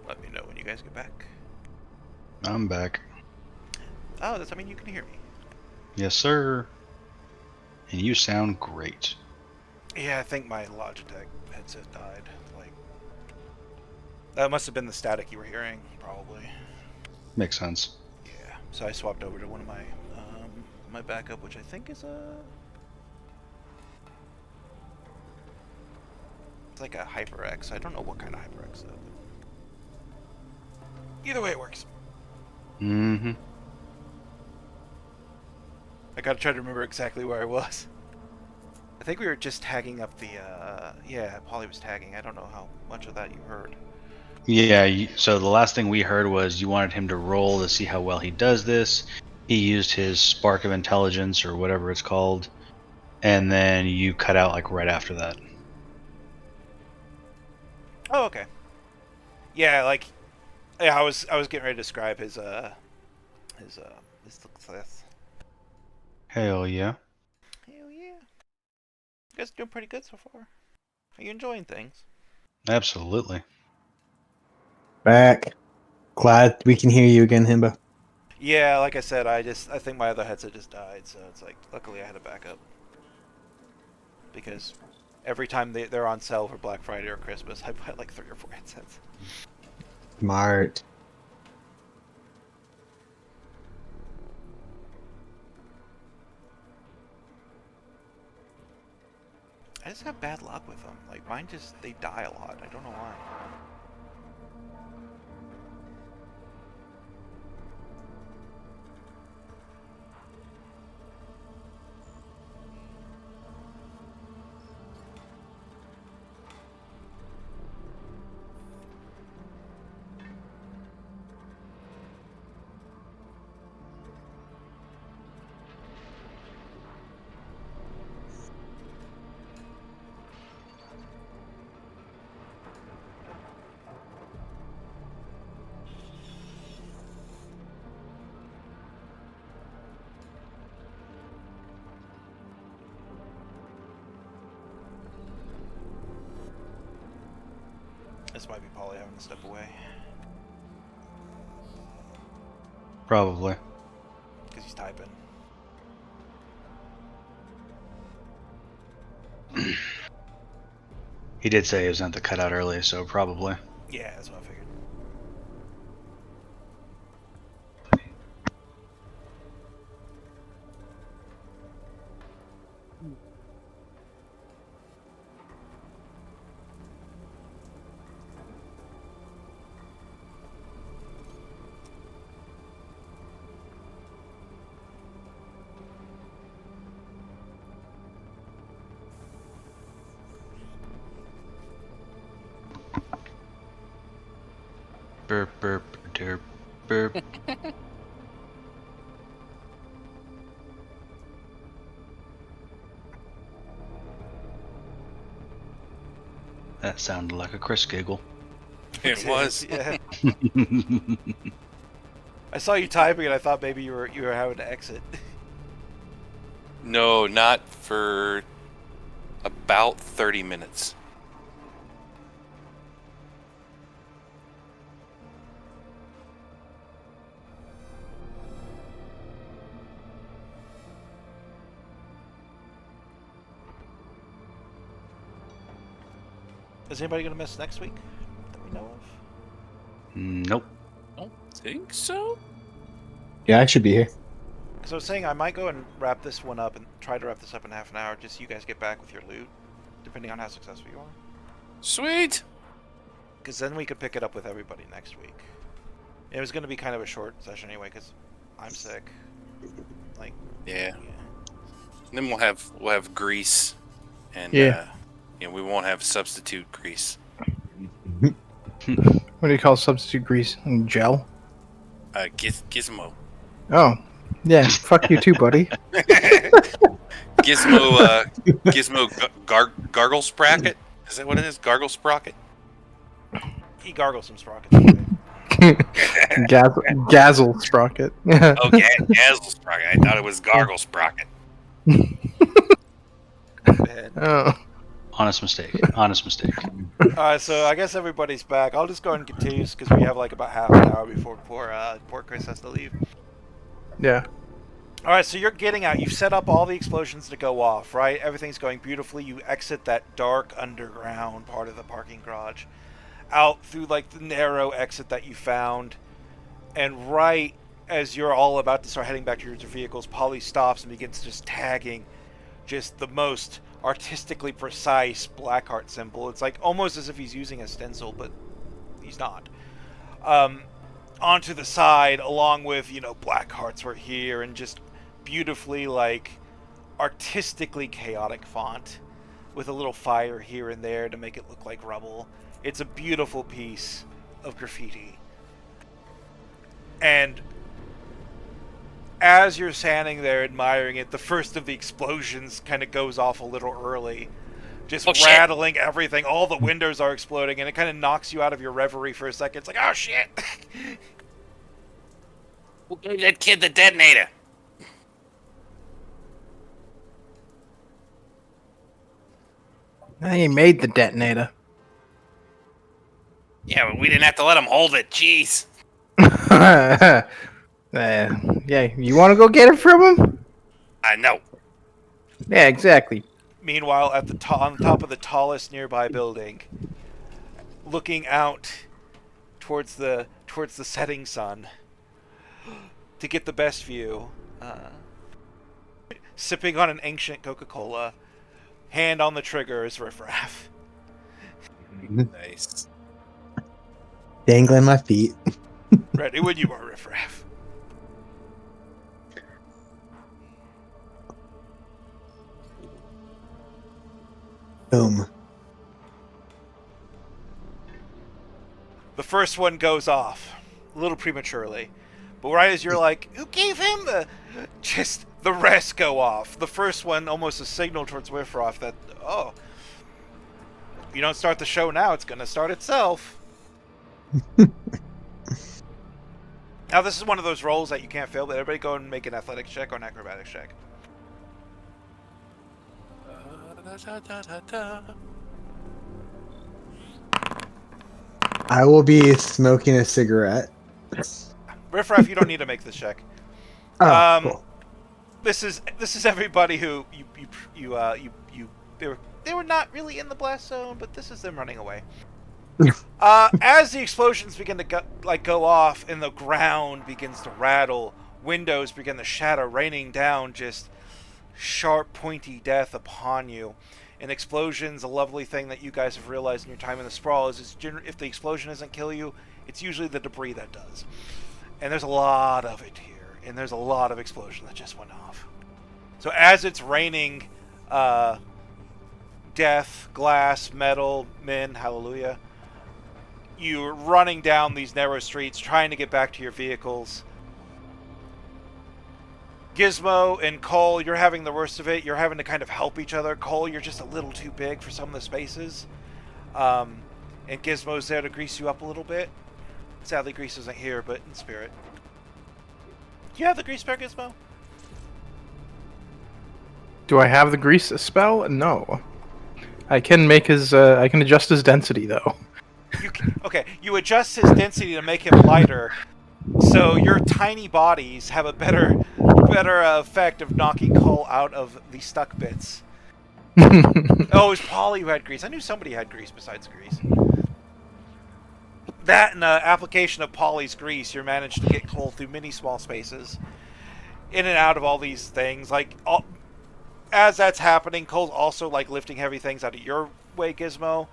Let me know when you guys get back. I'm back. Oh, does that mean you can hear me? Yes, sir. And you sound great. Yeah, I think my Logitech headset died. That must have been the static you were hearing, probably. Makes sense. Yeah. So I swapped over to one of my my backup, which I think is it's like a HyperX. I don't know what kind of HyperX though. But either way, it works. Mm-hmm. I gotta try to remember exactly where I was. I think we were just tagging up the, yeah, Polly was tagging. I don't know how much of that you heard. Yeah, so the last thing we heard was you wanted him to roll to see how well he does this. He used his spark of intelligence or whatever it's called, and then you cut out like right after that. Oh, okay. Yeah, like, yeah, I was getting ready to describe his success. Hell yeah. Hell yeah. You guys are doing pretty good so far. Are you enjoying things? Absolutely. Back. Glad we can hear you again, Himba. Yeah, like I said, I think my other headset just died, so it's like, luckily I had a backup. Because every time they're on sale for Black Friday or Christmas, I buy like 3 or 4 headsets. Smart. I just have bad luck with them. Like, mine just, they die a lot. I don't know why. This might be Polly having to step away. Probably. Because he's typing. He did say he was going to cut out early, so probably. Yeah, that's what I figured. Burp, burp, derp, burp. That sounded like a Chris giggle. It was. Yeah. I saw you typing and I thought maybe you were having to exit. No, not for about 30 minutes. Is anybody gonna miss next week that we know of? Nope. I don't think so. Yeah, I should be here. Because I was saying I might go and wrap this one up and try to wrap this up in half an hour, just so you guys get back with your loot, depending on how successful you are. Sweet. Because then we could pick it up with everybody next week. It was going to be kind of a short session anyway, because I'm sick. Like, Yeah. And then we'll have grease, and Yeah. we won't have substitute grease. What do you call substitute grease? Gel? Gizmo. Oh. Yeah, fuck you too, buddy. Gizmo gargle sprocket. Is that what it is? Gargle sprocket. he gargles some sprockets. Anyway. Gazzle sprocket. Oh, Gazzle sprocket. I thought it was gargle sprocket. Man. Oh. Honest mistake. Honest mistake. Alright, so I guess everybody's back. I'll just go ahead and continue because we have like about half an hour before poor Chris has to leave. Yeah. Alright, so you're getting out. You've set up all the explosions to go off, right? Everything's going beautifully. You exit that dark underground part of the parking garage. Out through like the narrow exit that you found. And right as you're all about to start heading back to your vehicles, Polly stops and begins just tagging just the most artistically precise Blackheart symbol. It's like almost as if he's using a stencil, but he's not. Onto the side, along with, black hearts were here, and just beautifully, artistically chaotic font with a little fire here and there to make it look like rubble. It's a beautiful piece of graffiti. And as you're standing there admiring it, the first of the explosions kind of goes off a little early. Just rattling everything. All the windows are exploding, and it kind of knocks you out of your reverie for a second. It's like, oh shit! Who gave that kid the detonator? He made the detonator. Yeah, but we didn't have to let him hold it. Jeez. Yeah, you want to go get it from him? I know. Yeah, exactly. Meanwhile, on top of the tallest nearby building, looking out towards the setting sun to get the best view, sipping on an ancient Coca-Cola, hand on the trigger is Riffraff. Nice. Dangling my feet. Ready when you are, Riffraff. Boom. The first one goes off a little prematurely, but right as you're like, who gave him just the rest go off. The first one almost a signal towards Riffraff that, oh, if you don't start the show now, it's going to start itself. Now this is one of those rolls that you can't fail, but everybody go and make an athletics check or an acrobatics check. I will be smoking a cigarette. Riffraff, you don't need to make this check. Oh, cool. This is everybody who they were not really in the blast zone, but this is them running away. As the explosions begin to go off and the ground begins to rattle, windows begin to shatter, raining down just sharp, pointy death upon you. And explosions, a lovely thing that you guys have realized in your time in the Sprawl is if the explosion doesn't kill you, it's usually the debris that does. And there's a lot of it here, and there's a lot of explosion that just went off. So as it's raining death, glass, metal, men, hallelujah, you're running down these narrow streets trying to get back to your vehicles. Gizmo and Cole, you're having the worst of it. You're having to kind of help each other. Cole, you're just a little too big for some of the spaces. And Gizmo's there to grease you up a little bit. Sadly, Grease isn't here, but in spirit. Do you have the grease spell, Gizmo? Do I have the grease spell? No. I can make his. I can adjust his density though. You adjust his density to make him lighter, so your tiny bodies have a better effect of knocking Cole out of the stuck bits. Oh, it was Polly who had grease. I knew somebody had grease besides grease. That and the application of Polly's grease, you managed to get Cole through many small spaces, in and out of all these things. As that's happening, Cole's also lifting heavy things out of your way, Gizmo.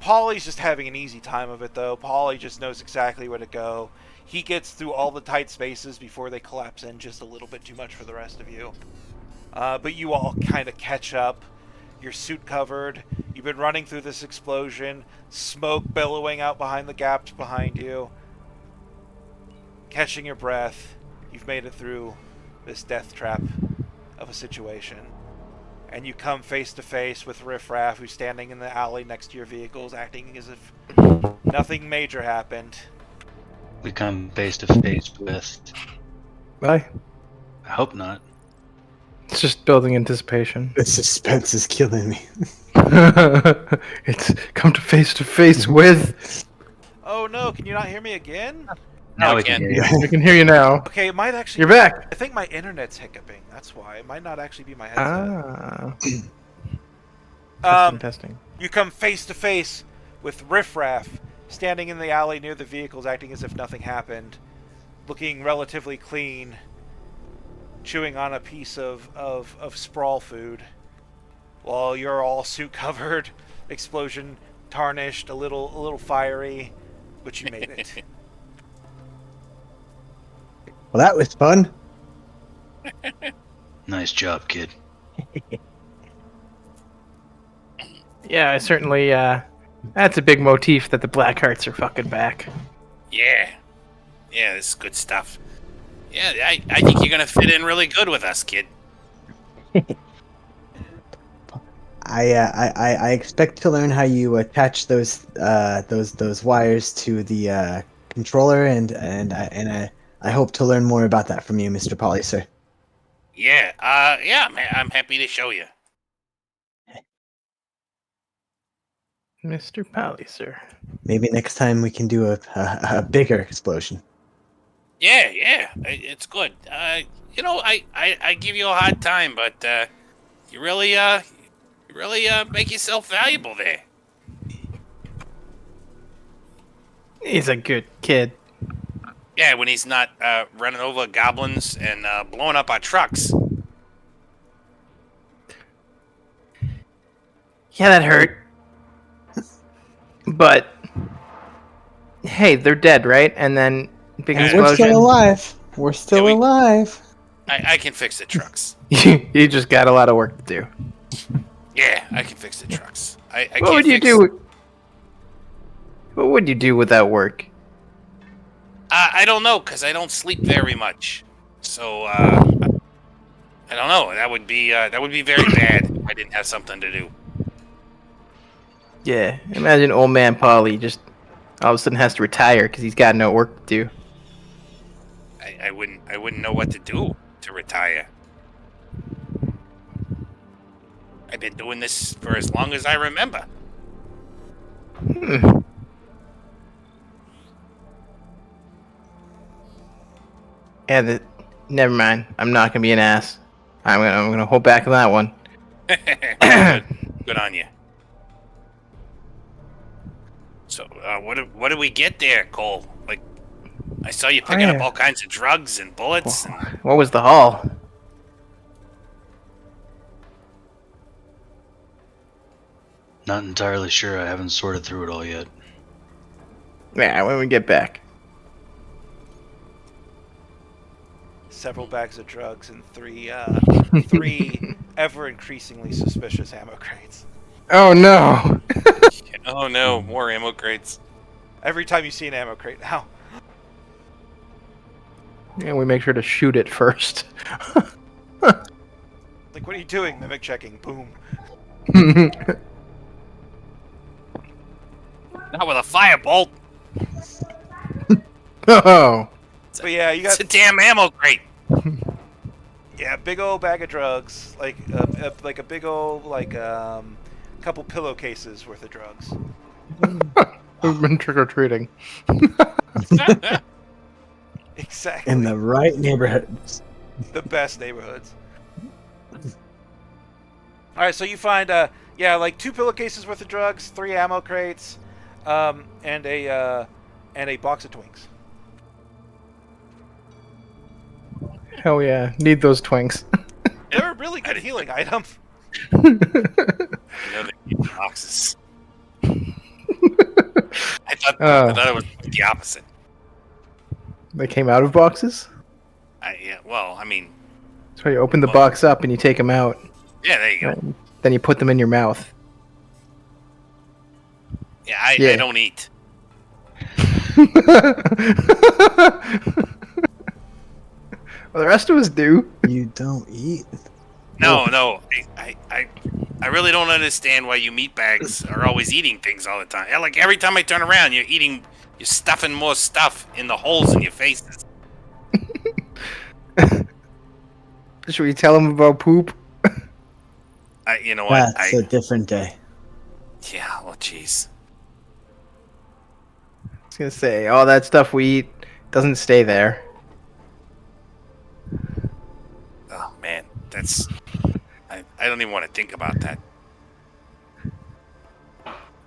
Polly's just having an easy time of it, though. Polly just knows exactly where to go. He gets through all the tight spaces before they collapse in just a little bit too much for the rest of you. But you all kind of catch up. Your suit covered. You've been running through this explosion. Smoke billowing out behind the gaps behind you. Catching your breath. You've made it through this death trap of a situation. And you come face to face with Riffraff, who's standing in the alley next to your vehicles, acting as if nothing major happened. We come face to face with... Bye. I hope not. It's just building anticipation. The suspense is killing me. It's come to face with. Oh no, can you not hear me again? Now we we can can. hear you. I can hear you now. Okay, it might actually... You're back. I think my internet's hiccuping. That's why. It might not actually be my headset. Testing. You come face to face with Riffraff, standing in the alley near the vehicles, acting as if nothing happened. looking relatively clean, chewing on a piece of Sprawl food, while you're all suit covered, explosion tarnished, a little fiery, but you made it. Well, that was fun. Nice job, kid. Yeah, I certainly. That's a big motif that the Blackhearts are fucking back. Yeah. Yeah, this is good stuff. Yeah, I think you're gonna fit in really good with us, kid. I expect to learn how you attach those wires to the controller, and I hope to learn more about that from you, Mr. Polly, sir. Yeah, I'm happy to show you. Mr. Palliser. Maybe next time we can do a bigger explosion. Yeah, it's good. I give you a hard time, but you really make yourself valuable there. He's a good kid. Yeah, when he's not running over goblins and blowing up our trucks. Yeah, that hurt. But hey, they're dead, right? And then big explosion. We're still alive. We're still alive. I can fix the trucks. You just got a lot of work to do. Yeah, I can fix the trucks. What would you do? What would you do without work? I don't know, because I don't sleep very much. So I don't know. That would be very bad if I didn't have something to do. Yeah, imagine old man Polly just all of a sudden has to retire because he's got no work to do. I wouldn't know what to do to retire. I've been doing this for as long as I remember. Yeah, never mind. I'm not gonna be an ass. I'm gonna hold back on that one. Good on you. So, what did we get there, Cole? Like, I saw you picking up all kinds of drugs and bullets. What was the haul? Not entirely sure. I haven't sorted through it all yet. Yeah, when we get back. Several bags of drugs and three ever increasingly suspicious ammo crates. Oh no! Oh no, more ammo crates. Every time you see an ammo crate now. And we make sure to shoot it first. Like, what are you doing? Mimic checking. Boom. Not with a firebolt. Oh. But yeah, you got. It's a damn ammo crate. Yeah, big old bag of drugs, like a big old couple pillowcases worth of drugs. We've been trick or treating. Exactly. In the right neighborhoods. The best neighborhoods. All right, so you find like 2 pillowcases worth of drugs, 3 ammo crates, and a box of Twinks. Hell yeah, need those twinks. They're a really good healing item. You know they need boxes. I thought it was the opposite. They came out of boxes? I mean... So you open the box up and you take them out. Yeah, there you go. Then you put them in your mouth. Yeah, I don't eat. Well, the rest of us do. You don't eat? No. I really don't understand why you meatbags are always eating things all the time. Yeah, like every time I turn around, you're stuffing more stuff in the holes in your faces. Should we tell them about poop? You know what? That's a different day. Yeah, well, jeez. I was gonna say, all that stuff we eat doesn't stay there. Oh, man. That's... I don't even want to think about that.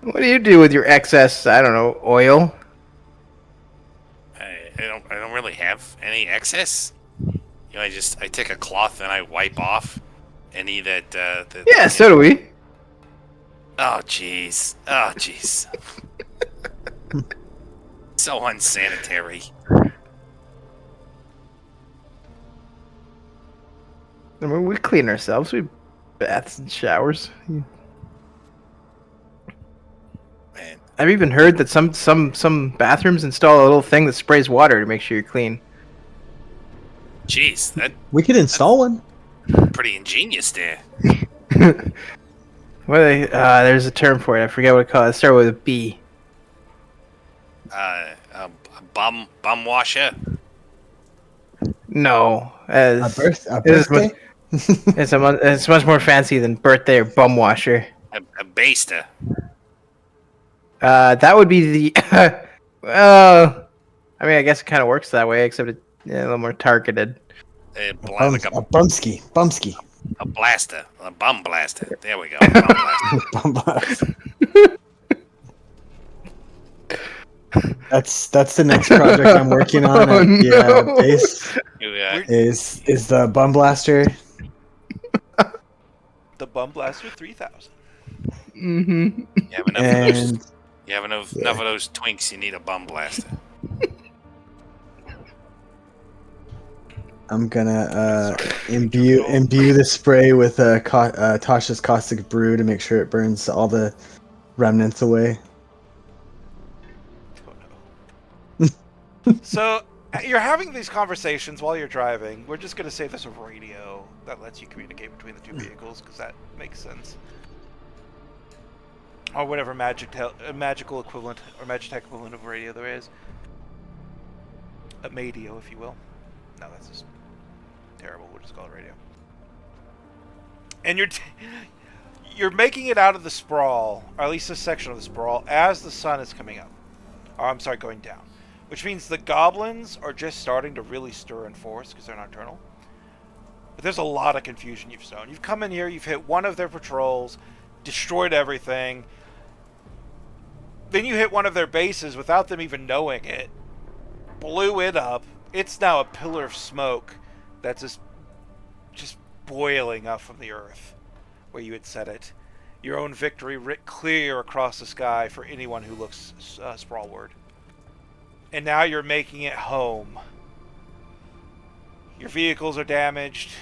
What do you do with your excess, I don't know, oil? I don't really have any excess. You know, I take a cloth and I wipe off any that. Yeah, so do we. Oh jeez. Oh jeez. So unsanitary. I mean, we clean ourselves. We baths and showers. Man. I've even heard that some bathrooms install a little thing that sprays water to make sure you're clean. Jeez, We could install one. pretty ingenious there. There's a term for it. I forget what it called. It started with a B. A bum washer. No, A birthday? it's much more fancy than birthday or bum washer. A baster. That would be the. Well, I mean, I guess it kind of works that way, except it's a little more targeted. A bumski. A blaster. A bum blaster. There we go. Bum blaster. That's the next project I'm working on at the base. Is the Bum Blaster. The Bum Blaster 3000. Mm-hmm. You have enough of those twinks, you need a bum blaster. I'm gonna imbue the spray with Tasha's caustic brew to make sure it burns all the remnants away. Oh no. So you're having these conversations while you're driving. We're just gonna say there's a radio that lets you communicate between the two vehicles because that makes sense. Or whatever magical equivalent or Magitech equivalent of radio there is. A Madio, if you will. No, that's just terrible. We'll just call it radio. And you're making it out of the Sprawl, or at least this section of the Sprawl, as the sun is coming up. Or I'm sorry, going down. Which means the goblins are just starting to really stir in force because they're nocturnal. But there's a lot of confusion you've sown. You've come in here, you've hit one of their patrols, destroyed everything. Then you hit one of their bases without them even knowing it. Blew it up. It's now a pillar of smoke that's just boiling up from the earth where you had set it. Your own victory writ clear across the sky for anyone who looks Sprawlward. And now you're making it home. Your vehicles are damaged.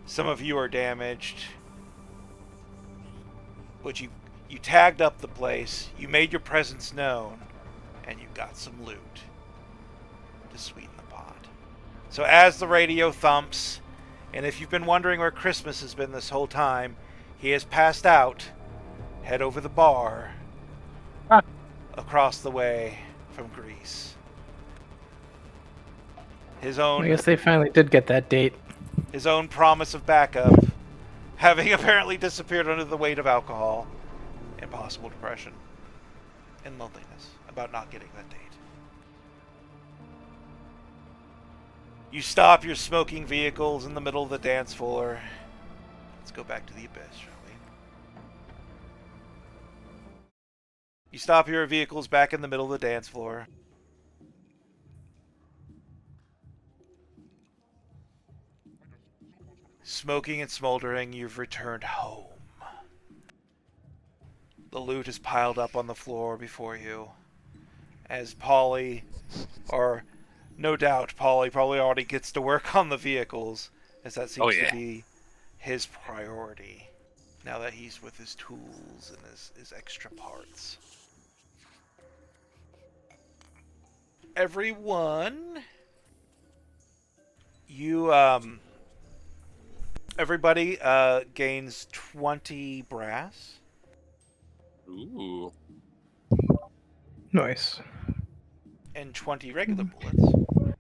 Some of you are damaged. But you tagged up the place, you made your presence known, and you got some loot to sweeten the pot. So as the radio thumps, and if you've been wondering where Christmas has been this whole time, he has passed out. Head over the bar across the way from Greece. His own. I guess they finally did get that date. His own promise of backup, having apparently disappeared under the weight of alcohol and possible depression and loneliness about not getting that date. You stop your smoking vehicles in the middle of the dance floor. Let's go back to the abyss, shall we? You stop your vehicles back in the middle of the dance floor. Smoking and smoldering, you've returned home. The loot is piled up on the floor before you. As Polly, or no doubt Polly probably already gets to work on the vehicles, as that seems to be his priority, now that he's with his tools and his extra parts. Everyone, everybody gains 20 brass. Ooh. Nice. And 20 regular bullets.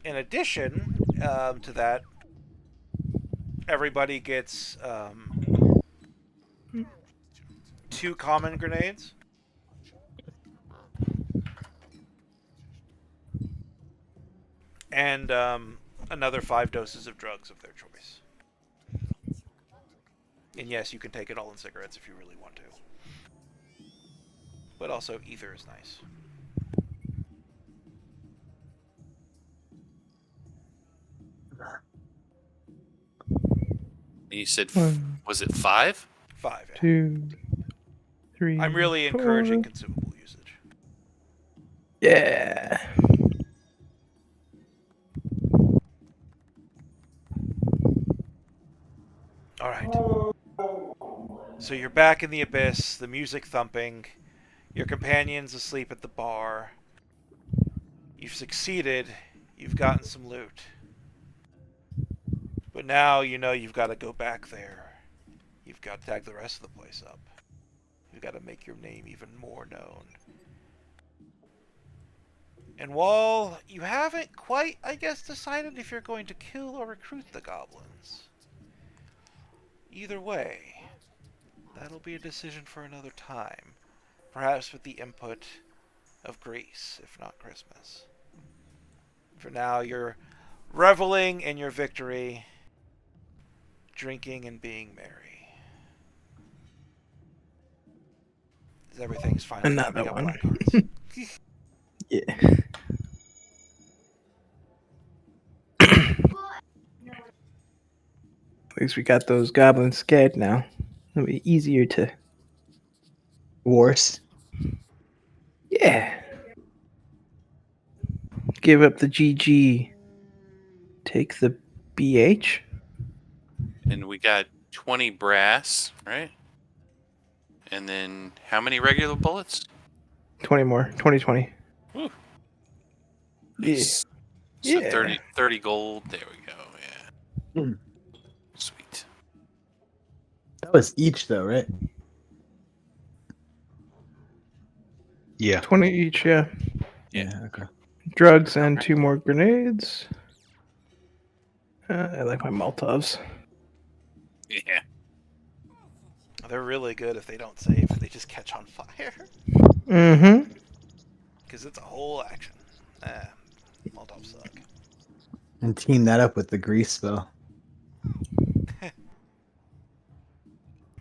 In addition to that, everybody gets 2 common grenades. And another 5 doses of drugs of their choice. And yes, you can take it all in cigarettes if you really want to. But also, ether is nice. You said, One, was it 5? 5. Yeah. 2, 3. I'm really 4. encouraging consumable usage. Yeah. All right. So you're back in the abyss, the music thumping, your companion's asleep at the bar. You've succeeded, you've gotten some loot. But now you know you've got to go back there. You've got to tag the rest of the place up. You've got to make your name even more known. And while you haven't quite, I guess, decided if you're going to kill or recruit the goblins, either way, that'll be a decision for another time. Perhaps with the input of Greece, if not Christmas. For now, you're reveling in your victory, drinking and being merry. As everything's finally Another coming up one. black cards. Yeah. At least we got those goblins scared now. It'll be easier to. Worse. Yeah. Give up the GG. Take the BH. And we got 20 brass, right? And then how many regular bullets? 20 more. 20. Woo. Yeah. Nice. So Yeah. 30 gold. There we go. Yeah. Mm. Sweet. That was each, though, right? Yeah. 20 each, yeah. Yeah. Okay. Drugs and 2 more grenades. I like my Molotovs. Yeah. They're really good if they don't save. They just catch on fire. Mm-hmm. Because it's a whole action. Molotov suck. And team that up with the grease spell.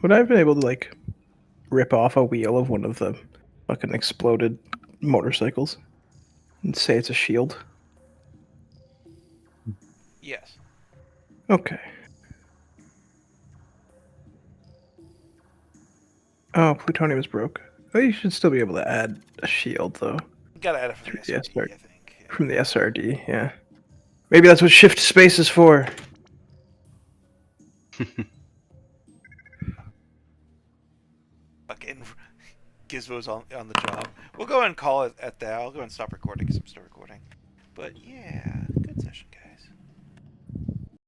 Would I have been able to, like, rip off a wheel of one of the fucking exploded motorcycles and say it's a shield? Yes. Okay. Oh, plutonium is broke. Oh, you should still be able to add a shield, though. You gotta add it from the Yeah, SRD, start I think. Yeah. from the SRD, yeah. Maybe that's what shift space is for. Fucking Gizmo's on the job. We'll go ahead and call it at that. I'll go and stop recording because I'm still recording. But yeah, good session, guys.